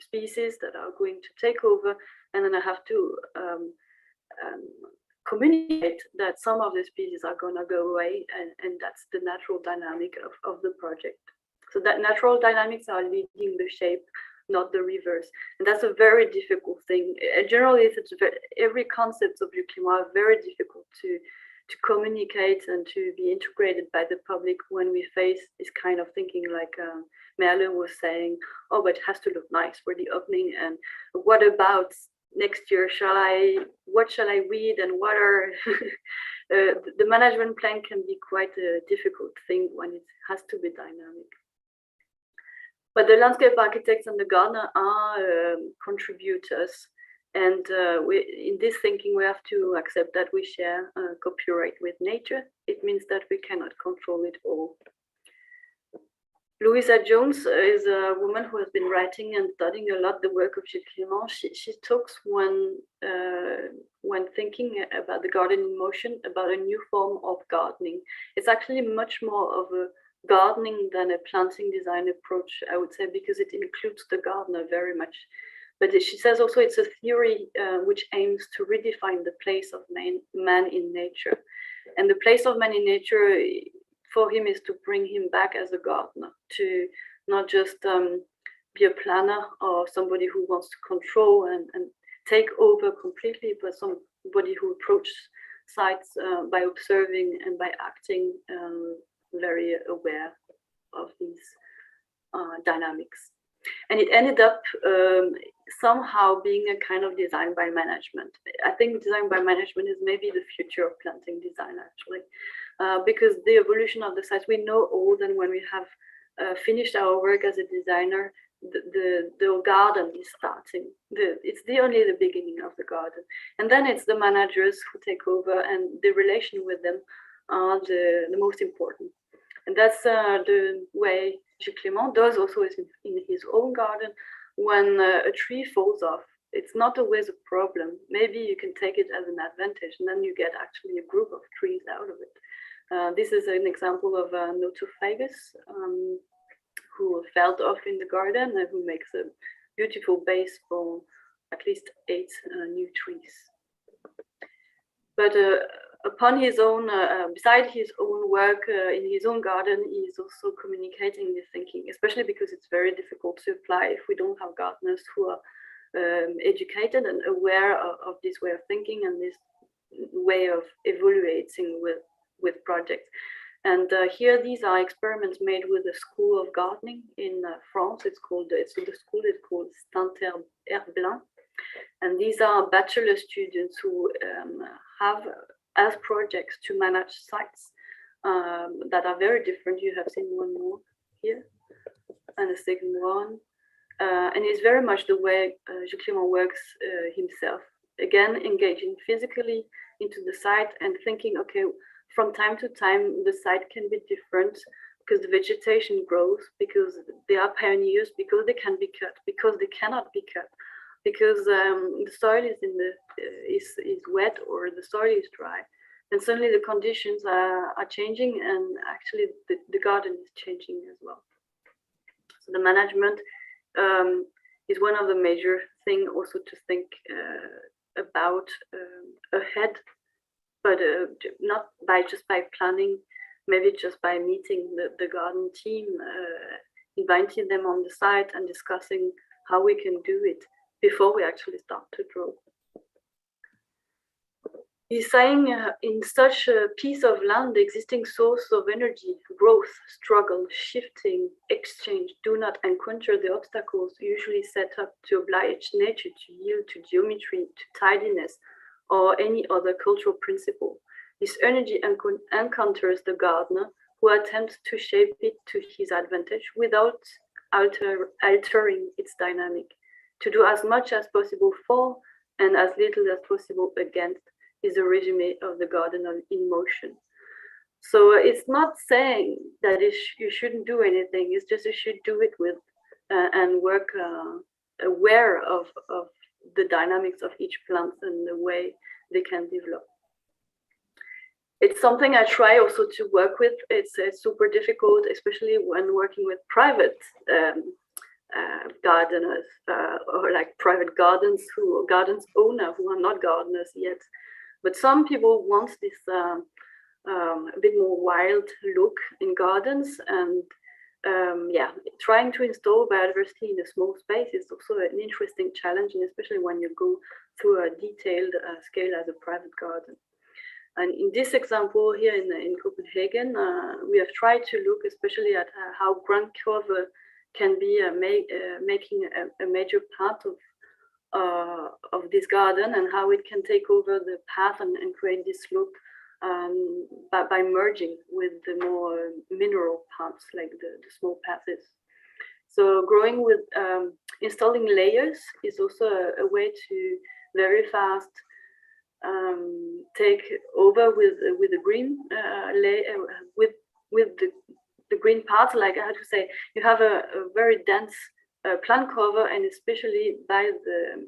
species that are going to take over, and then I have to communicate that some of the species are going to go away, and that's the natural dynamic of the project. So that natural dynamics are leading the shape, not the reverse, and that's a very difficult thing. Generally, every concept of Gilles Clément are very difficult to communicate and to be integrated by the public when we face this kind of thinking, like Merle was saying, oh, but it has to look nice for the opening, and what about next year? What shall I read, and what are the management plan can be quite a difficult thing when it has to be dynamic. But the landscape architects and the gardener are contributors, and in this thinking we have to accept that we share copyright with nature. It means that we cannot control it all. Louisa Jones is a woman who has been writing and studying a lot the work of Gilles Clément. She talks when thinking about the garden in motion about a new form of gardening. It's actually much more of a gardening than a planting design approach, I would say, because it includes the gardener very much. But she says also it's a theory which aims to redefine the place of man in nature. And the place of man in nature for him is to bring him back as a gardener, to not just be a planner or somebody who wants to control and take over completely, but somebody who approaches sites by observing and by acting very aware of these dynamics. And it ended up somehow being a kind of design by management. I think design by management is maybe the future of planting design, actually, because the evolution of the sites, we know all that when we have finished our work as a designer, the garden is starting. It's only the beginning of the garden. And then it's the managers who take over, and the relation with them are the most important. And that's the way Gilles Clément does also in his own garden. When a tree falls off, it's not always a problem. Maybe you can take it as an advantage, and then you get actually a group of trees out of it. This is an example of Notophagus, who fell off in the garden and who makes a beautiful base for at least 8 new trees. But upon his own, beside his own work in his own garden, he is also communicating this thinking, especially because it's very difficult to apply if we don't have gardeners who are educated and aware of this way of thinking and this way of evaluating with projects. And here, these are experiments made with the School of Gardening in France. The school is called Saint-Herblain. And these are bachelor students who have as projects to manage sites that are very different. You have seen one more here, and a second one. And it's very much the way Gilles Clément works himself. Again, engaging physically into the site and thinking, okay, from time to time, the site can be different because the vegetation grows, because they are pioneers, because they can be cut, because they cannot be cut, because the soil is wet or the soil is dry. And suddenly the conditions are changing, and actually the garden is changing as well. So the management is one of the major things also to think about ahead, but not just by planning, maybe just by meeting the garden team, inviting them on the site and discussing how we can do it before we actually start to draw. He's saying in such a piece of land, the existing source of energy, growth, struggle, shifting, exchange do not encounter the obstacles usually set up to oblige nature to yield to geometry, to tidiness, or any other cultural principle. This energy encounters the gardener, who attempts to shape it to his advantage without altering its dynamic, to do as much as possible for and as little as possible against is a resume of the garden in motion. So it's not saying that you shouldn't do anything, it's just you should do it with and work aware of the dynamics of each plant and the way they can develop. It's something I try also to work with. It's super difficult, especially when working with private gardeners or like private gardens owner who are not gardeners yet. But some people want this a bit more wild look in gardens, and trying to install biodiversity in a small space is also an interesting challenge, and especially when you go through a detailed scale as a private garden. And in this example here in Copenhagen, we have tried to look especially at how ground cover can be making a major part of this garden, and how it can take over the path and create this look by merging with the more mineral parts, like the small paths. So growing with installing layers is also a way to very fast take over with the green layer, with the the green parts, like I had to say, you have a very dense plant cover, and especially by the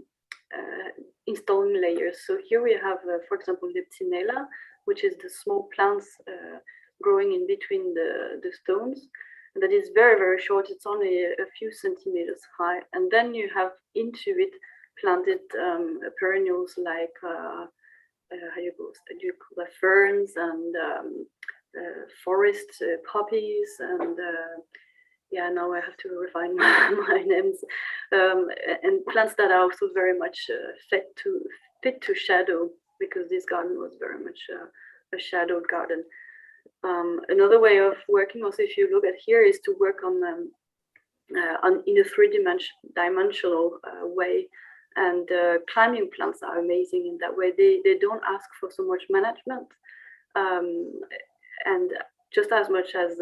installing layers. So here we have, for example, Leptinella, which is the small plants growing in between the stones. And that is very, very short. It's only a few centimeters high. And then you have into it planted perennials like how do you call that, ferns and forest poppies and yeah, now I have to refine my names, and plants that are also very much fit to shadow, because this garden was very much a shadowed garden. Another way of working also, if you look at here, is to work on in a three-dimensional way. And climbing plants are amazing in that way. They don't ask for so much management, and just as much as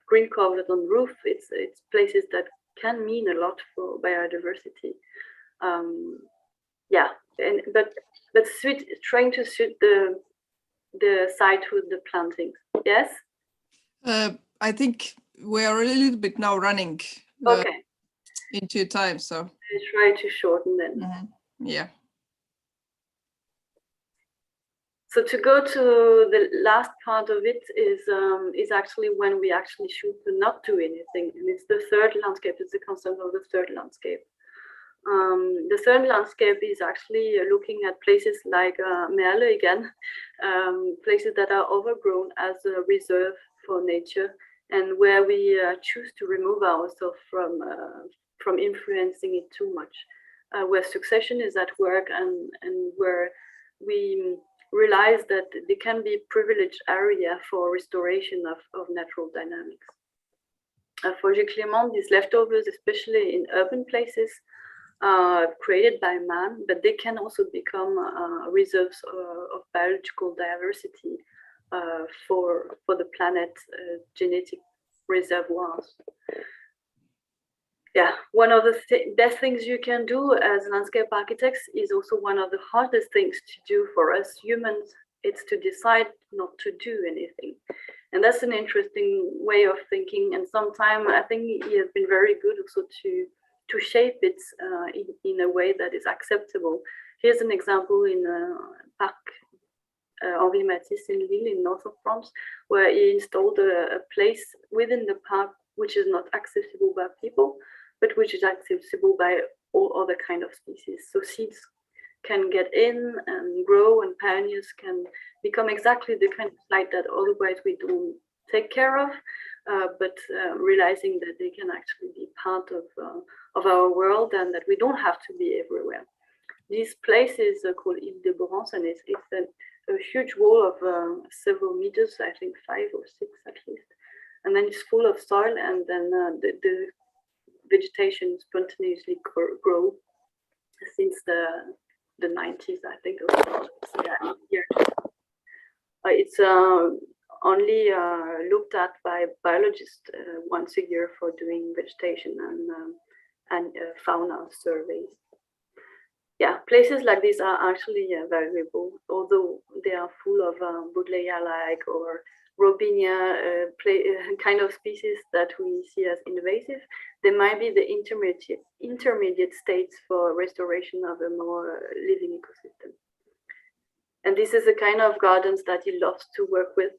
green covered on roof, it's places that can mean a lot for biodiversity. Yeah, but trying to suit the site with the plantings. Yes. I think we are a little bit now running Okay. into time, so I try to shorten then. Yeah. So to go to the last part of it is actually when we actually shoot to not do anything, and it's the third landscape. It's the concept of the third landscape. The third landscape is actually looking at places like Merle again, places that are overgrown as a reserve for nature, and where we choose to remove ourselves from influencing it too much, where succession is at work, and where we realize that there can be privileged area for restoration of natural dynamics. For Gilles Clément, these leftovers, especially in urban places, created by man, but they can also become reserves of biological diversity for the planet, genetic reservoirs. Yeah, one of the best things you can do as landscape architects is also one of the hardest things to do for us humans. It's to decide not to do anything. And that's an interesting way of thinking. And sometimes I think he has been very good also to shape it in a way that is acceptable. Here's an example in Parc Henri Matisse in Lille, in north of France, where he installed a place within the park which is not accessible by people, but which is accessible by all other kind of species. So seeds can get in and grow, and pioneers can become exactly the kind of light that otherwise we don't take care of, but realizing that they can actually be part of our world, and that we don't have to be everywhere. This place is called Ile de Borance, and it's a huge wall of several meters, I think 5 or 6 at least. And then it's full of soil, and then the vegetation spontaneously grow since the 90s, I think. It's only looked at by biologists once a year for doing vegetation and fauna surveys. Yeah, places like these are actually valuable, although they are full of Buddleia-like or Robinia kind of species that we see as invasive. They might be the intermediate states for restoration of a more living ecosystem. And this is the kind of gardens that he loves to work with,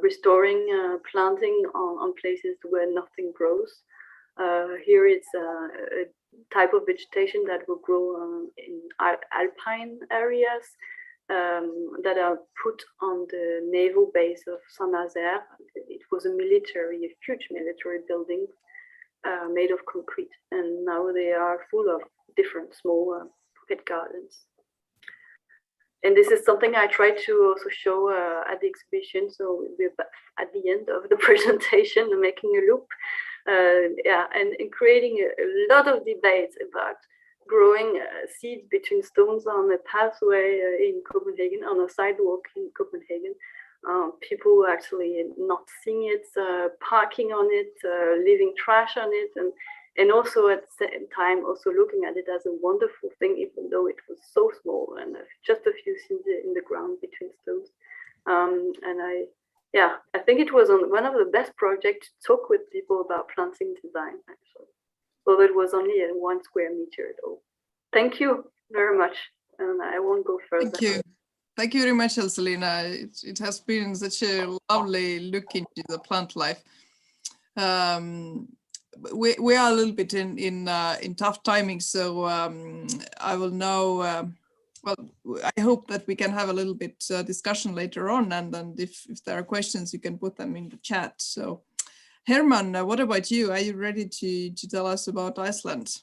restoring planting on places where nothing grows. Here it's a type of vegetation that will grow in alpine areas that are put on the naval base of Saint-Nazaire. It was a huge military building made of concrete, and now they are full of different small pocket gardens. And this is something I try to also show at the exhibition. So we're at the end of the presentation, making a loop. Yeah, and creating a lot of debates about growing seeds between stones on a pathway in Copenhagen, on a sidewalk in Copenhagen. People actually not seeing it, parking on it, leaving trash on it, and also at the same time also looking at it as a wonderful thing, even though it was so small and just a few seeds in the ground between stones. And yeah, I think it was on one of the best projects to talk with people about planting design, actually. Although it was only a 1 square meter though. Thank you very much. And I won't go further. Thank you. Thank you very much, Elselina. It has been such a lovely look into the plant life. We are a little bit in tough timing, so I will now. Well, I hope that we can have a little bit discussion later on, and then if there are questions, you can put them in the chat. So, Herman, what about you? Are you ready to tell us about Iceland?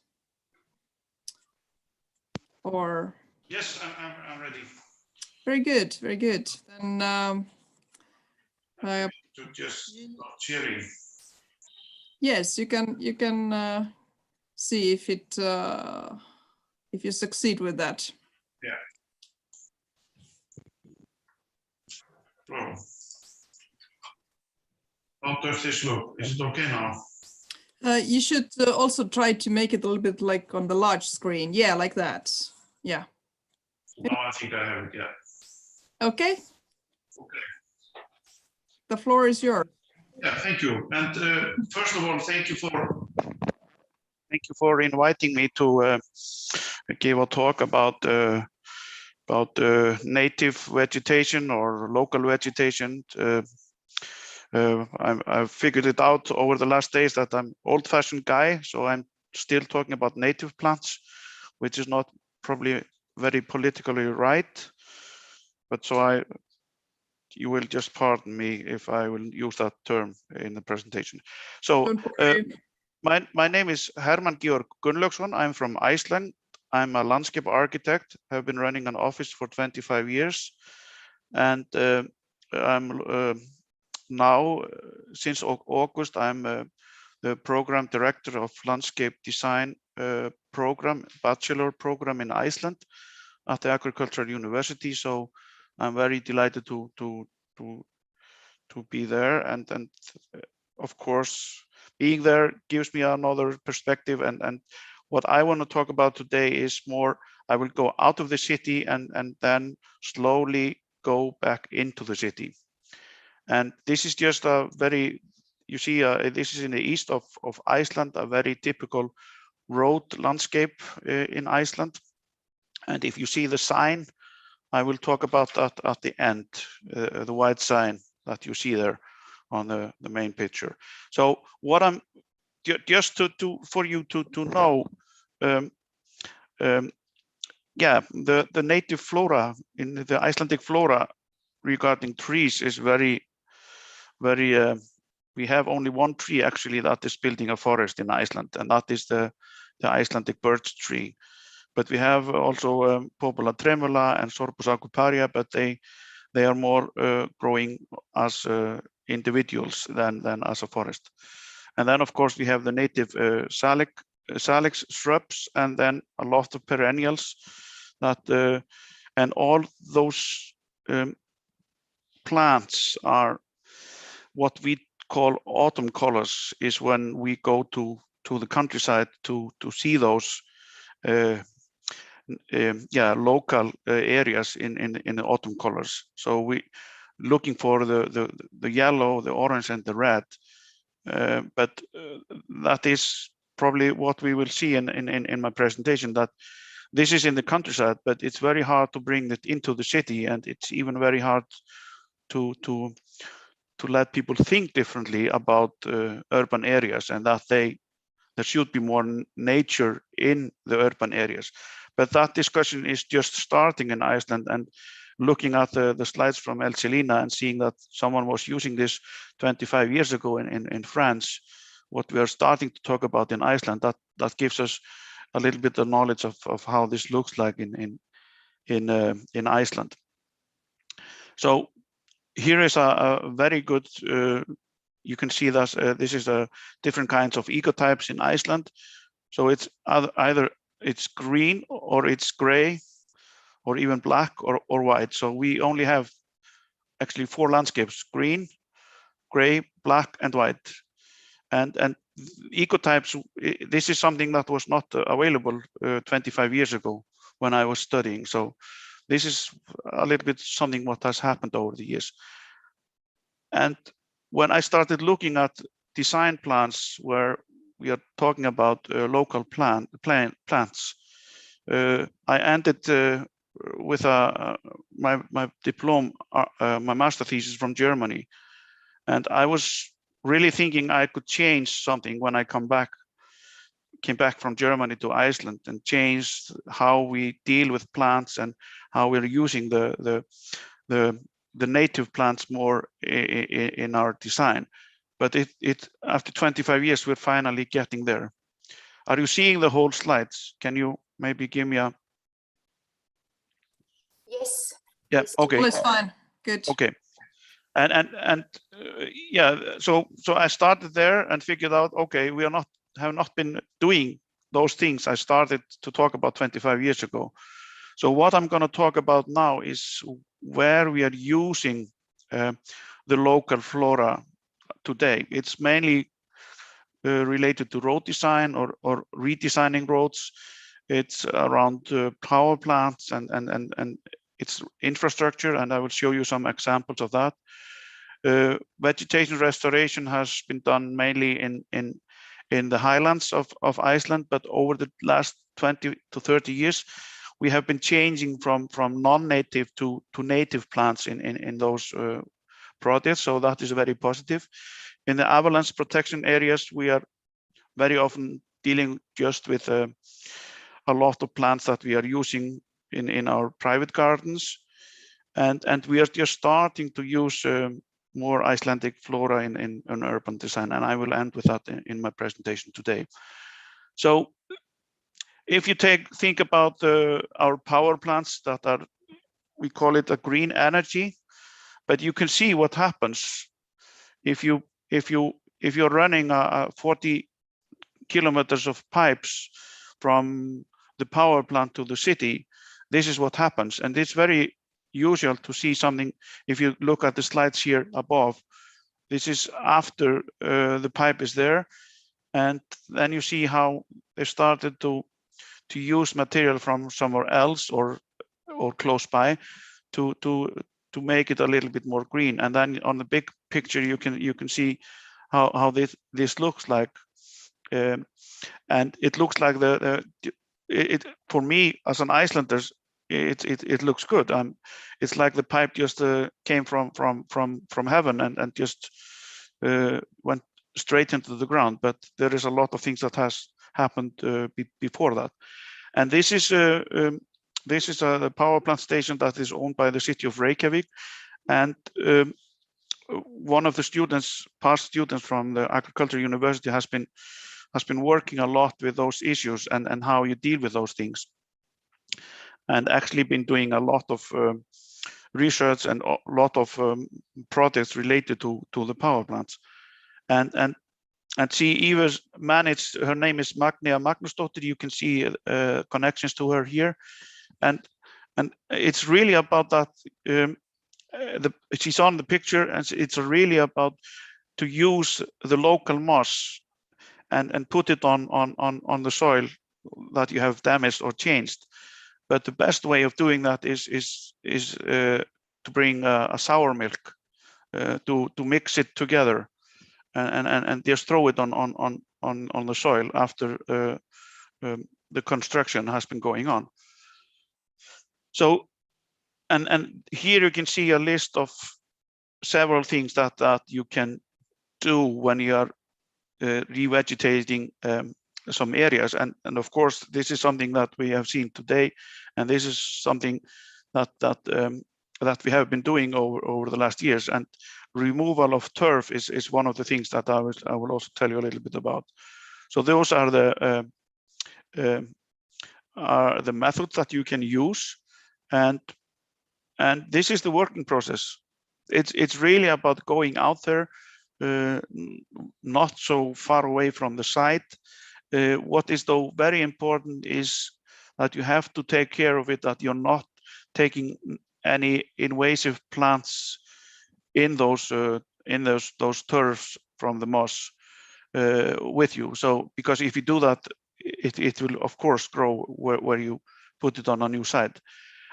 Or Yes, I'm ready. very good, very good. Then To just start sharing. yes, you can see if you succeed with that. Yeah. Oh. How does this look? Is it okay now? You should also try to make it a little bit like on the large screen. Yeah, like that. Yeah. Now I think I have it, yeah. Okay. Okay. The floor is yours. Yeah, thank you. And first of all, thank you for inviting me to give a talk about native vegetation or local vegetation. I've figured it out over the last days that I'm old-fashioned guy, so I'm still talking about native plants, which is not probably very politically right. But so you will just pardon me if I will use that term in the presentation. So my name is Herman Georg Gunnlaugsson. I'm from Iceland. I'm a landscape architect. Have been running an office for 25 years, and I'm now since August I'm the program director of landscape design program, bachelor program in Iceland at the Agricultural University. So I'm very delighted to be there, and of course being there gives me another perspective, and what I want to talk about today is more, I will go out of the city and then slowly go back into the city. And this is just a very, you see, this is in the east of Iceland, a very typical road landscape in Iceland. And if you see the sign, I will talk about that at the end, the white sign that you see there on the main picture. So what I'm just for you to know, yeah, the native flora in the Icelandic flora regarding trees is very, we have only one tree actually that is building a forest in Iceland, and that is the Icelandic birch tree. But we have also Popola tremula and Sorbus aucuparia, but they are more growing as individuals than as a forest. And then of course we have the native salix shrubs, and then a lot of perennials that and all those plants are what we call autumn colors, is when we go to the countryside to see those local areas in the autumn colors. So we looking for the yellow, the orange, and the red. But that is probably what we will see in my presentation, that this is in the countryside, but it's very hard to bring it into the city, and it's even very hard to let people think differently about urban areas, and that there should be more nature in the urban areas. But that discussion is just starting in Iceland, and looking at the slides from Elselina and seeing that someone was using this 25 years ago in France, what we are starting to talk about in Iceland, that gives us a little bit of knowledge of how this looks like in Iceland. So here is a very good, you can see that this is different kinds of ecotypes in Iceland. So it's either it's green or it's gray or even black or white. So we only have actually 4 landscapes: green, gray, black, and white. And ecotypes, this is something that was not available 25 years ago when I was studying. So this is a little bit something what has happened over the years. And when I started looking at design plans where we are talking about local plants, I ended with my diploma, my master thesis from Germany, and I was really thinking I could change something when I came back from Germany to Iceland, and change how we deal with plants and how we're using the native plants more in our design. But it after 25 years, we're finally getting there. Are you seeing the whole slides? Can you maybe give me a? Yes. Yeah. Okay. All is fine. Good. Okay. And yeah. So I started there and figured out, okay, we have not been doing those things I started to talk about 25 years ago. So what I'm going to talk about now is where we are using the local flora today. It's mainly related to road design or redesigning roads. It's around power plants and its infrastructure, and I will show you some examples of that. Vegetation restoration has been done mainly in the highlands of Iceland, but over the last 20 to 30 years, we have been changing from non-native to native plants in those projects. So that is very positive. In the avalanche protection areas, we are very often dealing just with a lot of plants that we are using in our private gardens, and we are just starting to use more Icelandic flora in urban design, and I will end with that in my presentation today. So if you think about our power plants that are, we call it a green energy, but you can see what happens if you're running 40 kilometers of pipes from the power plant to the city. This is what happens, and it's very usual to see something. If you look at the slides here above, this is after the pipe is there, and then you see how they started to use material from somewhere else or close by to make it a little bit more green. And then on the big picture, you can see how this looks like, and it looks like for me as an Icelander, it looks good. It's like the pipe just came from heaven and just went straight into the ground. But there is a lot of things that has happened before that. And this is a power plant station that is owned by the city of Reykjavik, and one of the past students from the Agricultural University has been working a lot with those issues and how you deal with those things, and actually been doing a lot of research and a lot of projects related to the power plants. And she even managed, her name is Magnea Magnusdóttir, you can see connections to her here. And it's really about that, she's on the picture, and it's really about to use the local moss and put it on the soil that you have damaged or changed. But the best way of doing that is to bring a sour milk, to mix it together and just throw it on the soil after the construction has been going on. So, and here you can see a list of several things that you can do when you are revegetating some areas, and of course this is something that we have seen today, and this is something that we have been doing over the last years. And removal of turf is one of the things that I will also tell you a little bit about. So those are the methods that you can use, and this is the working process. It's really about going out there, not so far away from the site. What is though very important is that you have to take care of it, that you're not taking any invasive plants in those turfs from the moss with you. So because if you do that, it will of course grow where you put it on a new site.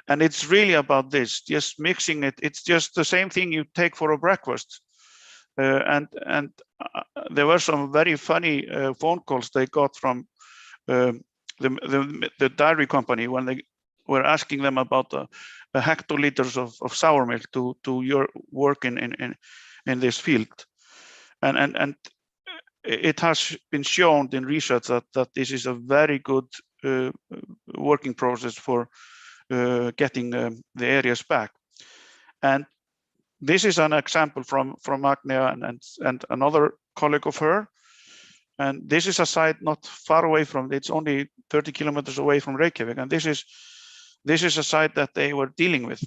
And it's really about this, just mixing it. It's just the same thing you take for a breakfast. and there were some very funny phone calls they got from the dairy company when they were asking them about the hectoliters of sour milk to your work in this field, and it has been shown in research that this is a very good working process for getting the areas back. And this is an example from Agnea and another colleague of her. And this is a site not far away from, it's only 30 kilometers away from Reykjavik. And this is a site that they were dealing with.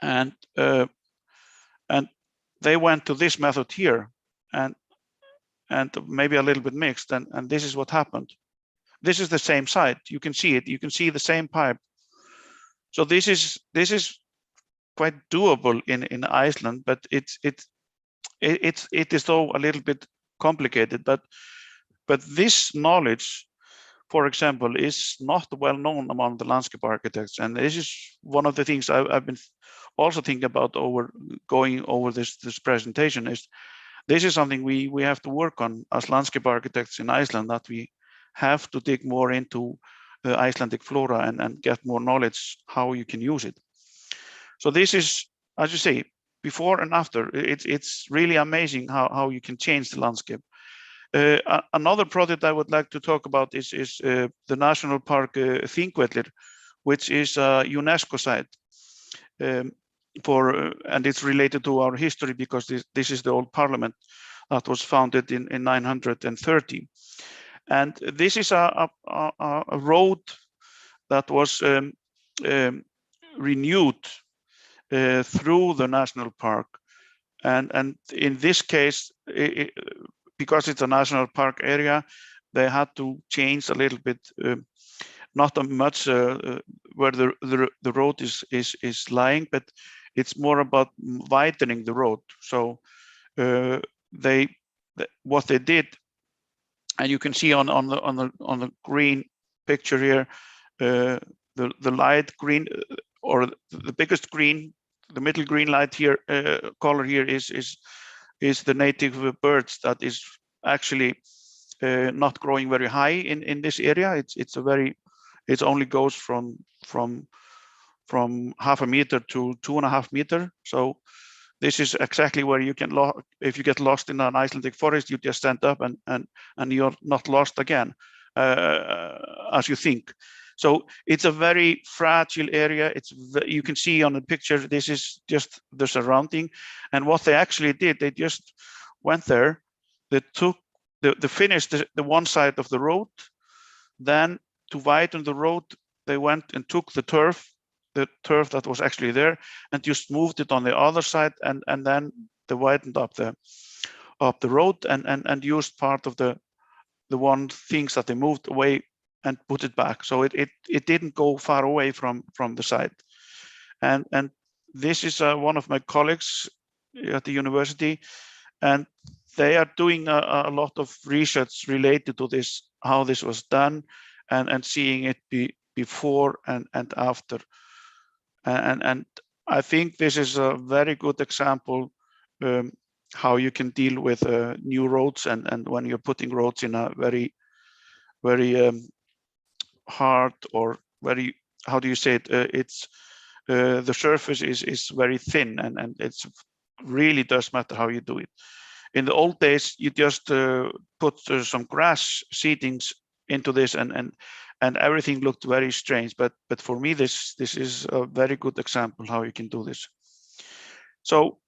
And they went to this method here, and maybe a little bit mixed. And this is what happened. This is the same site. You can see it. You can see the same pipe. So this is quite doable in Iceland, but it is though a little bit complicated. But this knowledge, for example, is not well known among the landscape architects, and this is one of the things I've been also thinking about going over this presentation. Is this is something we have to work on as landscape architects in Iceland, that we have to dig more into the Icelandic flora and get more knowledge how you can use it. So this is, as you say, before and after. It's really amazing how you can change the landscape. Another project I would like to talk about is the National Park Þingvellir, which is a UNESCO site and it's related to our history, because this is the old parliament that was founded in 930. And this is a road that was renewed through the national park, and in this case, because it's a national park area, they had to change a little bit, not much where the road is lying, but it's more about widening the road. So what they did, and you can see on the green picture here, the light green, or the biggest green, the middle green light here, color here is the native birds that is actually not growing very high in this area. It only goes from 0.5 meter to 2.5 meters. So this is exactly where you can, if you get lost in an Icelandic forest, you just stand up and you're not lost again, as you think. So it's a very fragile area. You can see on the picture, this is just the surrounding. And what they actually did, they just went there, they finished the one side of the road. Then to widen the road, they went and took the turf that was actually there, and just moved it on the other side, and then they widened up the road and used part of the one things that they moved away and put it back. So it didn't go far away from the site. And this is one of my colleagues at the university, and they are doing a lot of research related to this, how this was done, and seeing it before and after. And I think this is a very good example how you can deal with new roads, and when you're putting roads in a very hard, or very, how do you say it? It's the surface is very thin, and it's really does matter how you do it. In the old days, you just put some grass seedings into this, and everything looked very strange. But for me, this is a very good example how you can do this. So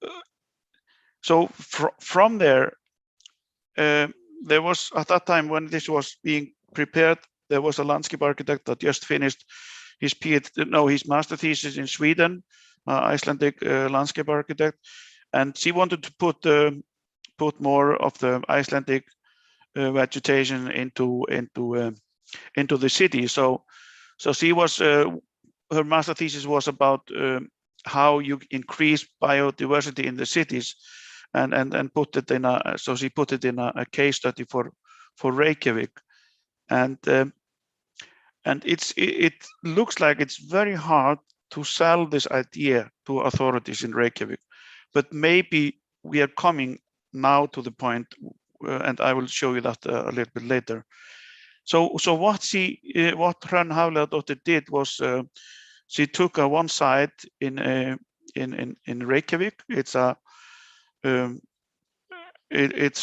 from there, there was, at that time when this was being prepared, there was a landscape architect that just finished his his master thesis in Sweden, Icelandic landscape architect, and she wanted to put more of the Icelandic vegetation into the city. So she was her master thesis was about how you increase biodiversity in the cities, and put it in so she put it in a case study for Reykjavik, and it looks like it's very hard to sell this idea to authorities in Reykjavik, but maybe we are coming now to the point, and I will show you that a little bit later. So what Hrönn Hafliðadóttir did was she took one site in Reykjavik. It's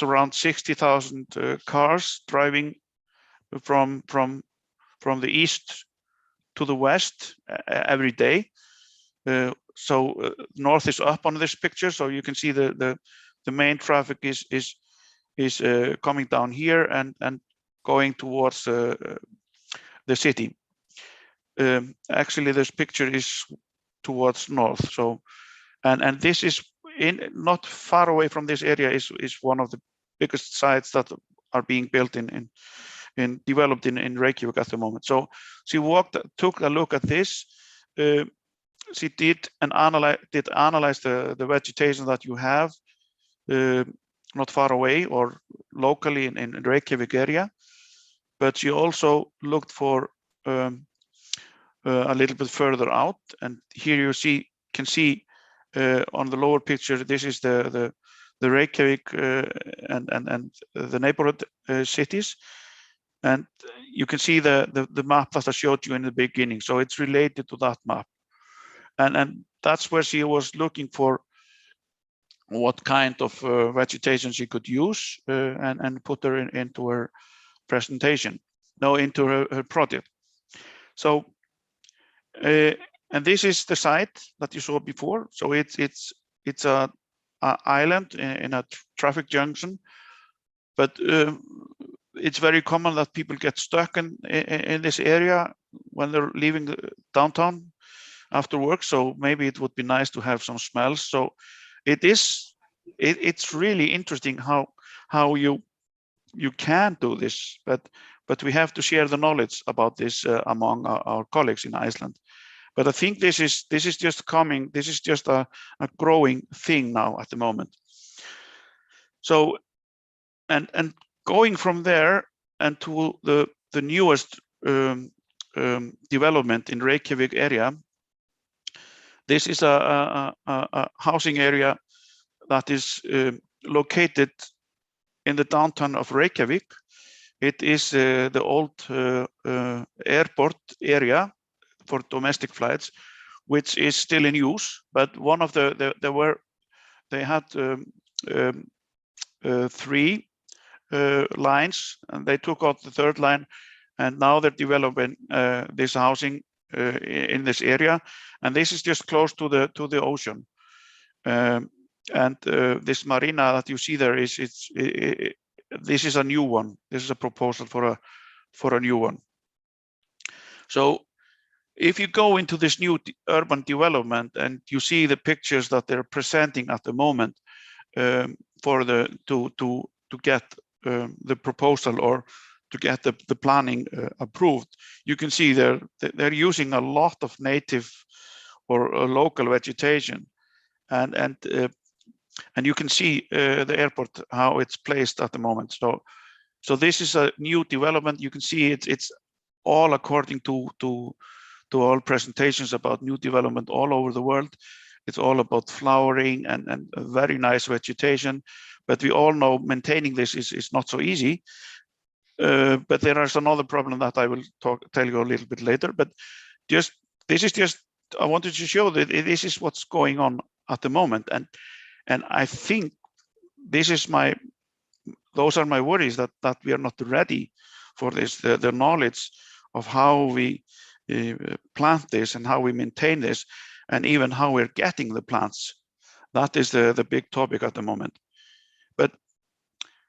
around 60,000 cars driving from the east to the west every day. North is up on this picture, so you can see the main traffic is coming down here and going towards the city. Actually, this picture is towards north. So, and this is not far away from this area is one of the biggest sites that are being built developed in Reykjavik at the moment. So she took a look at this. She did analyze the vegetation that you have not far away or locally in Reykjavik area, but she also looked for a little bit further out. And here you can see on the lower picture, this is the Reykjavik and the neighborhood cities. And you can see the map that I showed you in the beginning. So it's related to that map. And that's where she was looking for what kind of vegetation she could use and put her into her presentation, into her project. So, and this is the site that you saw before. So it's a island in a traffic junction, but it's very common that people get stuck in this area when they're leaving downtown after work. So maybe it would be nice to have some smells. So it's really interesting how you can do this, but we have to share the knowledge about this among our colleagues in Iceland. But I think this is just coming. This is just a growing thing now at the moment. So, and going from there and to the newest development in Reykjavik area. This is a housing area that is located in the downtown of Reykjavik. It is the old airport area for domestic flights, which is still in use. But one of they had 3 lines, and they took out the 3rd line, and now they're developing this housing in this area, and this is just close to the ocean. And this marina that you see there this is a new one. This is a proposal for a new one. So if you go into this new urban development and you see the pictures that they're presenting at the moment to get the proposal or to get the planning approved, you can see they're using a lot of native or local vegetation, and you can see the airport, how it's placed at the moment. So this is a new development. You can see it's all according to all presentations about new development all over the world. It's all about flowering and a very nice vegetation. But we all know maintaining this is not so easy. But there is another problem that I will tell you a little bit later. But this is just, I wanted to show that this is what's going on at the moment. And I think those are my worries that we are not ready for this, the knowledge of how we plant this and how we maintain this, and even how we're getting the plants. That is the big topic at the moment. But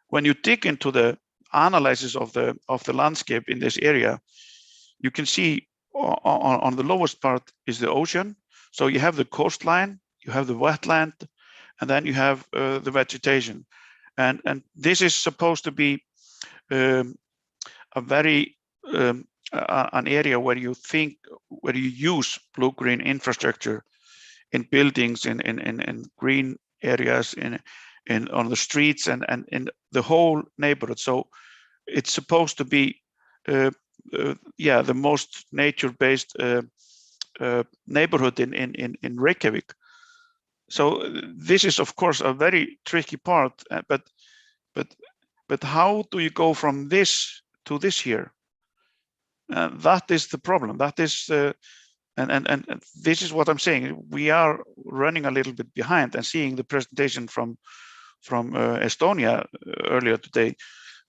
when you dig into the analysis of the landscape in this area, you can see on the lowest part is the ocean. So you have the coastline, you have the wetland, and then you have the vegetation. And this is supposed to be a very an area where you use blue-green infrastructure in buildings, in green areas, on the streets, and in the whole neighborhood. So it's supposed to be the most nature-based neighborhood in Reykjavik. so this is of course a very tricky part, but how do you go from this to this here? That is the problem. That is and this is what I'm saying. We are running a little bit behind, and seeing the presentation from Estonia earlier today,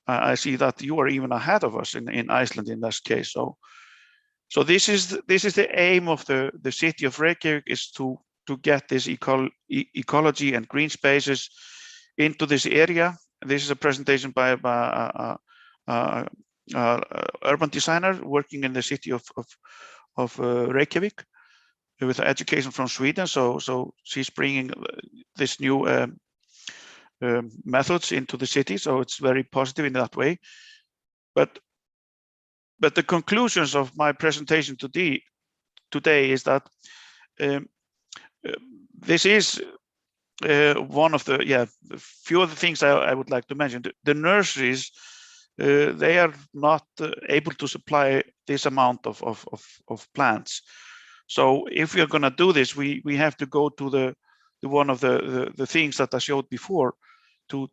I see that you are even ahead of us in Iceland in this case. So this is the aim of the city of Reykjavik, is to get this ecology and green spaces into this area. This is a presentation by urban designer working in the city of Reykjavik with education from Sweden. So she's bringing this new methods into the city. So it's very positive in that way. But the conclusions of my presentation today is that this is one of the few of the things I would like to mention. The nurseries, they are not able to supply this amount of plants. So if we are going to do this, we have to go to the one of the things that I showed before, to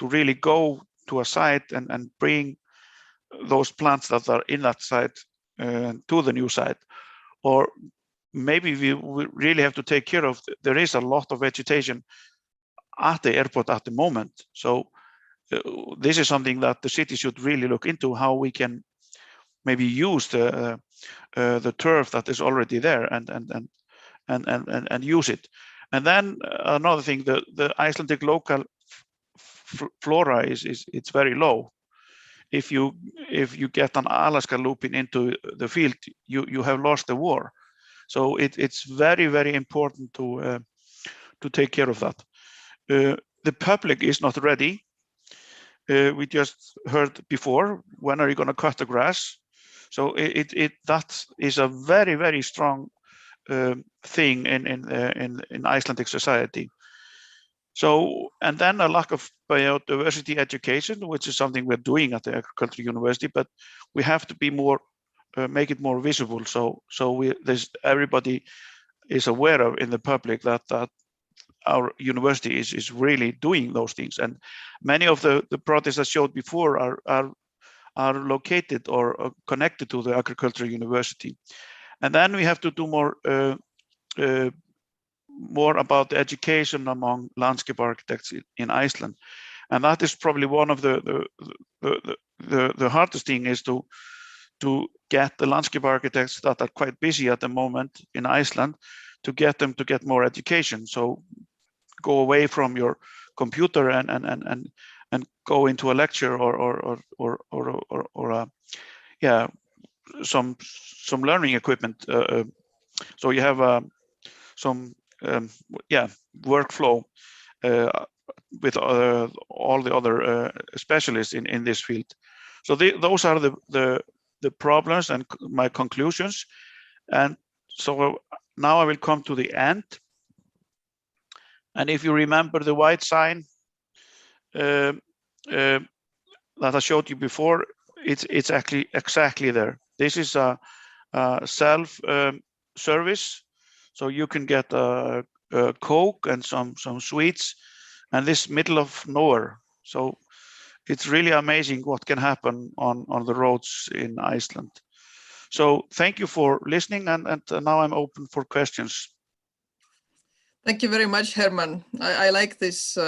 really go to a site and bring those plants that are in that site to the new site. Or maybe we really have to take care of, there is a lot of vegetation at the airport at the moment. So this is something that the city should really look into, how we can maybe use the turf that is already there and use it. And then another thing, the Icelandic local flora it's very low. If you get an Alaska lupin into the field, you have lost the war. So it's very, very important to take care of that. The public is not ready. We just heard before, when are you going to cut the grass? So that is a very, very strong thing in Icelandic society. So, and then a lack of biodiversity education, which is something we're doing at the Agricultural University, but we have to be more, make it more visible. So everybody is aware of in the public that our university is really doing those things. And many of the projects I showed before are located or connected to the Agricultural University. And then we have to do more about the education among landscape architects in Iceland. And that is probably one of the hardest thing, is to get the landscape architects that are quite busy at the moment in Iceland, to get them to get more education. So go away from your computer and go into a lecture or some learning equipment. So you have some workflow with all the other specialists in this field. So those are the problems and my conclusions. And so now I will come to the end. And if you remember the white sign that I showed you before, it's actually exactly there. This is a self-service, so you can get a Coke and some sweets, and this middle of nowhere. So it's really amazing what can happen on the roads in Iceland. So thank you for listening, and now I'm open for questions. Thank you very much, Herman. I like this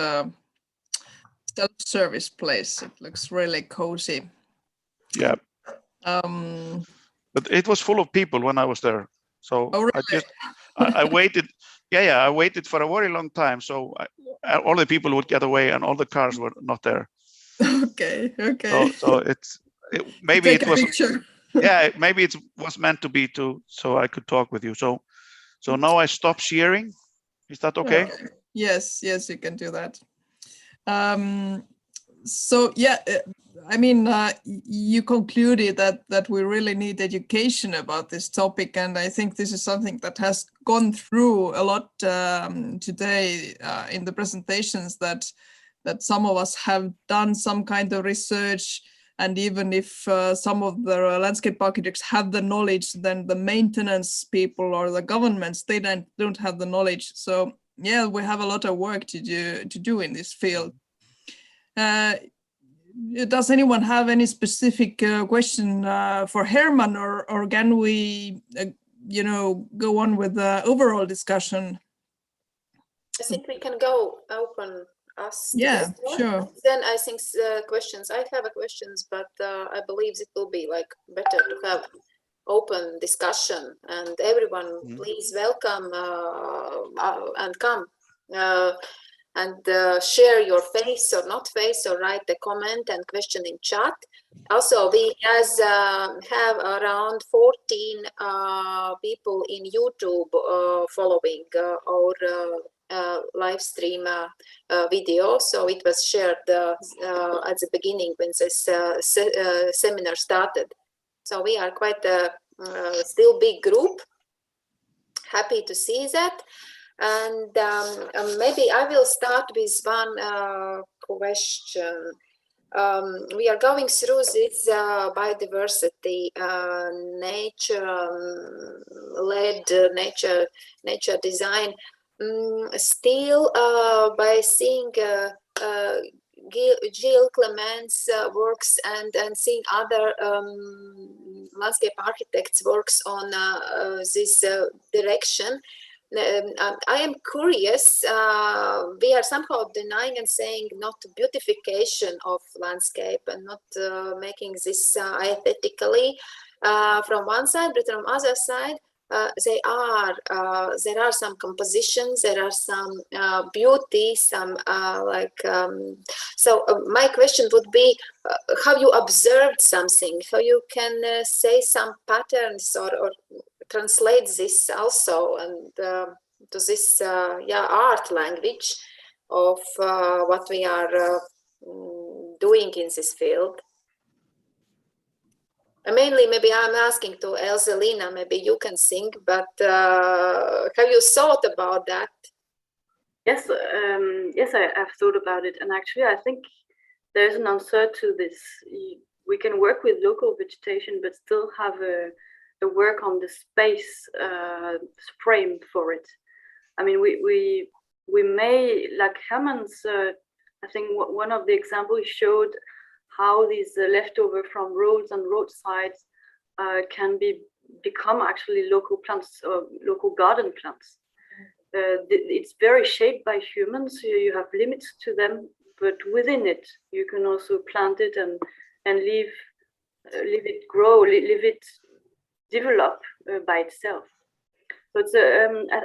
self-service place. It looks really cozy. Yeah. But it was full of people when I was there. So oh, really? I waited. I waited for a very long time. So all the people would get away and all the cars were not there. Okay. So maybe it was. Picture. Maybe it was meant to be so I could talk with you. So now I stop sharing. Is that okay? Yes, you can do that. So yeah, I mean, you concluded that we really need education about this topic, and I think this is something that has gone through a lot today in the presentations, that some of us have done some kind of research, and even if some of the landscape architects have the knowledge, then the maintenance people or the governments, they don't have the knowledge. So yeah, we have a lot of work to do in this field. Does anyone have any specific question for Herman, or can we, go on with the overall discussion? I think we can go open us. Yeah, sure. Then I think questions. I have questions, but I believe it will be like better to have open discussion, and everyone please welcome and come and share your face or not face, or write the comment and question in chat. Also, we have around 14 people in YouTube following our live stream video. So it was shared at the beginning when this seminar started. So we are quite a still big group. Happy to see that. And maybe I will start with one question. We are going through this biodiversity, nature-led nature design. Still, by seeing Gilles Clement's works and seeing other landscape architects' works on this direction, I am curious. We are somehow denying and saying not beautification of landscape and not making this aesthetically from one side, but from other side, there are some compositions, there are some beauty, some so my question would be how you observed something, how you can say some patterns or translate this also and to this art language of what we are doing in this field. Mainly, maybe I'm asking to Elzelina, maybe you can think, but have you thought about that? Yes, yes, I've thought about it. And actually, I think there's an answer to this. We can work with local vegetation, but still have a work on the space frame for it. I mean, we may, like Herman's, I think one of the examples he showed how these leftover from roads and roadsides can become actually local plants or local garden plants. It's very shaped by humans. You have limits to them, but within it, you can also plant it and leave it grow, leave it develop by itself. So it's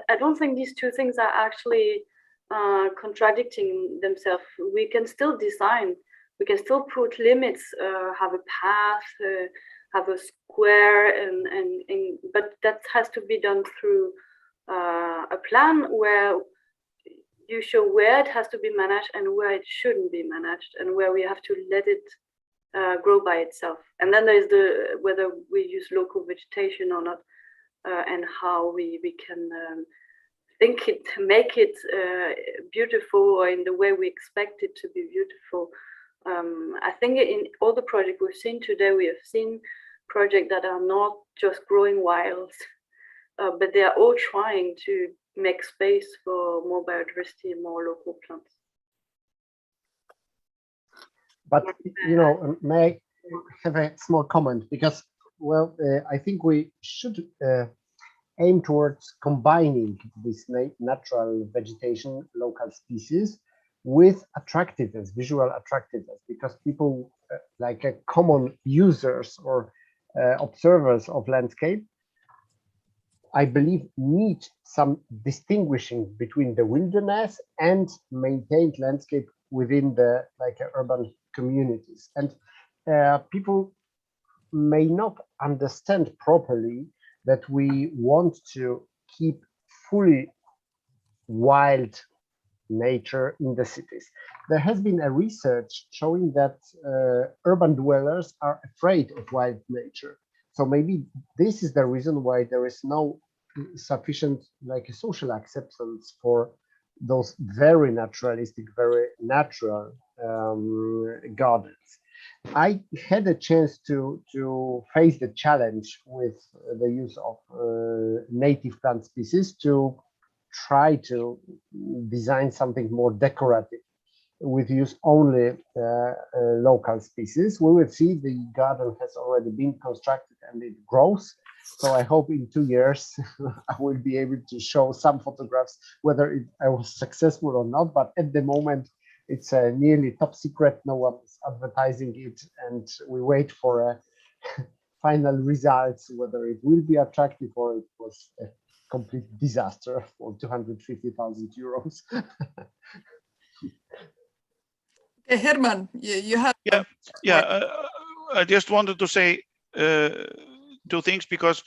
I don't think these two things are actually contradicting themselves. We can still design. We can still put limits, have a path, have a square, but that has to be done through a plan where you show where it has to be managed and where it shouldn't be managed, and where we have to let it grow by itself. And then there's whether we use local vegetation or not, and how we can make it beautiful, or in the way we expect it to be beautiful. I think in all the projects we've seen today, we have seen projects that are not just growing wild, but they are all trying to make space for more biodiversity and more local plants. But, may I have a small comment? Because, well, I think we should aim towards combining this natural vegetation, local species, with attractiveness, visual attractiveness, because people like common users or observers of landscape, I believe, need some distinguishing between the wilderness and maintained landscape within the urban communities. And people may not understand properly that we want to keep fully wild nature in the cities. There has been a research showing that urban dwellers are afraid of wild nature. So maybe this is the reason why there is no sufficient social acceptance for those very naturalistic, very natural gardens. I had a chance to face the challenge with the use of native plant species to try to design something more decorative with use only local species. We will see the garden has already been constructed and it grows. So I hope in 2 years I will be able to show some photographs whether I was successful or not. But at the moment, it's nearly top secret. No one is advertising it, and we wait for final results, whether it will be attractive or it was a complete disaster for 250,000 euros. Okay, Herman, you have. I just wanted to say 2 things, because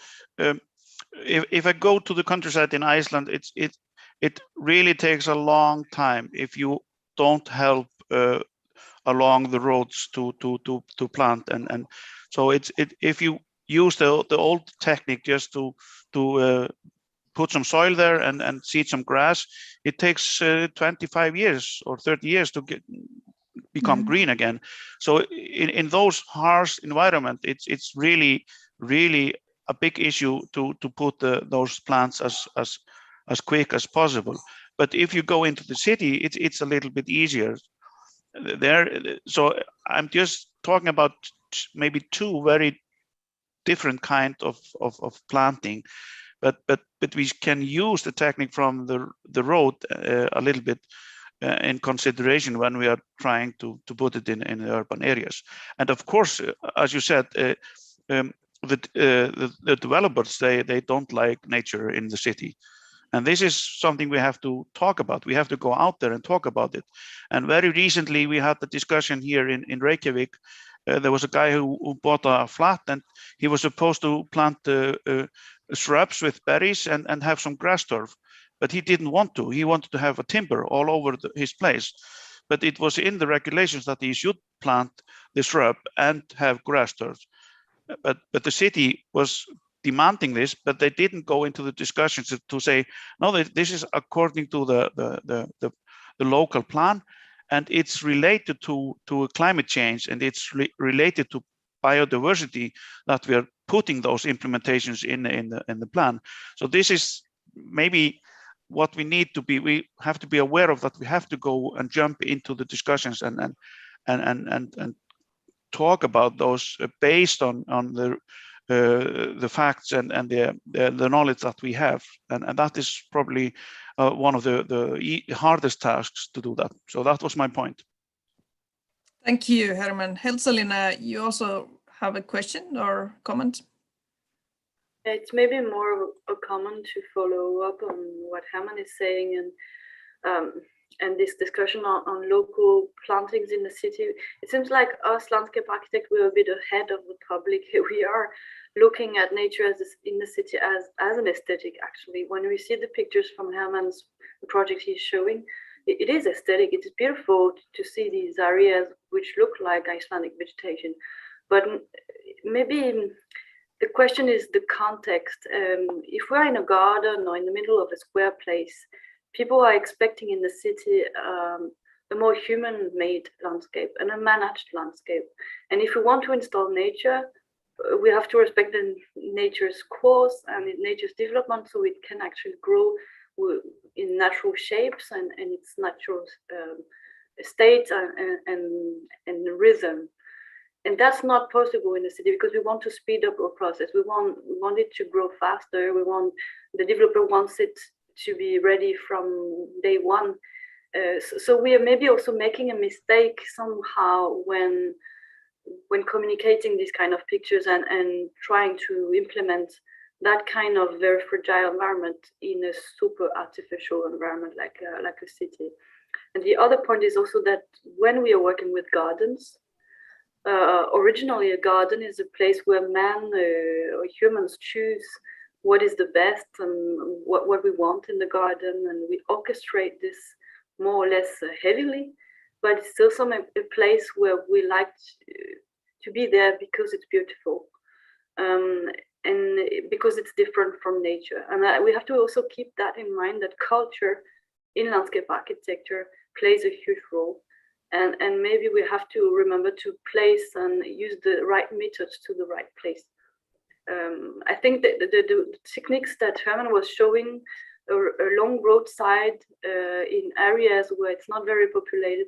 if I go to the countryside in Iceland, it really takes a long time if you don't help along the roads to plant, and so if you use the old technique just to put some soil there and seed some grass, it takes 25 years or 30 years to become green again. So in those harsh environment, it's really a big issue to put those plants as quick as possible. But if you go into the city, it's a little bit easier there. So I'm just talking about maybe 2 very different kind of planting, but we can use the technique from the road a little bit in consideration when we are trying to put it in the urban areas. And of course, as you said, the developers, they don't like nature in the city. And this is something we have to talk about. We have to go out there and talk about it. And very recently, we had the discussion here in Reykjavik. There was a guy who bought a flat, and he was supposed to plant shrubs with berries and have some grass turf. But he didn't want to. He wanted to have a timber all over his place. But it was in the regulations that he should plant the shrub and have grass turf. But the city was demanding this, but they didn't go into the discussions to say, no, this is according to the local plan, and it's related to climate change, and it's related to biodiversity that we are putting those implementations in the plan. So this is maybe what we need to be. We have to be aware of that. We have to go and jump into the discussions and talk about those based on the facts and the knowledge that we have, and that is probably one of the hardest tasks to do that. So that was my point. Thank you, Herman. Helsaliina, you also have a question or comment? It's maybe more a comment to follow up on what Herman is saying, and this discussion on local plantings in the city. It seems like us landscape architects, we're a bit ahead of the public. We are looking at nature in the city as an aesthetic, actually. When we see the pictures from Herman's project he's showing, it is aesthetic. It is beautiful to see these areas which look like Icelandic vegetation. But maybe the question is the context. If we're in a garden or in the middle of a square place, people are expecting in the city a more human-made landscape and a managed landscape. And if we want to install nature, we have to respect nature's course and nature's development, so it can actually grow in natural shapes and its natural state and rhythm. And that's not possible in the city because we want to speed up our process. We want it to grow faster. The developer wants it to be ready from day one. So we are maybe also making a mistake somehow when communicating these kind of pictures and trying to implement that kind of very fragile environment in a super artificial environment like a city. And the other point is also that when we are working with gardens, originally a garden is a place where man or humans choose what is the best and what we want in the garden, and we orchestrate this more or less heavily, but it's also a place where we like to be there because it's beautiful and because it's different from nature. And we have to also keep that in mind, that culture in landscape architecture plays a huge role. And maybe we have to remember to place and use the right methods to the right place. I think that the techniques that Herman was showing along roadside in areas where it's not very populated,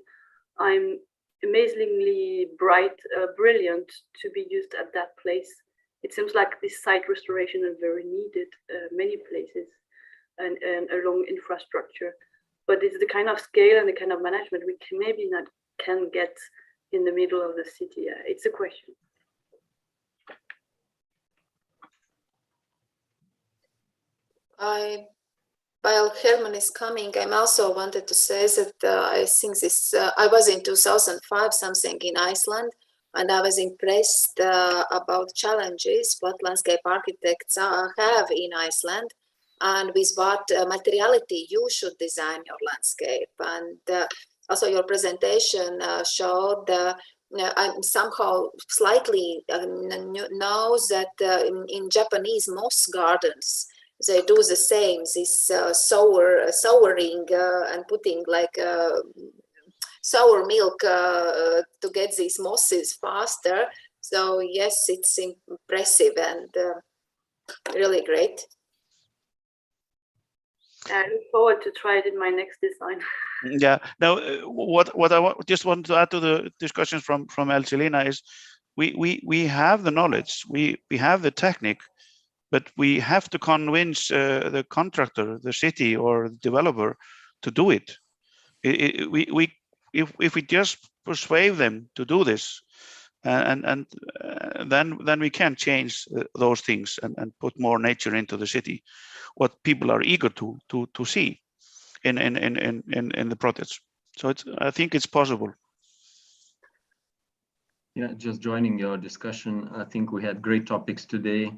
I'm amazingly brilliant to be used at that place. It seems like this site restoration is very needed many places and along infrastructure. But it's the kind of scale and the kind of management we can maybe not can get in the middle of the city. It's a question. While Herman is coming, I also wanted to say that I think this, I was in 2005 something in Iceland, and I was impressed about challenges what landscape architects have in Iceland, and with what materiality you should design your landscape. And also your presentation showed I'm somehow slightly know that in Japanese moss gardens, they do the same, this souring and putting like sour milk to get these mosses faster. So yes, it's impressive and really great. I look forward to try it in my next design. Yeah. Now, what I just want to add to the discussions from Elselina is we have the knowledge, we have the technique, but we have to convince the contractor, the city or the developer to do it. If we just persuade them to do this, and then we can change those things and put more nature into the city, what people are eager to see in the projects. So I think it's possible. Yeah, just joining your discussion, I think we had great topics today.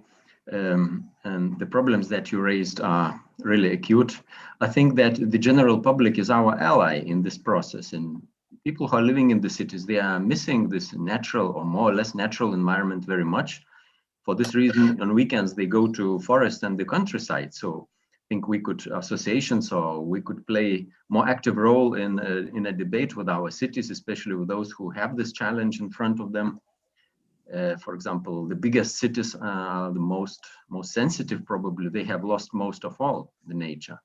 And the problems that you raised are really acute. I think that the general public is our ally in this process, and people who are living in the cities, they are missing this natural or more or less natural environment very much. For this reason, on weekends, they go to forest and the countryside. So I think we could, associations, or we could play more active role in a debate with our cities, especially with those who have this challenge in front of them. For example, the biggest cities are the most sensitive, probably. They have lost most of all the nature.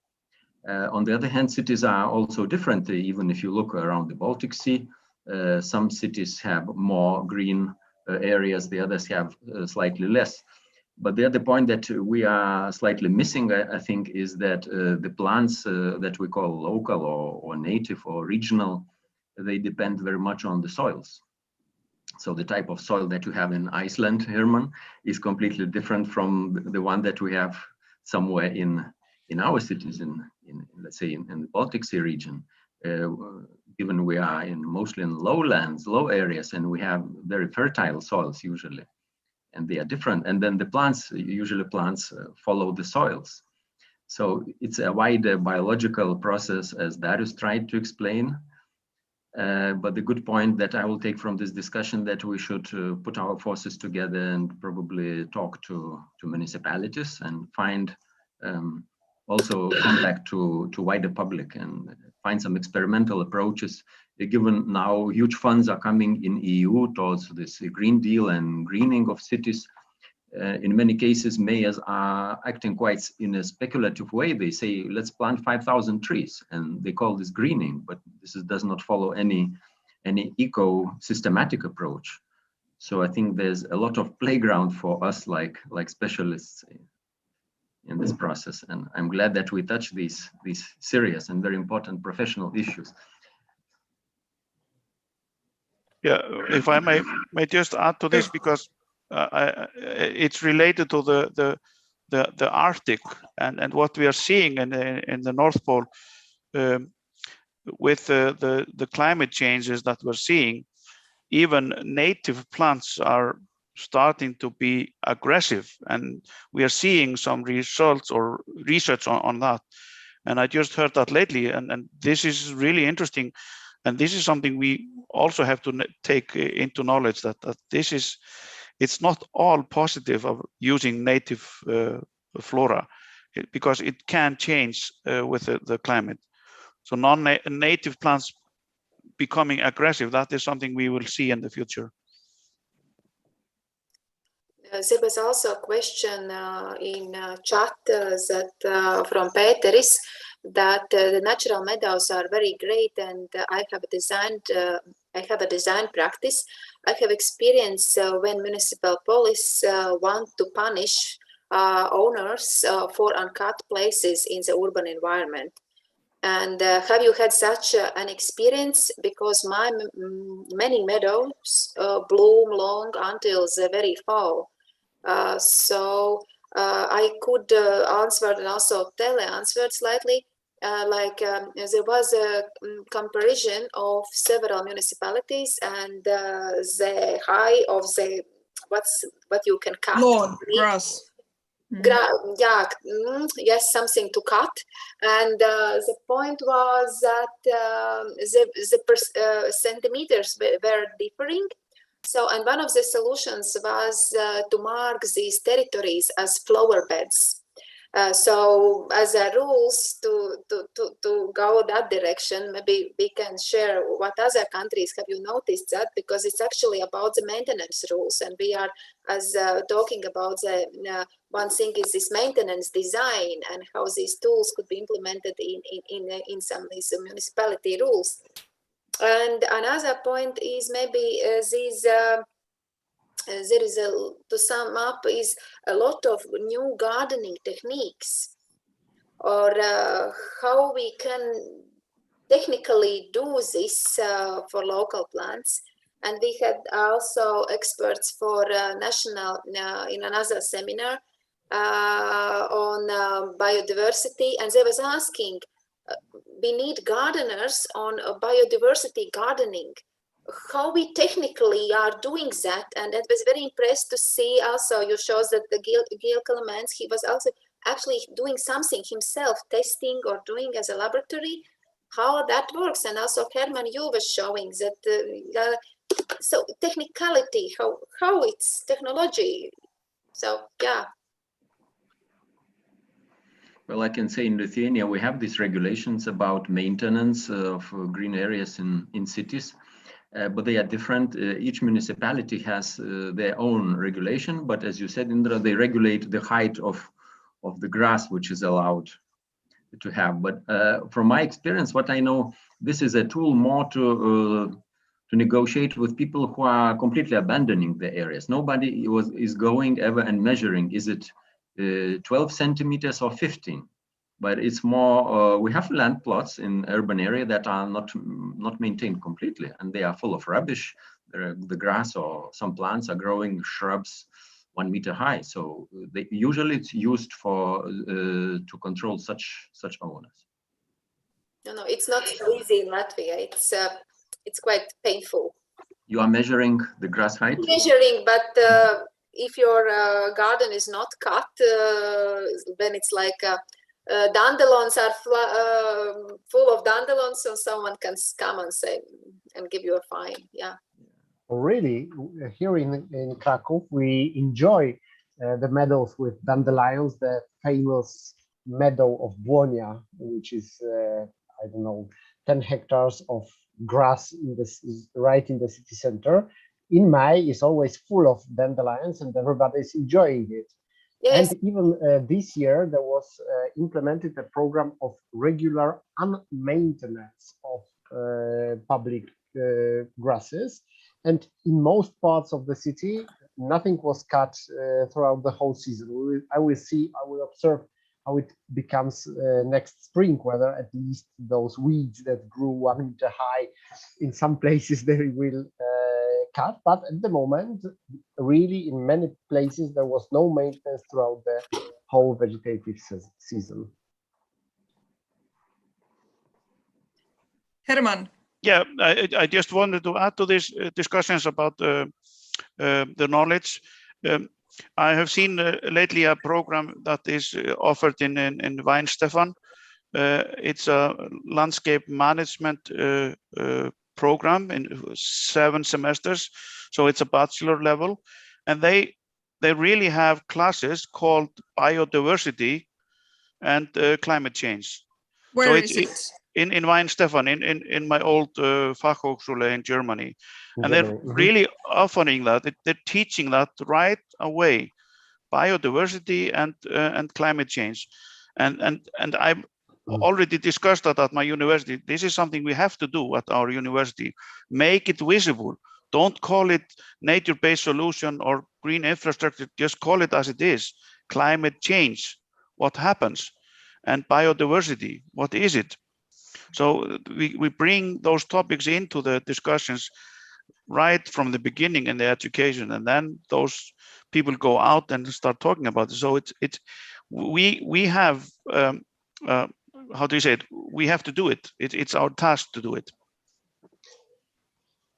On the other hand, cities are also different. Even if you look around the Baltic Sea, some cities have more green areas, the others have slightly less. But the other point that we are slightly missing, I think, is that the plants that we call local or native or regional, they depend very much on the soils. So the type of soil that you have in Iceland, Herman, is completely different from the one that we have somewhere in our cities, let's say in the Baltic Sea region. Given we are mostly in lowlands, low areas, and we have very fertile soils usually, and they are different. And then the plants follow the soils. So it's a wider biological process, as Darius tried to explain. But the good point that I will take from this discussion, that we should put our forces together and probably talk to municipalities and find also contact to wider public and find some experimental approaches. Given now huge funds are coming in EU towards this Green Deal and greening of cities, in many cases, mayors are acting quite in a speculative way. They say, let's plant 5,000 trees, and they call this greening, but this does not follow any eco-systematic approach. So I think there's a lot of playground for us, like specialists in this process. And I'm glad that we touch these serious and very important professional issues. Yeah, if I may just add to this, because it's related to the Arctic and what we are seeing in the North Pole with the climate changes that we're seeing. Even native plants are starting to be aggressive, and we are seeing some results or research on that. And I just heard that lately, and this is really interesting. And this is something we also have to take into knowledge, that it's not all positive of using native flora, because it can change with the climate. So non-native plants becoming aggressive, that is something we will see in the future. There was also a question in chat that from Peteris that the natural meadows are very great, and I have a design practice. I have experience when municipal police want to punish owners for uncut places in the urban environment. And have you had such an experience? Because my many meadows bloom long until the very fall. So I could answer and also tele-answered slightly. There was a comparison of several municipalities and the high of the what you can cut. Lawn, grass. Yes, something to cut, and the point was that the centimeters were differing. So, and one of the solutions was to mark these territories as flower beds. So, as a rules to go that direction, maybe we can share what other countries have you noticed that, because it's actually about the maintenance rules, and we are as talking about the one thing is this maintenance design and how these tools could be implemented in some of these municipality rules. And another point is maybe there is to sum up is a lot of new gardening techniques, or how we can technically do this for local plants. And we had also experts for national in another seminar on biodiversity, and they was asking, we need gardeners on biodiversity gardening. How we technically are doing that, and I was very impressed to see also you shows that the Gil Clements, he was also actually doing something himself, testing or doing as a laboratory, how that works. And also Herman, you were showing that so technicality, how it's technology. So yeah. Well, I can say in Lithuania we have these regulations about maintenance of green areas in cities. But they are different. Each municipality has their own regulation, but as you said, Indra, they regulate the height of the grass which is allowed to have. But from my experience, what I know, this is a tool more to negotiate with people who are completely abandoning the areas. Nobody is going ever and measuring, is it 12 centimeters or 15? But it's more, we have land plots in urban area that are not maintained completely, and they are full of rubbish. The grass or some plants are growing shrubs 1 meter high. So usually it's used for to control such owners. No, it's not easy in Latvia. It's quite painful. You are measuring the grass height? Measuring, but if your garden is not cut, then it's like dandelions are full of dandelions, so someone can come and say and give you a fine. Yeah. Really, here in Krakow, we enjoy the meadows with dandelions, the famous meadow of Błonia, which is, I don't know, 10 hectares of grass right in the city center. In May is always full of dandelions and everybody is enjoying it. Yes. And even this year, there was implemented a program of regular maintenance of public grasses. And in most parts of the city, nothing was cut throughout the whole season. I will observe how it becomes next spring, whether at least those weeds that grew 1 meter high, in some places they will cut. But at the moment, really in many places, there was no maintenance throughout the whole vegetative season. Herman. Yeah, I just wanted to add to these discussions about the knowledge. I have seen lately a program that is offered in Weinstefan. It's a landscape management program in 7 semesters, so it's a bachelor level, and they really have classes called biodiversity and climate change. Where is it? in Weinstefan, in my old Fachhochschule in Germany. And they're really offering that. They're teaching that right away, biodiversity and climate change. And I've already discussed that at my university. This is something we have to do at our university. Make it visible. Don't call it nature-based solution or green infrastructure. Just call it as it is. Climate change, what happens? And biodiversity, what is it? So we bring those topics into the discussions right from the beginning in the education, and then those people go out and start talking about it. So we have how do you say it? We have to do it. It's our task to do it.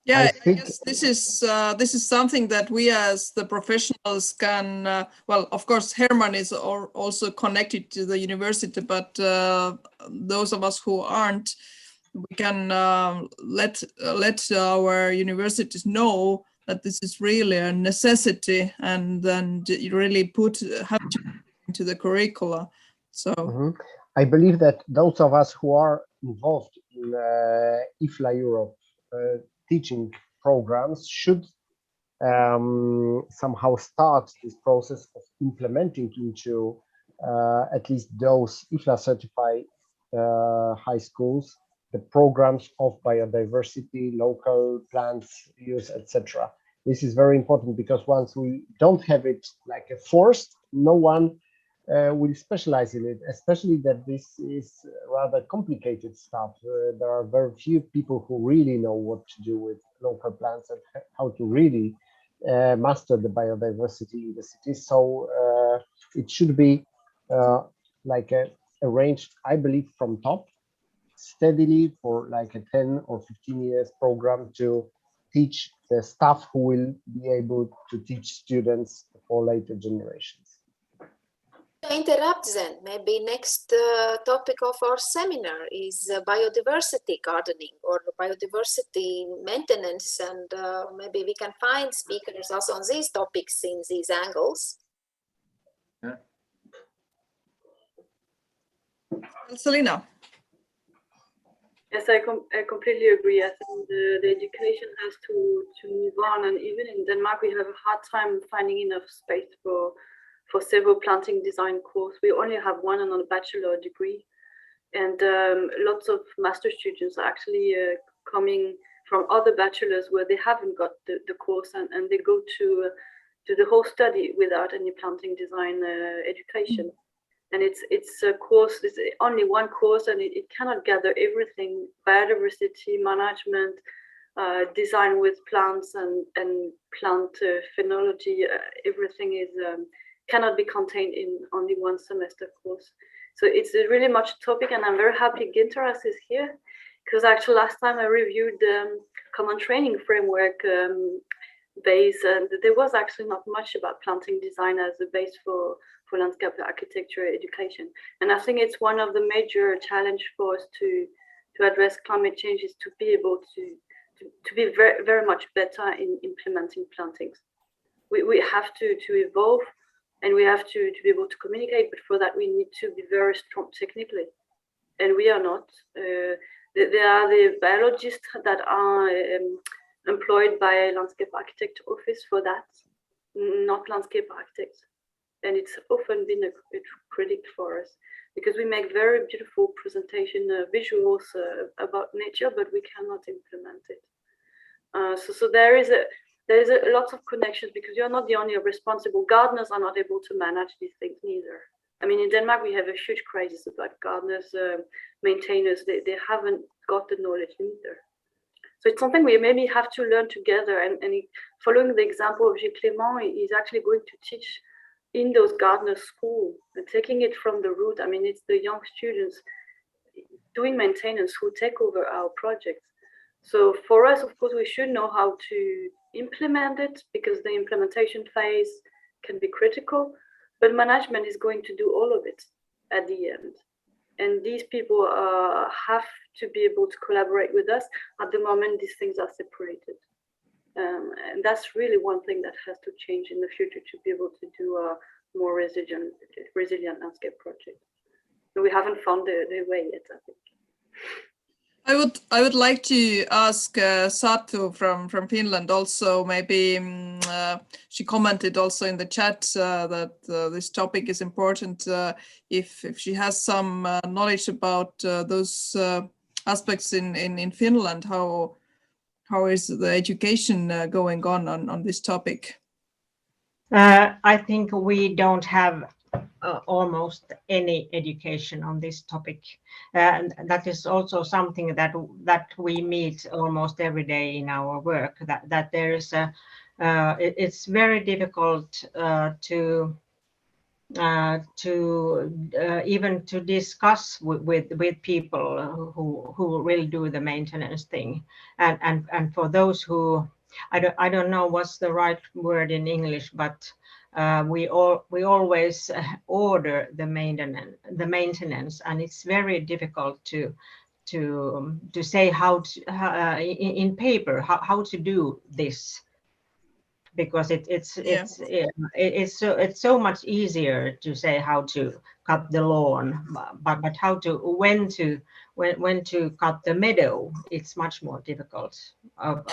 Yeah, I guess this is something that we as the professionals can. Well, of course, Herman is also connected to the university, but those of us who aren't, we can let our universities know that this is really a necessity, and then you really have to into the curricula. So I believe that those of us who are involved in IFLA Europe teaching programs should somehow start this process of implementing into at least those IFLA certified high schools the programs of biodiversity, local plants use, etc. This is very important because once we don't have it like a forced, no one will specialize in it, especially that this is rather complicated stuff. There are very few people who really know what to do with local plants and how to really master the biodiversity in the cities. So it should be like arranged, I believe, from top, steadily for like a 10 or 15 years program to teach the staff who will be able to teach students for later generations. To interrupt then, maybe next topic of our seminar is biodiversity gardening or biodiversity maintenance, and maybe we can find speakers also on these topics in these angles. Yeah. Selina. Yes, I completely agree. I think the education has to move on, and even in Denmark, we have a hard time finding enough space for several planting design courses. We only have one on a bachelor degree, and lots of master students are actually coming from other bachelors where they haven't got the course, and they go to the whole study without any planting design education. And it's a course, it's only one course, and it cannot gather everything: biodiversity management, design with plants and plant phenology. Everything is cannot be contained in only one semester course. So it's really much a topic, and I'm very happy Gintaras is here, because actually last time I reviewed the common training framework base, and there was actually not much about planting design as a base for landscape architecture education. And I think it's one of the major challenge for us to address climate change is to be able to be very, very much better in implementing plantings. We have to evolve, and we have to be able to communicate, but for that we need to be very strong technically, and we are not. There are the biologists that are employed by landscape architect office for that, not landscape architects. And it's often been a critic for us, because we make very beautiful presentation visuals about nature, but we cannot implement it. So there is a lot of connections, because you're not the only responsible. Gardeners are not able to manage these things neither. I mean, in Denmark, we have a huge crisis about gardeners, maintainers. They haven't got the knowledge neither. So it's something we maybe have to learn together. And following the example of Gilles Clément, he's actually going to teach in those gardener schools and taking it from the root. I mean, it's the young students doing maintenance who take over our projects. So for us, of course, we should know how to implement it, because the implementation phase can be critical, but management is going to do all of it at the end. And these people have to be able to collaborate with us. At the moment, these things are separated. And that's really one thing that has to change in the future to be able to do a more resilient landscape project. And we haven't found the way yet, I think. I would like to ask Satu from Finland also. Maybe she commented also in the chat that this topic is important. If she has some knowledge about those aspects in Finland, how is the education going on this topic? I think we don't have almost any education on this topic, and that is also something that we meet almost every day in our work. That there is a it's very difficult to even to discuss with people who will do the maintenance thing, and for those who I don't know what's the right word in English, but we always order the maintenance, and it's very difficult to say how to in paper how to do this, because it's so much easier to say how to cut the lawn, but how to when to cut the meadow, it's much more difficult,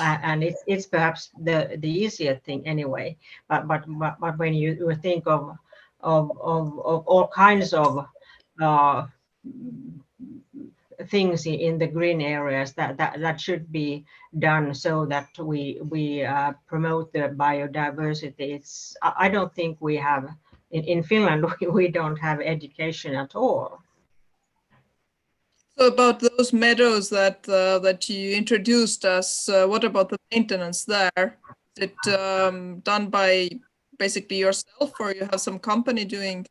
and it's perhaps the easier thing anyway, but when you think of all kinds of things in the green areas that should be done so that we promote the biodiversity. I don't think we have in Finland we don't have education at all. So about those meadows that you introduced us, what about the maintenance there? Is it done by basically yourself, or you have some company doing?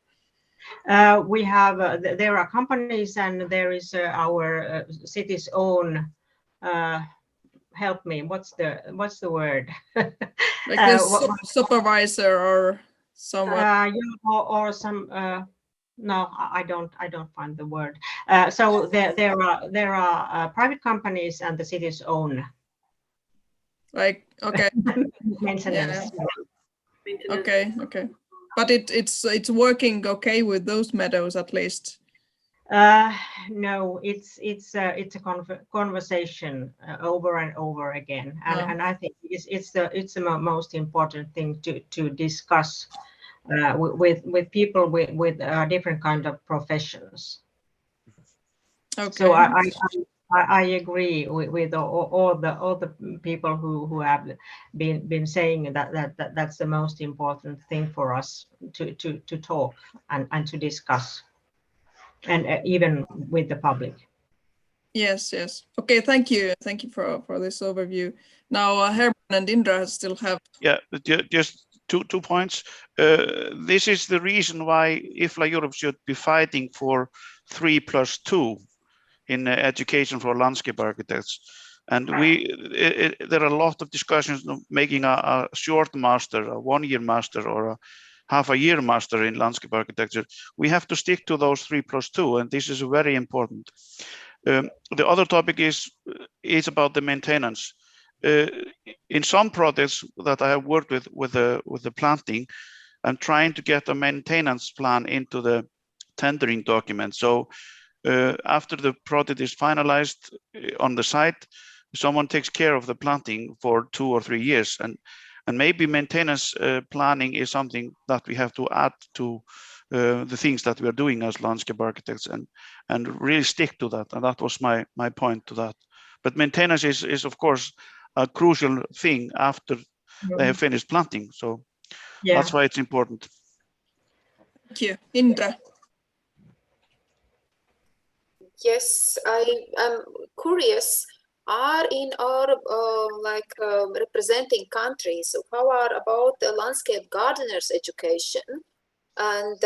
We have there are companies, and there is our city's own. Help me. What's the word? Like a supervisor or someone? Or some. No, I don't find the word. So there are private companies and the city's own. Like, okay. Maintenance. Yeah. Okay. But it's working okay with those meadows at least. No, it's a conversation over and over again, and I think it's the most important thing to discuss with people with different kind of professions. Okay. So I agree with all the people who have been saying that's the most important thing for us to talk and to discuss, and even with the public. Yes. Okay, thank you for this overview. Now Herman and Indra still have. Yeah, just two points. This is the reason why IFLA Europe should be fighting for 3+2 in education for landscape architects. And there are a lot of discussions of making a short master, a 1-year master, or a half-a-year master in landscape architecture. We have to stick to those 3+2, and this is very important. The other topic is about the maintenance. In some projects that I have worked with the planting, I'm trying to get a maintenance plan into the tendering document. So after the project is finalized on the site, someone takes care of the planting for 2 or 3 years, and maybe maintenance planning is something that we have to add to the things that we are doing as landscape architects, and really stick to that. And that was my point to that. But maintenance is of course a crucial thing after they have finished planting. So that's why it's important. Thank you. Indra. Yes, I am curious. Are in our representing countries, how are about the landscape gardeners education? And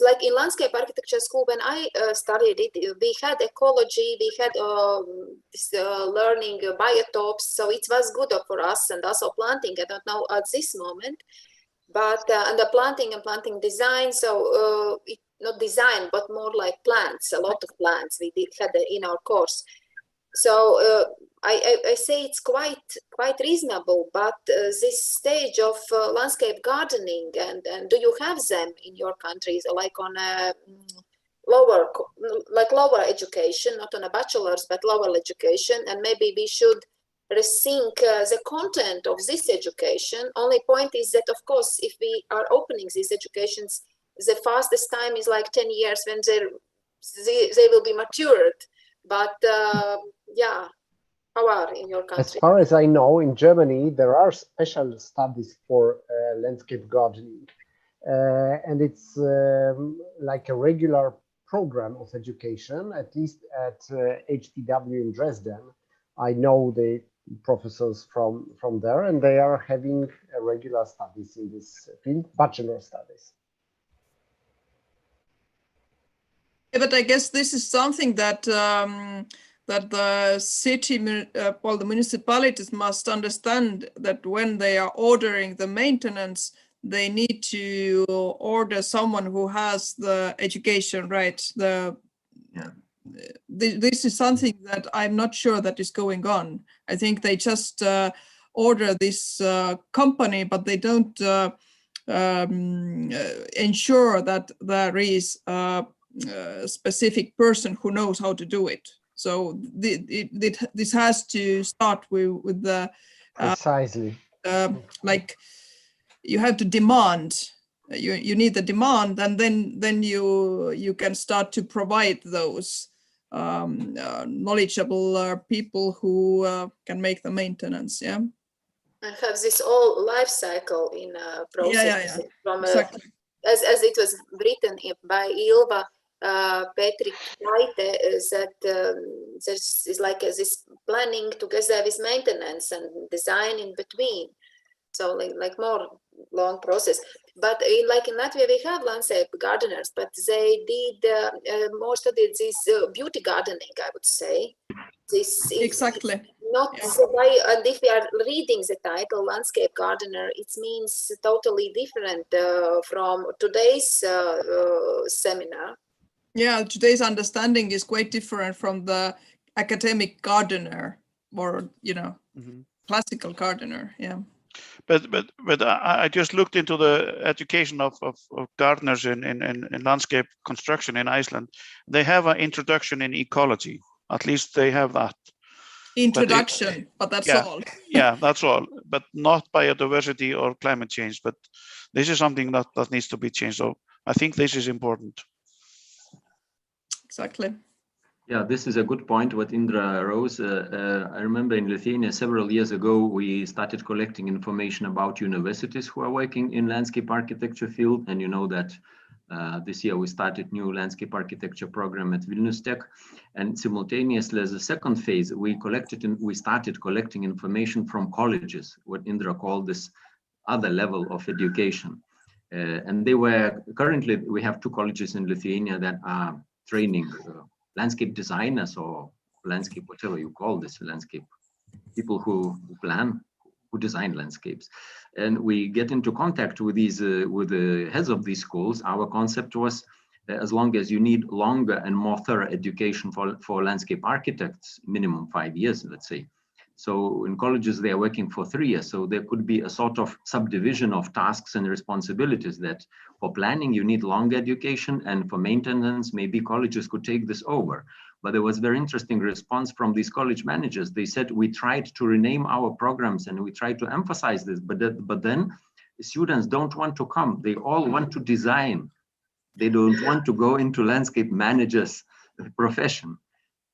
like in landscape architecture school, when I studied it, we had ecology, we had learning biotopes, so it was good for us, and also planting. I don't know at this moment, but and the planting and planting design. So not design, but more like plants. A lot of plants we had in our course. So I say it's quite reasonable, but this stage of landscape gardening, and do you have them in your countries, like on a lower, like lower education, not on a bachelor's, but lower education, and maybe we should rethink the content of this education. Only point is that, of course, if we are opening these educations, the fastest time is like 10 years when they will be matured. But yeah, how are in your country? As far as I know, in Germany, there are special studies for landscape gardening. And it's like a regular program of education, at least at HTW in Dresden. I know the professors from there, and they are having regular studies in this field, bachelor studies. Yeah, but I guess this is something that that the city, well, the municipalities must understand, that when they are ordering the maintenance, they need to order someone who has the education, right? This is something that I'm not sure that is going on. I think they just order this company, but they don't ensure that there is a specific person who knows how to do it. So this has to start with the precisely like you have to demand. You need the demand, and then you can start to provide those knowledgeable people who can make the maintenance. Yeah. And have this whole life cycle in a process. Yeah. From exactly. As it was written by Ilva Petrik Laite, is that there's like this planning together with maintenance and design in between. So like more long process. But like in Latvia, we have landscape gardeners, but they did more studied this beauty gardening, I would say. This is exactly not the way, and if we are reading the title landscape gardener, it means totally different from today's seminar. Yeah, today's understanding is quite different from the academic gardener, or classical gardener. Yeah. But I just looked into the education of gardeners in landscape construction in Iceland. They have an introduction in ecology. At least they have that. Introduction, but that's all. Yeah, that's all. But not biodiversity or climate change. But this is something that needs to be changed. So I think this is important. Exactly. Yeah, this is a good point what Indra rose. I remember in Lithuania several years ago, we started collecting information about universities who are working in landscape architecture field. And you know that this year we started new landscape architecture program at Vilnius Tech. And simultaneously, as a second phase, we started collecting information from colleges, what Indra called this other level of education. And they were, currently we have 2 colleges in Lithuania that are training landscape designers or landscape, whatever you call this, landscape people who plan, who design landscapes. And we get into contact with these, with the heads of these schools. Our concept was, as long as you need longer and more thorough education for landscape architects, minimum 5 years, let's say. So in colleges, they are working for 3 years. So there could be a sort of subdivision of tasks and responsibilities that for planning, you need longer education, and for maintenance, maybe colleges could take this over. But there was very interesting response from these college managers. They said, we tried to rename our programs and we tried to emphasize this, but then the students don't want to come. They all want to design. They don't want to go into landscape managers profession.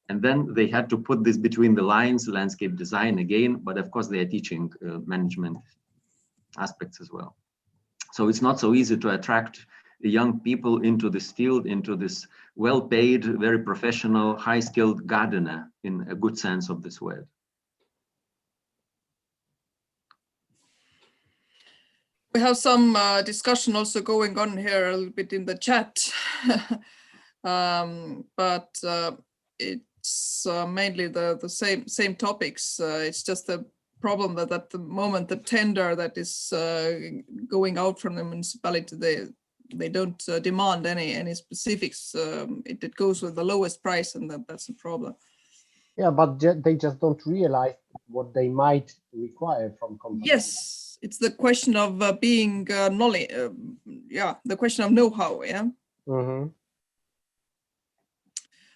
And then they had to put this between the lines, landscape design again, but of course they are teaching management aspects as well. So it's not so easy to attract the young people into this field, into this well-paid, very professional, high-skilled gardener in a good sense of this word. We have some discussion also going on here a little bit in the chat, but it's mainly the same topics. It's just the problem that at the moment the tender that is going out from the municipality, they don't demand any specifics. It goes with the lowest price, and that's a problem. Yeah, but they just don't realize what they might require from companies. Yes, it's the question of being knowledge. Yeah, the question of know-how. Yeah. Mm-hmm.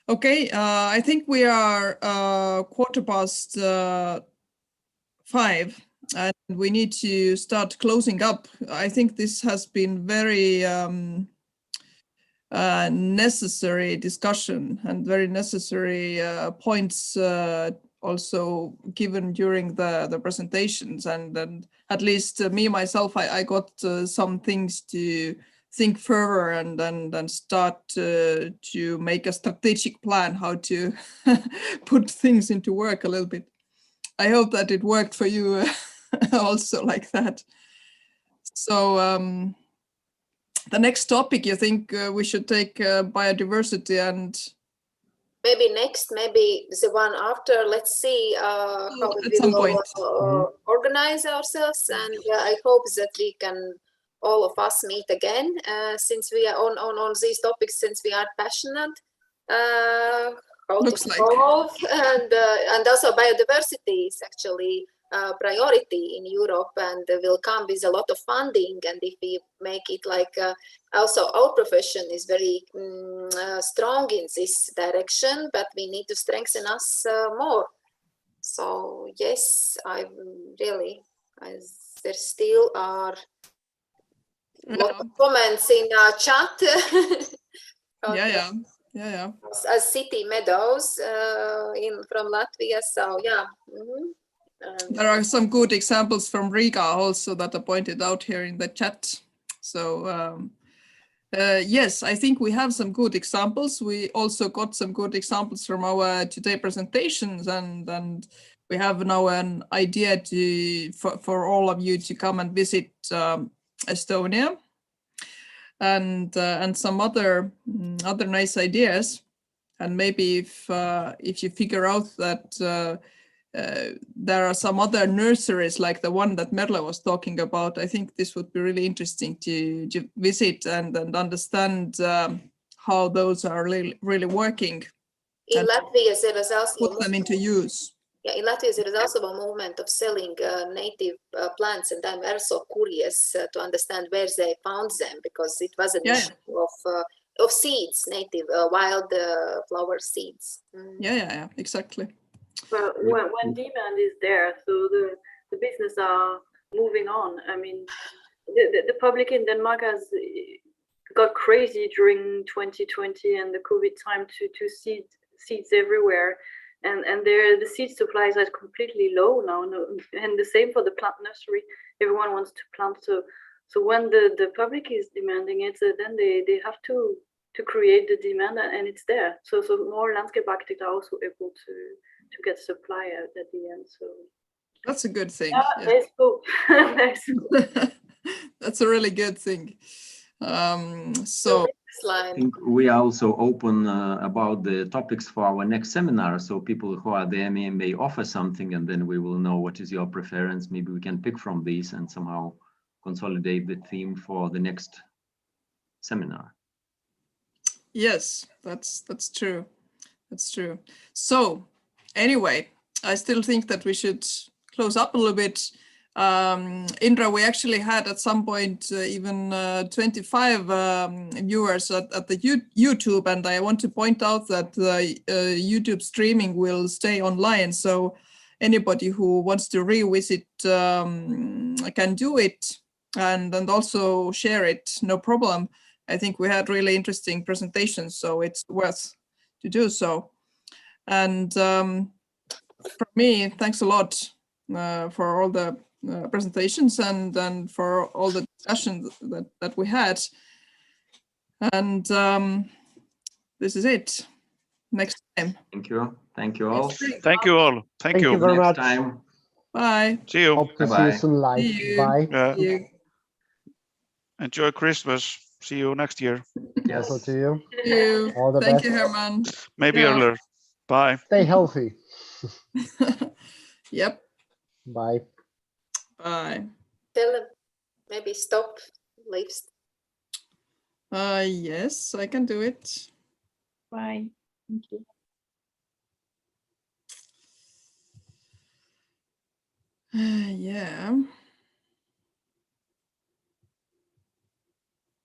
Okay, I think we are 5:15, and we need to start closing up. I think this has been very necessary discussion and very necessary points also given during the presentations, and at least me myself, I got some things to think further and then start to make a strategic plan how to put things into work a little bit. I hope that it worked for you also like that. So the next topic, you think we should take biodiversity and maybe the one after. Let's see how we will organize ourselves, and I hope that we can all of us meet again since we are on these topics, since we are passionate how to solve, and also biodiversity is actually priority in Europe, and will come with a lot of funding. And if we make it like also our profession is very strong in this direction, but we need to strengthen us more. So yes, I really, there still are a lot of comments in our chat. Yeah. As city meadows from Latvia, so yeah. There are some good examples from Riga also that are pointed out here in the chat. So yes, I think we have some good examples. We also got some good examples from our today presentations, and we have now an idea for all of you to come and visit Estonia, and some other nice ideas. And maybe if you figure out that there are some other nurseries like the one that Merle was talking about, I think this would be really interesting to visit and understand how those are really working. In Latvia, there is also put them into use. Yeah, in Latvia, there is also a movement of selling native plants, and I'm also curious to understand where they found them, because it was an issue of seeds, native wild flower seeds. Yeah, exactly. Well, when demand is there, so the business are moving on. I mean, the public in Denmark has got crazy during 2020 and the COVID time to seeds everywhere, and the seed supplies are completely low now. And the same for the plant nursery. Everyone wants to plant, so when the public is demanding it, then they have to create the demand, and it's there. So more landscape architects are also able to get supply at the end. So that's a good thing. There's hope. That's a really good thing. So I think we are also open about the topics for our next seminar. So people who are there may offer something, and then we will know what is your preference. Maybe we can pick from these and somehow consolidate the theme for the next seminar. Yes, that's true. That's true. So anyway, I still think that we should close up a little bit. Indra, we actually had at some point even 25 viewers at the YouTube, and I want to point out that the YouTube streaming will stay online, so anybody who wants to revisit can do it and also share it, no problem. I think we had really interesting presentations, so it's worth to do so. And for me, thanks a lot for all the presentations and for all the discussions that we had. And this is it. Next time. Thank you. Thank you all. Thank you all. Thank you. Very much. Time. Bye. See you. Hope to see you soon live. See you. Bye. Yeah. See you. Enjoy Christmas. See you next year. Yes. Also to you. See you. All the Thank best. you, Herman. Maybe earlier. Bye. Stay healthy. Yep. Bye. Bye. Tell them maybe stop lives. Yes, I can do it. Bye. Thank you. Yeah.